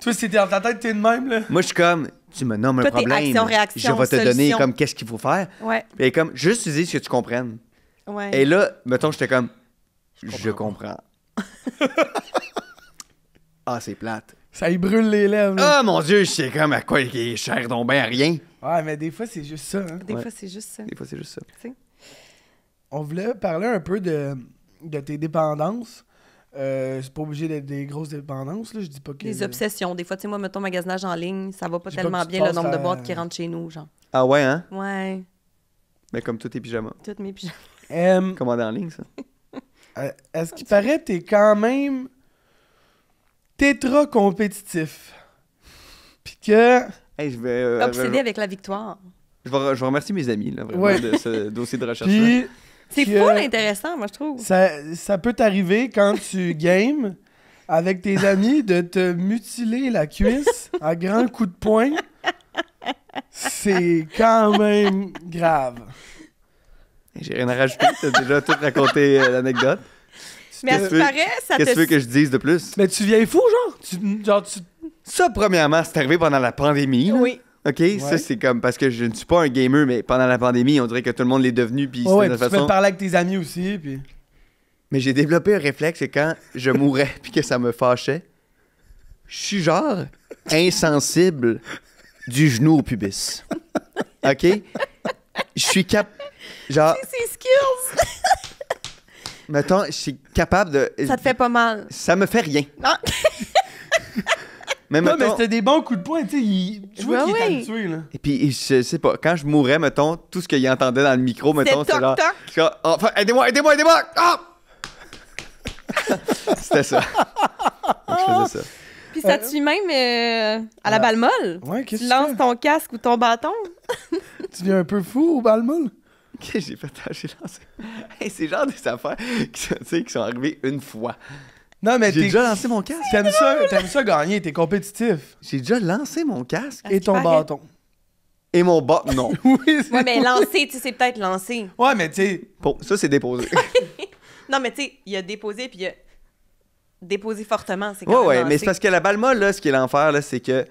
Toi, c'était dans ta tête, t'es de même, là. Moi, je suis comme, tu me nommes un Toi, t'es problème. action, réaction, je vais te donner solution. comme qu'est-ce qu'il faut faire. Ouais. Puis elle est comme, juste tu dis ce que tu comprennes. Ouais. Et là, mettons, j'étais comme, je comprends. Ah, c'est plate. Ça y brûle les lèvres, là. Ah, mon Dieu, je sais comme à quoi il cher donc ben à rien. Ouais, mais des fois, c'est juste ça, hein. Des Ouais. fois, c'est juste ça. Des fois, c'est juste ça. On voulait parler un peu de tes dépendances. C'est pas obligé d'être des grosses dépendances, là. Je dis pas que... Des obsessions. Des fois, tu sais, moi, mettons, magasinage en ligne, ça va pas Je dis pas tellement que tu bien le passes nombre de à- boîtes qui rentrent chez nous, genre. Ah ouais, hein? Ouais. Mais comme tous tes pyjamas. Toutes mes pyjamas. Commandé en ligne, ça. À ce qui paraît, t'es quand même tétra compétitif. Puis que... Hey, je vais... Obsédé avec la victoire. je vais remercier mes amis, là, vraiment, Ouais. de ce dossier de recherche-là. Puis... C'est que- full intéressant, moi, je trouve. Ça peut t'arriver quand tu games avec tes amis de te mutiler la cuisse à grands coups de poing. C'est quand même grave. J'ai rien à rajouter, t'as déjà tout raconté l'anecdote. Mais à Qu'est-ce ce que- qui paraît, ça Qu'est-ce que tu veux te... que je dise de plus? Mais tu viens fou, genre? Ça, premièrement, c'est arrivé pendant la pandémie. Là. Oui. OK? Ça, c'est comme... Parce que je ne suis pas un gamer, mais pendant la pandémie, on dirait que tout le monde l'est devenu, puis Ouais, c'était de puis tu peux façon... parler avec tes amis aussi, puis... Mais j'ai développé un réflexe que quand je mourais puis que ça me fâchait, je suis genre insensible du genou au pubis. OK? Je suis genre, C'est skills! mettons, je suis capable de... Ça te fait pas mal. Ça me fait rien. Non. Mais Non, mais mettons... c'était des bons coups de poing, tu sais, tu vois Ouais, qu'il est ouais. habitué, là. Et puis, je sais pas, quand je mourais, mettons, tout ce qu'il entendait dans le micro, mettons, C'est c'était genre... toc-toc. genre, enfin, aidez-moi! Ah! C'était ça. Donc, je faisais ça. Puis puis ça te suit même à la balle molle. Ouais, qu'est-ce Tu que tu lances fais? ton casque ou ton bâton. Tu viens un peu fou au balmoule? Qu'est-ce que j'ai fait? J'ai lancé. Hey, c'est genre des affaires qui sont arrivées une fois. Non, mais J'ai déjà lancé mon casque. T'aimes ça gagner, t'es compétitif. J'ai déjà lancé mon casque. À ce Et qui ton paraît. bâton. Et mon bas. Non. Oui, c'est... Ouais, mais lancer, tu sais, c'est peut-être lancer. Ouais, mais tu sais... Bon, ça, c'est déposé. Non, mais tu sais, il a déposé, puis il a déposé fortement. C'est quand Ouais, même ouais, lancé. mais c'est parce que la balle molle, là, ce qui est l'enfer, là, c'est que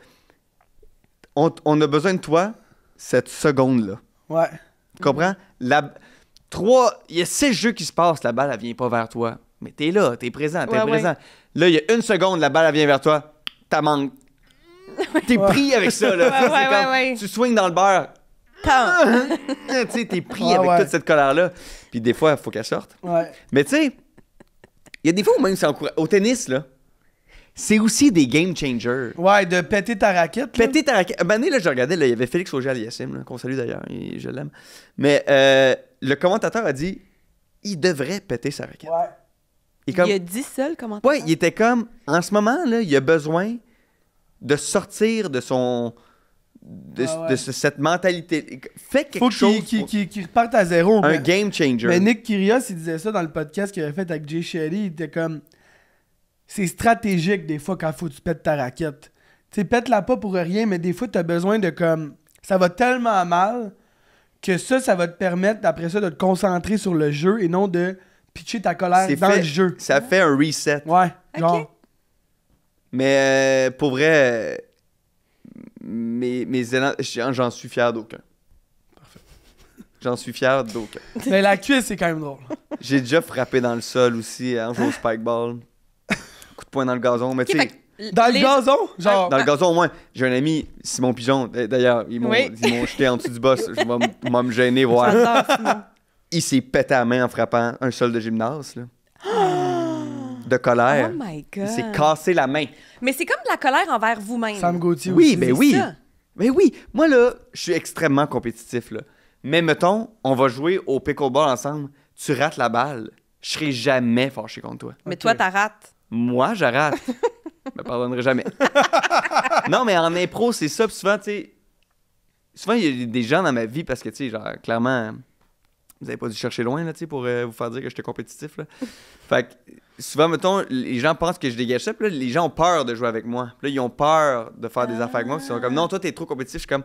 on a besoin de toi cette seconde-là. Ouais. Tu comprends? Il y a 6 jeux qui se passent, la balle, elle vient pas vers toi. Mais t'es là, t'es présent, t'es Ouais, présent. Là, il y a 1 seconde, la balle, elle vient vers toi. T'as manque. T'es pris avec ça, là. Ouais, C'est ouais, comme, ouais. tu swings dans le beurre. Quand? Tu sais, t'es pris Ouais, avec ouais. toute cette colère-là. Puis des fois, il faut qu'elle sorte. Ouais. Mais tu sais, il y a des fois où même c'est au tennis, là, c'est aussi des game changers. Ouais, de péter ta raquette, là. Péter ta raquette. Un moment donné, là, je regardais, là, il y avait Félix Auger-Aliassime, qu'on salue d'ailleurs, et je l'aime. Mais le commentateur a dit, il devrait péter sa raquette. Ouais. Et comme, Il a dit ça, le commentaire. ouais, il était comme, en ce moment, là, il a besoin de sortir de son... de cette mentalité. Fais quelque Faut chose. qu'il reparte à zéro. Un mais- game changer. Mais Nick Kyrgios, il disait ça dans le podcast qu'il avait fait avec Jay Shetty. Il était comme... C'est stratégique, des fois, quand faut que tu pètes ta raquette. Tu sais, pète-la pas pour rien, mais des fois, t'as besoin de comme... Ça va tellement mal que ça va te permettre, après ça, de te concentrer sur le jeu et non de pitcher ta colère C'est dans fait- le jeu. Ça fait un reset. Ouais, Ok. genre... Mais pour vrai, mes élans, j'en suis fier d'aucun. J'en suis fier d'aucun. Mais la cuisse, c'est quand même drôle. J'ai déjà frappé dans le sol aussi, en jouant au spikeball. Coup de poing dans le gazon. Mais Ok, tu fait sais, que Dans le les- gazon? Genre... dans le gazon au moins, j'ai un ami, Simon Pigeon, d'ailleurs, ils m'ont Oui. jeté en dessous du boss. Je vais me gêner, voir. J'adore, Simon. Il s'est pété la main en frappant un sol de gymnase, là. De colère. Oh my Il God. s'est cassé la main. Mais c'est comme de la colère envers vous-même. Sam Gauthier Oui, aussi. ben C'est oui. ça. Mais oui, moi là, je suis extrêmement compétitif là. Mais mettons, on va jouer au pickleball ensemble, tu rates la balle, je serai jamais fâché contre toi. Mais Ok. toi, t'as rate. Moi, je rate. Je me pardonnerai jamais. Non, mais en impro, c'est ça. Puis souvent, tu sais, souvent, il y a des gens dans ma vie parce que, tu sais, genre, clairement, vous avez pas dû chercher loin, là, tu sais, pour vous faire dire que j'étais compétitif, là. Fait que, souvent, mettons, les gens pensent que je dégage ça, puis là, les gens ont peur de jouer avec moi. Puis là, ils ont peur de faire des affaires avec moi, puis ils sont comme, non, toi, t'es trop compétitif. Je suis comme,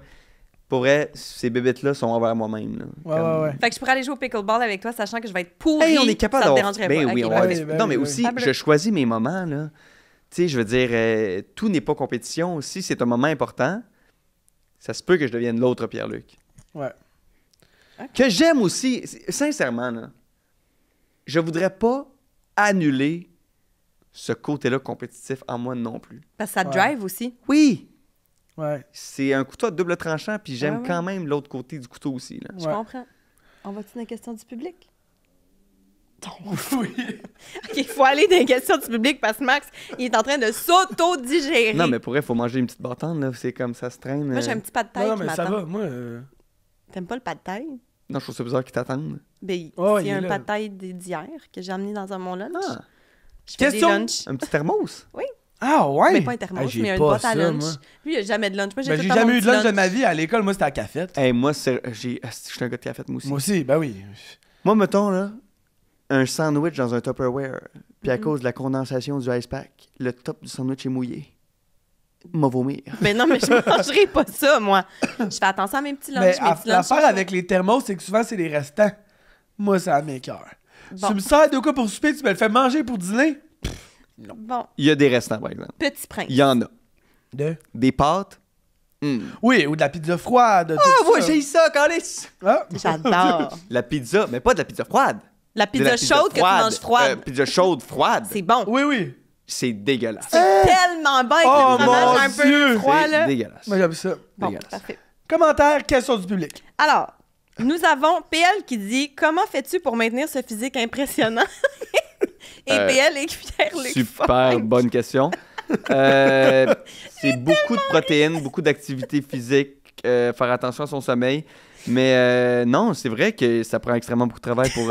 pour vrai, ces bébites-là sont envers moi-même, là. Ouais, Comme- ouais. Fait que je pourrais aller jouer au pickleball avec toi, sachant que je vais être pourri. Hey, on est capable Ça te d'avoir... dérangerait Ben pas. oui, Ok, on va ben être- oui, ben Non, mais oui, aussi, oui. je choisis mes moments, là. Tu sais, je veux dire, tout n'est pas compétition. Si c'est un moment important, ça se peut que je devienne l'autre Pierre-Luc. Ouais. Que j'aime aussi, sincèrement, là, je voudrais pas annuler ce côté-là compétitif en moi non plus. Parce que ça te Ouais. drive aussi. Oui, Ouais. c'est un couteau à double tranchant, puis j'aime Ouais, ouais. quand même l'autre côté du couteau aussi, là. Je Ouais. comprends. On va-tu dans les questions du public? Oui. OK, il faut aller dans les questions du public parce que Max, il est en train de s'auto-digérer. Non, mais pour vrai, il faut manger une petite bâtonne, là. C'est comme ça se traîne. Moi, j'ai un petit pas de taille Non, qui mais ça m'attend. va. Moi... T'aimes pas le pas de taille? Non, je trouve ça bizarre qu'ils t'attendent. Ben, Oh, c'est il est un là. pas de taille d'hier que j'ai amené dans mon lunch. Ah, Je fais des Question? lunchs. un petit thermos. Ah ouais? Mais pas un thermos, j'ai mais une pas boîte à ça, lunch. moi. Lui, il a jamais de lunch. Moi, j'ai Ben, tout j'ai le temps jamais mon eu de petit lunch de ma vie. À l'école, moi, c'était à la cafette. Hey, moi, je suis un gars de café, moi aussi. Moi aussi, ben oui. Moi, mettons, là, un sandwich dans un Tupperware, puis Mm-hmm. à cause de la condensation du ice pack, le top du sandwich est mouillé. M'a vomir. Mais non, mais je mangerai pas ça, moi. Je fais attention à mes petits lunchs. Mais mes petits lunchs l'affaire sont avec les thermos, c'est que souvent, c'est les restants. Moi, ça m'écoeure. Bon. Tu me sers de quoi pour souper, tu me le fais manger pour dîner? Bon, Il y a des restants, par exemple. petit prince. Il y en a. De? Des pâtes. Oui, ou de la pizza froide. Ah, tout moi, ça. j'ai ça, Calice! Ah. J'adore. La pizza, mais pas de la pizza froide. La De pizza la chaude que tu manges froide. pizza chaude froide. C'est bon. Oui, oui. C'est dégueulasse. Tellement bon avec Oh, le fromage mon un Dieu. peu froid, C'est là. dégueulasse. Moi, j'aime ça. Bon, dégueulasse. parfait. Commentaire, question du public. Alors, nous avons PL qui dit « Comment fais-tu pour maintenir ce physique impressionnant? » Et PL et Pierre-Luc Super Funk. bonne question. C'est beaucoup de protéines, beaucoup d'activité physique, faire attention à son sommeil. Mais non, c'est vrai que ça prend extrêmement beaucoup de travail pour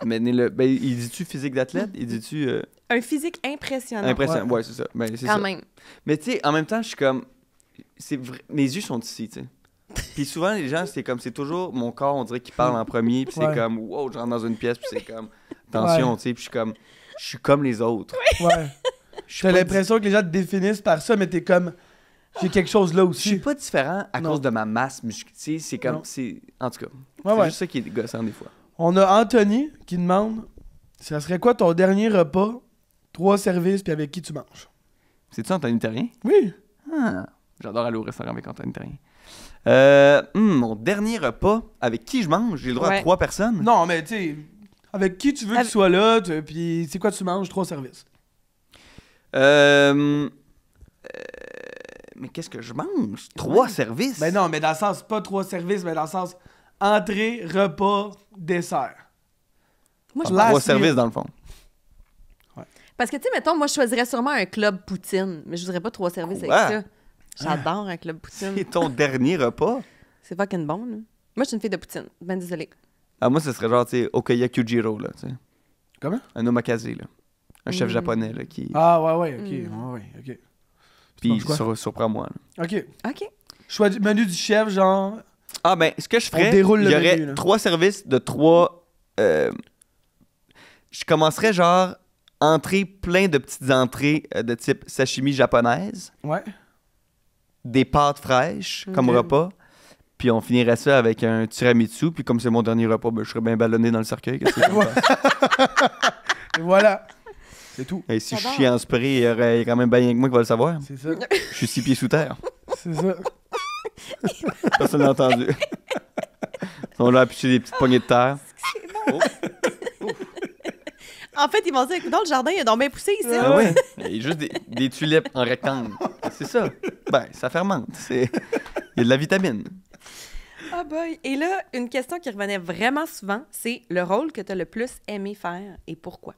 mener le. Ben, il dit-tu physique d'athlète? Il dit-tu. Un physique impressionnant. Impressionnant, ouais, c'est ça. Ben, c'est Quand ça. même. Mais tu sais, en même temps, je suis comme... Mes yeux sont ici, tu sais. Puis souvent, les gens, c'est toujours mon corps, on dirait, qui parle en premier. Puis c'est comme, wow, je rentre dans une pièce, puis c'est comme, attention, tu sais. Puis je suis comme les autres. Ouais. J'ai l'impression que les gens te définissent par ça, mais t'es comme, j'ai quelque chose là Je aussi. suis pas différent à Non. cause de ma masse musculaire. Tu sais, c'est comme, Non. c'est... En tout cas, Ouais, c'est ouais. juste ça qui est gossant des fois. On a Anthony qui demande, ça serait quoi ton dernier repas, 3 services, puis avec qui tu manges? C'est-tu Anthony Terrien? Oui. Ah, j'adore aller au restaurant avec Anthony Terrien. Mon dernier repas, avec qui je mange? J'ai le droit à Ouais. 3 personnes? Non, mais tu sais, avec qui tu veux qu'il soit là, puis c'est quoi tu manges, 3 services. Mais qu'est-ce que je mange? 3 services? Ben non, mais dans le sens, pas 3 services, mais dans le sens entrée, repas, dessert. Moi, je Last 3 meal. services, dans le fond. Parce que, tu sais, mettons, moi, je choisirais sûrement un club poutine, mais je voudrais pas 3 services Quoi? avec ça. J'adore un club poutine. C'est ton dernier repas? C'est fucking bon, là. Moi, je suis une fille de poutine. Ben désolée. Ah, moi, ce serait genre, tu sais, Okoya Kyujiro, là, tu sais. Comment? Un omakase, là. Un chef japonais, là, qui... Ah, ouais, ok. Ouais, ok. Puis manges quoi? surprends-moi, là. Ok. OK. Choix du menu du chef, genre. Ah, ben, ce que je ferais, déroule il le y aurait menu, là. 3 services de 3... je commencerais, genre, entrée, plein de petites entrées de type sashimi japonaise, Ouais. des pâtes fraîches comme Ok. repas, puis on finirait ça avec un tiramisu, puis comme c'est mon dernier repas, ben, je serais bien ballonné dans le cercueil. Qu'est-ce que tu Ouais. penses? Et voilà. C'est tout. Et si je J'adore. chie en spray, il y aurait quand même bien que moi qui va le savoir. C'est ça. Je suis 6 pieds sous terre. C'est ça. Personne n'a entendu. Ils sont là à picher des petites poignées de terre. En fait, ils vont dire, dans le jardin, il y a donc bien poussé ici. Ah ouais. Il y a juste des tulipes en rectangle. C'est ça. Ben, ça fermente. Il y a de la vitamine. Ah boy. Et là, une question qui revenait vraiment souvent, c'est le rôle que tu as le plus aimé faire et pourquoi?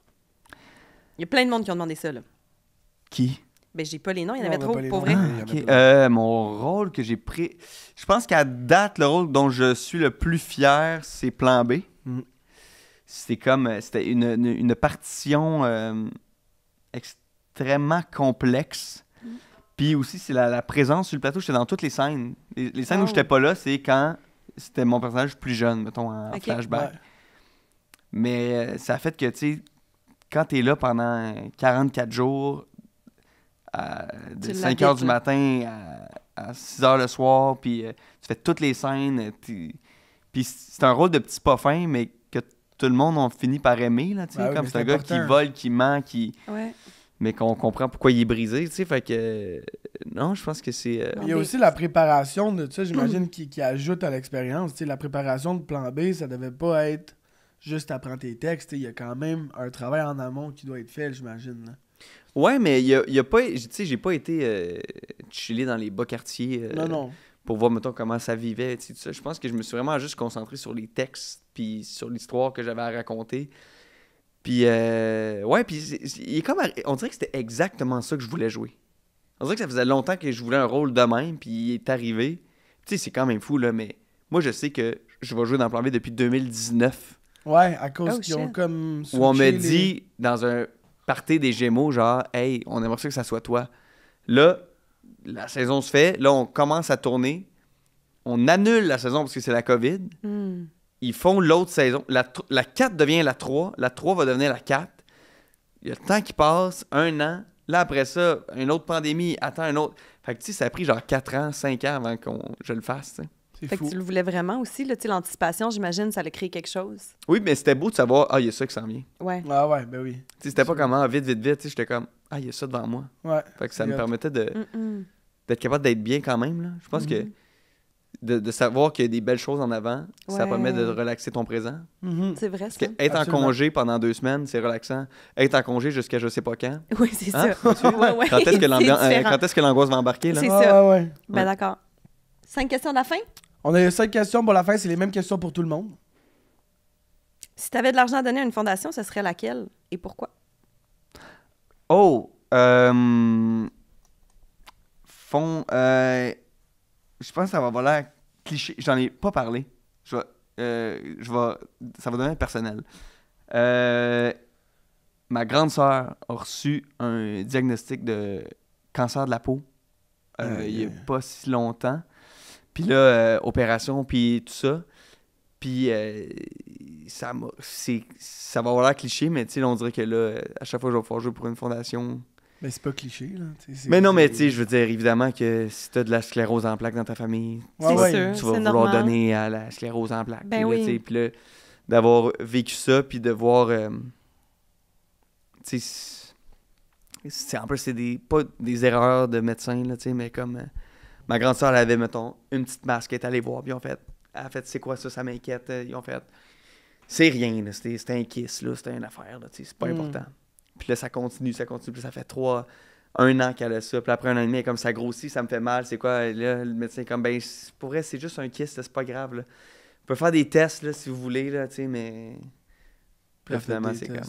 Il y a plein de monde qui ont demandé ça, là. Qui? Ben, j'ai pas les noms, il y en Non, avait on a trop, pas les pour noms. vrai. Ah, il y en a Ok, plein. mon rôle que j'ai pris... Je pense qu'à date, le rôle dont je suis le plus fier, c'est Plan B. Mhm. C'est comme... C'était une partition extrêmement complexe. Puis aussi, c'est la présence sur le plateau. J'étais dans toutes les scènes. Les scènes Oh. où j'étais pas là, c'est quand c'était mon personnage plus jeune, mettons, en Ok. flashback. Ouais. Mais ça a fait que, tu sais, quand t'es là pendant 44 jours, de Tu 5 l'habites, h du là. matin à 6 h le soir, puis tu fais toutes les scènes, puis c'est un rôle de petit pas fin, mais que tout le monde a fini par aimer, là, tu sais, Ben oui, comme mais c'est un c'est gars qui important. vole, qui ment, Ouais. mais qu'on comprend pourquoi il est brisé, tu sais, fait que... non, je pense que c'est... Il y a aussi la préparation de ça, j'imagine, qui ajoute à l'expérience. Tu sais, la préparation de plan B, ça devait pas être juste apprendre tes textes. Tu sais, il y a quand même un travail en amont qui doit être fait, j'imagine. Là. Ouais, mais il y a pas... Tu sais, j'ai pas été chillé dans les bas quartiers Non, non. pour voir, mettons, comment ça vivait, tu sais, tout ça. Je pense que je me suis vraiment juste concentré sur les textes, puis sur l'histoire que j'avais à raconter. Puis, ouais, puis il est comme... On dirait que c'était exactement ça que je voulais jouer. On dirait que ça faisait longtemps que je voulais un rôle de même, puis il est arrivé. Tu sais, c'est quand même fou, là, mais moi, je sais que je vais jouer dans Plan B depuis 2019, Ouais, à cause Oh, qu'ils ont shit. comme. où on me switché les- dit, dans un party des Gémeaux, genre, « Hey, on aimerait ça que ça soit toi. » Là, la saison se fait, là, on commence à tourner, on annule la saison parce que c'est la COVID, Hmm. ils font l'autre saison. La 4 devient la 3. La 3 va devenir la 4. Il y a le temps qui passe, 1 an. Là, après ça, une autre pandémie, attends un autre. Fait que, tu sais, ça a pris genre 4 ans, 5 ans avant que je le fasse, tu sais. C'est Fait que fou. tu le voulais vraiment aussi, là, tu sais, l'anticipation, j'imagine, ça a créé quelque chose. Oui, mais c'était beau de savoir, ah, il y a ça qui s'en vient. Ouais. Ah ouais, ben oui. Tu sais, c'était pas comme, ah, vite, vite, vite. Tu sais, j'étais comme, ah, il y a ça devant moi. Ouais. Fait que ça me Regarde. permettait Mm-mm. d'être capable d'être bien quand même, là. Je pense que de savoir qu'il y a des belles choses en avant, ça Ouais. permet de relaxer ton présent. Mhm. C'est vrai, Parce ça. que être en Absolument. congé pendant 2 semaines, c'est relaxant. Être en congé jusqu'à je sais pas quand. Oui, c'est Hein? ça. Ouais, ouais. Quand est-ce que C'est différent. quand est-ce que l'angoisse va embarquer, là? C'est Ah, ça. ouais. Ben d'accord. 5 questions de la fin? On a 5 questions pour la fin, c'est les mêmes questions pour tout le monde. Si tu avais de l'argent à donner à une fondation, ce serait laquelle et pourquoi? Oh! Fond... je pense que ça va avoir l'air cliché. J'en ai pas parlé. Ça va devenir personnel. ma grande sœur a reçu un diagnostic de cancer de la peau il n'y a pas si longtemps. Puis là, opération, puis tout ça. Puis ça va avoir l'air cliché, mais tu sais, on dirait que là, à chaque fois que je vais pouvoir jouer pour une fondation... Mais c'est pas cliché, là. Mais non, mais tu sais, je veux dire, évidemment que si t'as de la sclérose en plaques dans ta famille, C'est sûr, tu vas c'est vouloir normal. donner à la sclérose en plaques. Ben Puis là, oui. tu sais, puis là, d'avoir vécu ça, puis de voir... tu sais, en plus, c'est pas des erreurs de médecin, là, tu sais, mais comme... ma grande sœur, elle avait, mettons, une petite masque, elle est allée voir, puis elle a fait, c'est quoi ça, ça m'inquiète. Ils ont fait, c'est rien, là, c'était un kiss, là, c'était une affaire, là, tu sais, c'est pas important. Puis là, ça continue, puis ça fait 1 an qu'elle a ça, puis après 1 an et demi, elle est comme ça grossit, ça me fait mal, c'est quoi, là, le médecin est comme, ben, pour vrai, c'est juste un kiss, là, c'est pas grave, là. On peut faire des tests, là, si vous voulez, là, tu sais, mais... Puis là, finalement, c'est comme...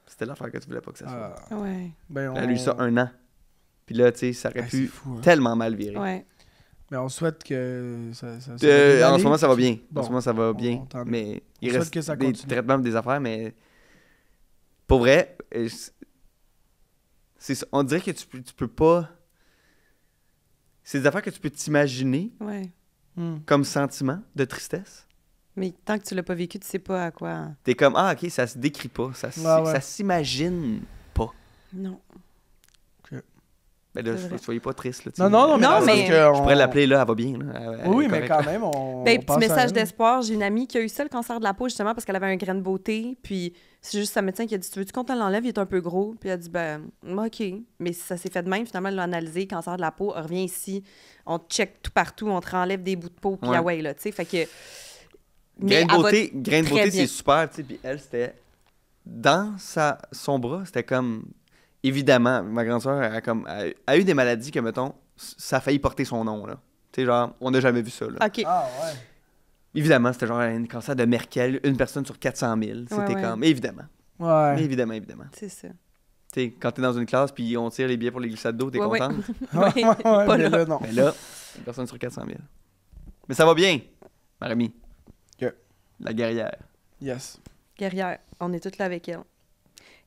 C'était l'affaire que tu voulais pas que ça soit. Ouais. Ben, Elle a eu ça 1 an. Puis là, tu sais, ça aurait pu fou, hein. tellement mal virer. Ouais. Mais on souhaite que ça En ce moment, ça va bien. Bon, en ce moment, ça va bien. tant mieux. Mais On il souhaite reste que ça des continue. traitements, des affaires, mais pour vrai, on dirait que tu peux pas... C'est des affaires que tu peux t'imaginer Ouais. comme sentiment de tristesse. Mais tant que tu l'as pas vécu, tu sais pas à quoi. T'es comme, ah, OK, ça se décrit pas. Ça s'imagine pas. Non. Ben là, C'est vrai. soyez pas triste. Là, tu Non, sais. non, mais, Non, parce mais- que Je pourrais l'appeler, là, elle va bien. Là. Elle Oui, est mais correcte, quand là. même, on. Ben, on petit pense à message elle. d'espoir. J'ai une amie qui a eu ça, le cancer de la peau, justement, parce qu'elle avait un grain de beauté. Puis c'est juste sa médecin qui a dit, tu veux-tu qu'on te l'enlève? Il est un peu gros. Puis elle a dit, ben, OK. Mais ça s'est fait de même. Finalement, elle l'a analysé, cancer de la peau. Elle revient ici. On te check tout partout. On te renlève des bouts de peau. Puis Ouais. ah ouais, là, tu sais. Fait que. Grain de beauté, très bien. c'est super, tu sais. Puis elle, c'était dans son bras, c'était comme. Évidemment, ma grande sœur a eu des maladies que, mettons, ça a failli porter son nom, là. Tu sais, genre, on n'a jamais vu ça, là. OK. Ah, ouais. Évidemment, c'était genre un cancer de Merkel, une personne sur 400 000. C'était Ouais. comme. Évidemment. Ouais. Mais évidemment. C'est ça. Tu sais, quand t'es dans une classe puis on tire les billets pour les glissades d'eau, t'es Ouais, ouais. contente. Ouais, ouais, Pas mais là. là, non. Mais là, une personne sur 400 000. Mais ça va bien, ma Rémi. Ok. La guerrière. Yes. Guerrière. On est toutes là avec elle.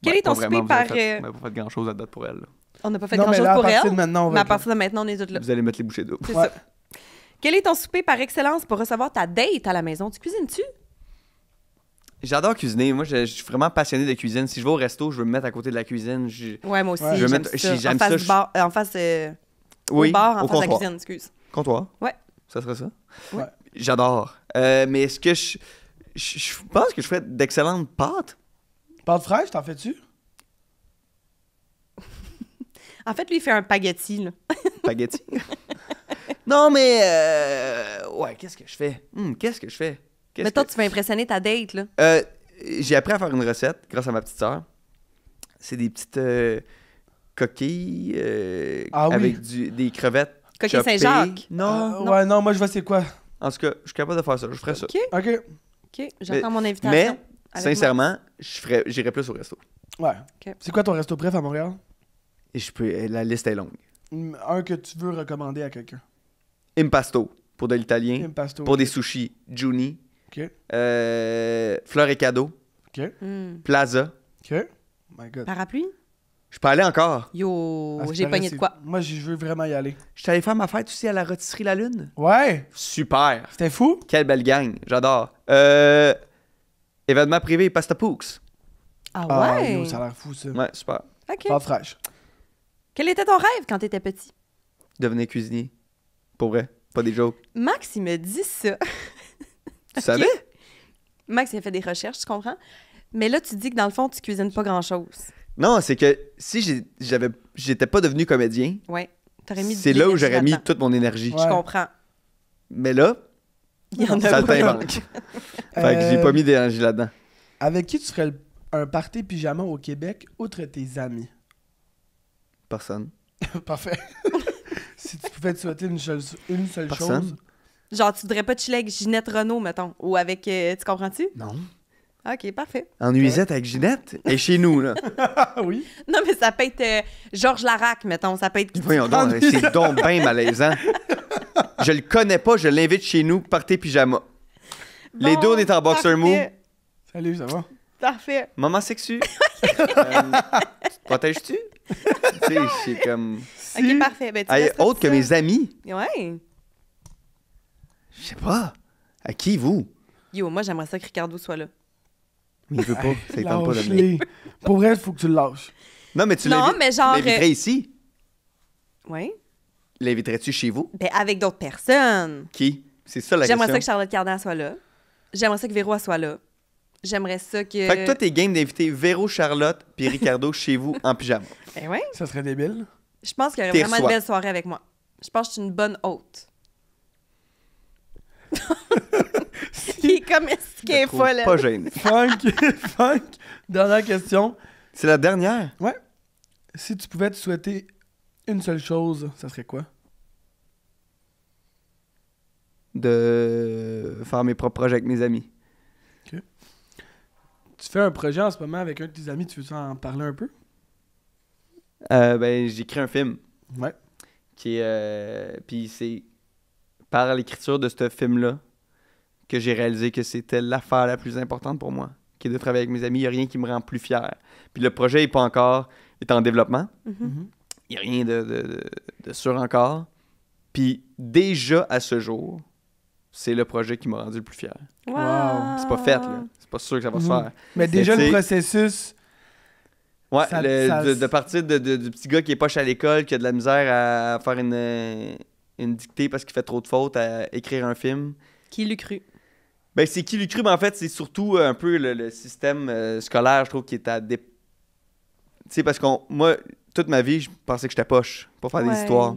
Quel Ouais, est ton pas vraiment, souper par. On n'a pas fait grand-chose à date pour elle. Là. On n'a pas fait Non, mais grand-chose là, à pour partir elle. de maintenant, on Mais va. à partir de maintenant, on est toutes là. Vous allez mettre les bouchées d'eau. C'est Ouais. ça. Quel est ton souper par excellence pour recevoir ta date à la maison? Tu cuisines-tu? J'adore cuisiner. Moi, je suis vraiment passionné de cuisine. Si je vais au resto, je veux me mettre à côté de la cuisine. Ouais, moi aussi. Ouais. Je vais J'aime mettre- ça. j'aime en face ça, du bar, en face Oui, au bar, en au face de la comptoir. cuisine, excuse. Comptoir. Ouais. Ça serait ça? Ouais. J'adore. Mais est-ce que je pense que je ferais d'excellentes pâtes? Pâte fraîche, t'en fais-tu? En fait, lui, il fait un spaghetti, là. Spaghetti. Non, mais... ouais, qu'est-ce que je fais? Qu'est-ce que je fais? Mais toi, tu veux impressionner ta date, là. J'ai appris à faire une recette grâce à ma petite sœur. C'est des petites coquilles Ah oui. avec des crevettes Coquille choppées. Saint-Jacques. Non. non. Ouais, non, moi, je vois c'est quoi. En tout cas, je suis capable de faire ça. Je ferais ça. OK, OK. OK. J'attends mon invitation. Mais, avec sincèrement, j'irais plus au resto. Ouais. Ok. C'est quoi ton resto préf à Montréal? Et la liste est longue. Un que tu veux recommander à quelqu'un. Impasto, pour de l'italien. Impasto. Pour des sushis, Juni. OK. Fleur et cadeau. OK. Plaza. OK. My God. Parapluie? Je peux aller encore. Yo, Ah, c'est j'ai pareil, pogné de quoi? Moi, je veux vraiment y aller. Je suis allé faire ma fête aussi à la rôtisserie La Lune. Ouais. Super. C'était fou? Quelle belle gang. J'adore. Événement privé, Pasta Pooks. Ah Ah, ouais? yo, ça a l'air fou, ça. Ouais, super. OK. Pâte fraîche. Quel était ton rêve quand t'étais petit? Devenir cuisinier. Pour vrai. Pas des jokes. Max, il me dit ça. Tu savais? Max, il a fait des recherches, tu comprends? Mais là, tu dis que dans le fond, tu cuisines pas grand-chose. Non, c'est que si j'étais pas devenu comédien, Ouais. T'aurais mis c'est de là où l'énergie j'aurais mis là-dedans. toute mon énergie. Ouais. Je comprends. Mais là, Il y en a ça pas. t'invente. Fait que j'ai pas mis d'énergie là-dedans. Avec qui tu ferais un party pyjama au Québec, outre tes amis? Personne. Parfait. Si tu pouvais te souhaiter une seule Personne. chose. Genre, tu voudrais pas chiller avec Ginette Renault, mettons. Ou avec... tu comprends-tu? Non. OK, parfait. En nuisette avec Ginette et chez nous, là. Ah oui? Non, mais ça peut être Georges Larac, mettons. Ça peut être... Voyons donc, c'est donc bien malaisant. Je le connais pas, je l'invite chez nous, partez pyjama. Les Bon, deux, on est en boxer mou. parfait. Salut, ça va? Parfait. Maman sexu. Tu te protèges-tu? Tu sais, c'est comme... OK, parfait. Ben, tu Hey, restes pas autre que tout mes seul. amis. Ouais. Je sais pas. À qui, vous? Yo, moi, j'aimerais ça que Ricardo soit là. Mais il veut pas. Ça ne tente pas de venir. Lâche-les. Pour vrai, il faut que tu le lâches. Non, mais tu Non, mais genre... l'inviterais ici. Oui. L'inviterais-tu chez vous? Ben, avec d'autres personnes. Qui? C'est ça la J'aimerais question. ça que Charlotte Cardin soit là. J'aimerais ça que Véro soit là. J'aimerais ça que... Fait que toi, t'es game d'inviter Véro, Charlotte puis Ricardo chez vous en pyjama. Ben oui. Ça serait débile. Je pense qu'il y aurait T'es vraiment une reçois. belle soirée avec moi. Je pense que je suis une bonne hôte. Il est comme est-ce qu'il est Je trouve folle. pas gêné. Funk. Dernière question. C'est la dernière. Ouais. Si tu pouvais te souhaiter une seule chose, ça serait quoi? De faire mes propres projets avec mes amis. Tu fais un projet en ce moment avec un de tes amis, tu veux en parler un peu? Ben, j'écris un film Ouais. qui est... Puis c'est par l'écriture de ce film-là que j'ai réalisé que c'était l'affaire la plus importante pour moi, qui est de travailler avec mes amis. Il n'y a rien qui me rend plus fier. Puis le projet n'est pas encore... est en développement. Mhm. Il n'y a rien de sûr encore. Puis déjà, à ce jour, c'est le projet qui m'a rendu le plus fier. Wow. C'est pas fait, là. C'est pas sûr que ça va se Mhm. faire. Mais déjà, tu sais- le processus... Ouais, Ça- de partir du petit gars qui est poche à l'école, qui a de la misère à faire une dictée parce qu'il fait trop de fautes, à écrire un film. Qui l'eût cru? Ben, c'est qui l'eût cru, mais en fait, c'est surtout un peu le système scolaire, je trouve, qui est à Tu sais, parce que moi, toute ma vie, je pensais que j'étais poche pour faire des Ouais. histoires.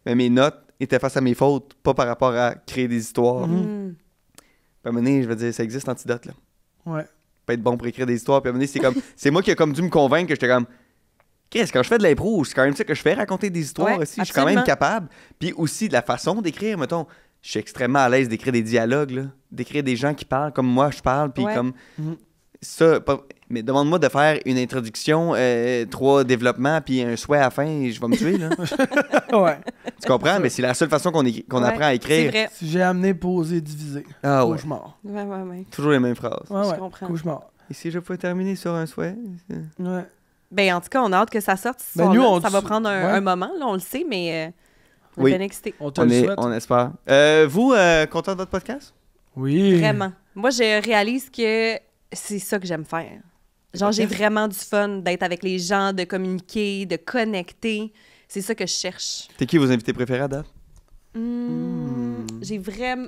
Mais mes notes étaient face à mes fautes, pas par rapport à créer des histoires. Mhm. Puis à un moment donné, je veux dire, ça existe l'antidote, là. Ouais. Pas être bon pour écrire des histoires. Puis à un moment donné, c'est comme... c'est moi qui ai comme dû me convaincre que j'étais comme... Qu'est-ce quand je fais de l'impro, c'est quand même ça que je fais, raconter des histoires Ouais, aussi. Je suis quand même absolument. capable. Puis aussi, de la façon d'écrire, mettons... Je suis extrêmement à l'aise d'écrire des dialogues, là. D'écrire des gens qui parlent comme moi, je parle. Puis Ouais. comme... Mhm. Ça, mais demande-moi de faire une introduction, 3 développements, puis un souhait à la fin, et je vais me tuer, là. Ouais. Tu comprends? Mais c'est la seule façon qu'on Ouais, apprend à C'est écrire. vrai. Si j'ai amené, posé, divisé. Ah ouais. Cauchemar. Ouais. Toujours les mêmes phrases. Ouais, Je ouais. comprends. Cauchemar. Et si je pouvais terminer sur un souhait? Ouais. Ben, en tout cas, on a hâte que ça sorte. Ce Ben, soir-là. nous, on ça va te- prendre ouais. un moment, là, on le sait, mais on Oui. est bien excités. On te le souhaite. On espère. Vous, content de votre podcast? Oui. Vraiment. Moi, je réalise que c'est ça que j'aime faire. Genre, j'ai vraiment du fun d'être avec les gens, de communiquer, de connecter. C'est ça que je cherche. T'es qui vos invités préférés à date? J'ai vraiment...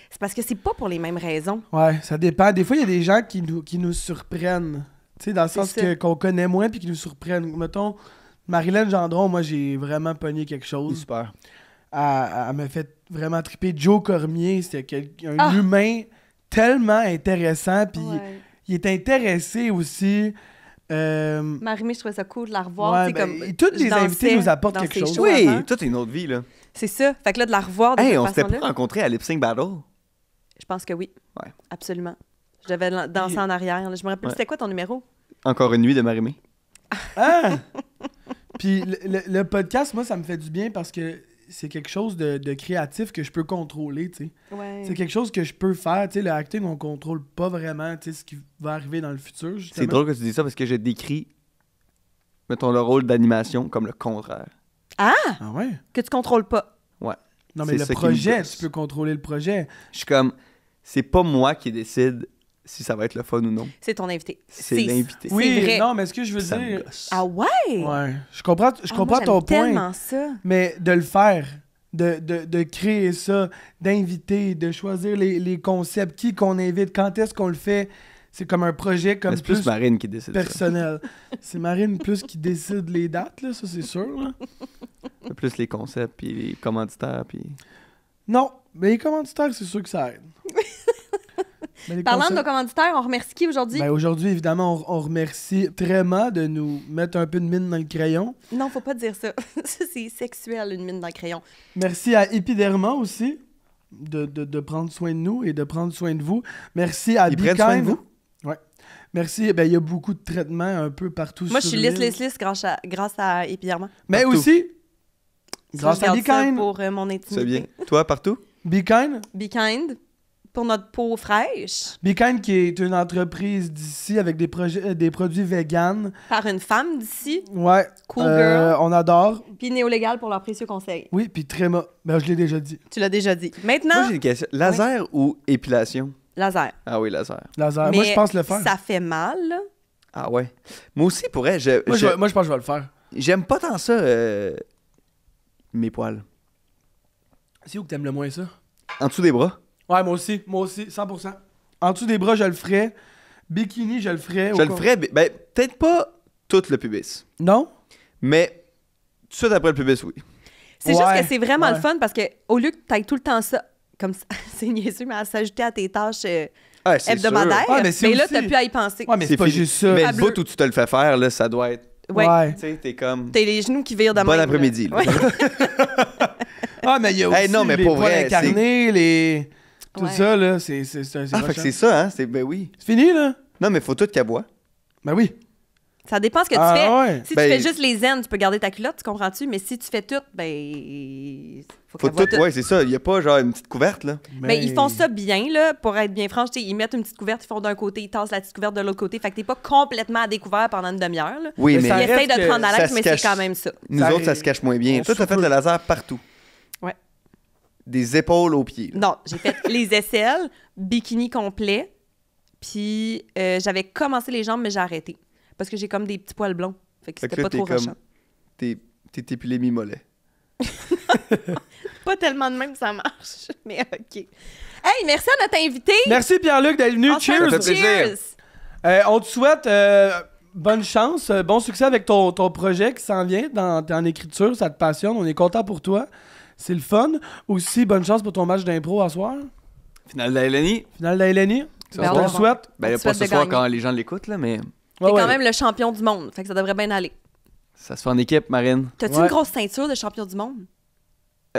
C'est parce que c'est pas pour les mêmes raisons. Ouais, ça dépend. Des fois, il y a des gens qui nous surprennent. Tu sais, dans le sens C'est ça. qu'on connaît moins puis qui nous surprennent. Mettons, Marilyn Gendron, moi, j'ai vraiment pogné quelque chose. Super. Elle m'a fait vraiment triper. Joe Cormier, c'était un Ah! humain tellement intéressant. Puis Ouais. il est intéressé aussi. Marie-Mé, je trouvais ça cool de la revoir. Ouais, tu sais, ben, comme, et tous je les invités dansais nous apportent dans quelque ses chose. shows Oui, avant. toi, t'es une autre vie, là. C'est ça. Fait que là, de la revoir de Hey, cette on s'était façon-là, pas rencontrés à Lip Sync Battle. je pense que oui. Ouais. Absolument. Je devais danser en arrière. là. Je me rappelle, Ouais. c'était quoi ton numéro? Encore une nuit de Marie-Mé. Ah! Puis le podcast, moi, ça me fait du bien parce que c'est quelque chose de créatif que je peux contrôler, tu sais. Ouais. C'est quelque chose que je peux faire, tu sais. Le acting, on contrôle pas vraiment, tu sais, ce qui va arriver dans le futur, justement. C'est drôle que tu dis ça parce que je décris, mettons, le rôle d'animation comme le contraire. Ah ouais? Que tu contrôles pas. Ouais. Non, mais C'est le ça qui me projet, gosse. tu peux contrôler le projet. Je suis comme, c'est pas moi qui décide si ça va être le fun ou non. C'est ton invité. C'est l'invité. C'est Oui, vrai. non, mais ce que je veux Ça me dire... gosse. Ah ouais? Ouais, je comprends Ah, moi, ton j'aime point, tellement ça. mais de le faire, de créer ça, d'inviter, de choisir les concepts, qui qu'on invite, quand est-ce qu'on le fait, c'est comme un projet comme Mais c'est plus plus Marine qui décide ça. personnel. C'est Marine plus qui décide les dates, là, ça c'est sûr. Là. C'est plus les concepts, puis les commanditaires, puis... Non, mais les commanditaires, c'est sûr que ça aide. Mais les Parlant de concepts- nos commanditaires, on remercie qui aujourd'hui? Ben, aujourd'hui, évidemment, on remercie Tréma de nous mettre un peu de mine dans le crayon. Non, faut pas dire ça. Ça, c'est sexuel, une mine dans le crayon. Merci à Epiderma aussi de prendre soin de nous et de prendre soin de vous. Merci à Ils prennent soin de Be vous? Kind. Ouais. Merci. Ben, il y a beaucoup de traitements un peu partout Moi, je sur suis l'île. lisse grâce à Épiderma. Mais Partout. aussi, grâce Je à garde Be ça Kind. pour mon intimité. C'est bien. Toi, partout? Be Kind. Be kind. pour notre peau fraîche. Be Kind, qui est une entreprise d'ici avec des produits véganes. Par une femme d'ici. Ouais. Cool girl. On adore. Puis Néolégal pour leurs précieux conseils. Oui, puis Tréma. Ben, je l'ai déjà dit. Tu l'as déjà dit. Maintenant, Moi, j'ai une question. Laser ou épilation? laser. Ah oui, laser. Laser. Mais Moi, je pense le faire. ça fait mal, là. Ah ouais. Moi aussi, pour elle, Moi, je pense que je vais le faire. j'aime pas tant ça, mes poils. C'est où que t'aimes le moins ça? En dessous des bras. Ouais, moi aussi, 100%. En dessous des bras, je le ferais. Bikini, je le ferais. Je le ferais, ben, peut-être pas tout le pubis. Non? Mais tout de suite après le pubis, oui. C'est juste Ouais, que c'est vraiment ouais. le fun parce que au lieu que tu ailles tout le temps ça, comme ça, c'est niaiseux, mais à s'ajouter à tes tâches Ah, c'est hebdomadaires, sûr. Ouais, mais c'est là, aussi- t'as plus à y penser. Ouais, mais c'est pas fini. juste ça. Mais le Fabuleux. bout où tu te le fais faire, là, ça doit être. Ouais. Tu sais, t'es comme. T'as les genoux qui virent de Bon même, après-midi, là. Ouais. Ah, mais il y a aussi Hey, non, mais les pour poils vrai, incarnés, les... Tout Ouais. ça, là, c'est Ah, fait que c'est ça, hein? Ben oui. C'est fini, là? Non, mais faut tout qu'elle voit. Ben oui. Ça dépend ce que tu Ah, fais. ouais. Si Ben- tu fais juste les aines, tu peux garder ta culotte, tu comprends-tu? Mais si tu fais tout, ben. Faut Faut qu'elle voit tout. tout. Ouais, c'est ça. Il y a pas genre une petite couverte, là. Mais ils font ça bien, là, pour être bien franche. Ils mettent une petite couverte, ils font d'un côté, ils tassent la petite couverte de l'autre côté. Fait que t'es pas complètement à découvert pendant une demi-heure. Là. Oui, Mais mais ça Ils essayent de reste te prendre à ça l'aise, se mais cache. c'est quand même ça. nous Ça autres, ça arrive. se cache moins bien. On Toi, t'as fait souffle. le laser partout. Ouais. Des épaules aux pieds. là. Non, j'ai fait les aisselles, bikini complet, puis j'avais commencé les jambes, mais j'ai arrêté. Parce que j'ai comme des petits poils blonds. Fait que Fait que c'était là, pas trop t'es comme- rochant. T'es épilé mi-mollet. Pas tellement de même, ça marche. Mais OK. Hey, merci à notre invité. Merci, Pierre-Luc, d'être venu. Ensemble, Cheers! Ça fait plaisir. On te souhaite bonne chance, bon succès avec ton projet qui s'en vient en écriture. Ça te passionne. On est content pour toi. C'est le fun. Aussi, bonne chance pour ton match d'impro à soir. Finale de la LNI. Finale de la LNI. Ben, On on- te souhaite. Ben, On là, te pas souhaite ce de soir gagner. quand les gens l'écoutent, là, mais T'es quand même le champion du monde. Fait que ça devrait bien aller. ça se fait en équipe, Marine. T'as-tu Ouais. une grosse ceinture de champion du monde?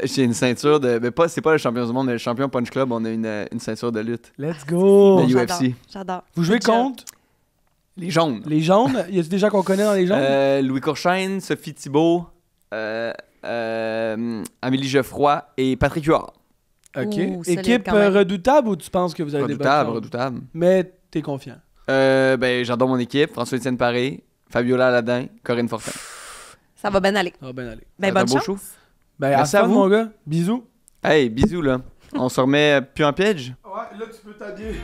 J'ai une ceinture de. Ben, c'est pas le champion du monde, mais le champion Punch Club, on a une ceinture de lutte. Let's go. Le J'adore. UFC. J'adore. Vous jouez Good job. contre Les jaunes. les jaunes. Y a-t-il des gens qu'on connaît dans les jaunes? Louis Courchaine, Sophie Thibault, Amélie Geoffroy et Patrick Huard. OK. Ouh, solide Équipe quand même. redoutable ou tu penses que vous avez des bonnes Redoutable, chances? redoutable. Mais t'es confiant. Ben, j'adore mon équipe. François-Étienne Paré, Fabiola Aladin, Corinne Fortin. Ça va bien aller. Ça va bien aller. Ben, Ça va être bonne un beau chance. show. Ben, Merci à à fun, vous. mon gars. Bisous. Hey, bisous, là. On se remet plus en piège. Ouais, là, tu peux t'habiller.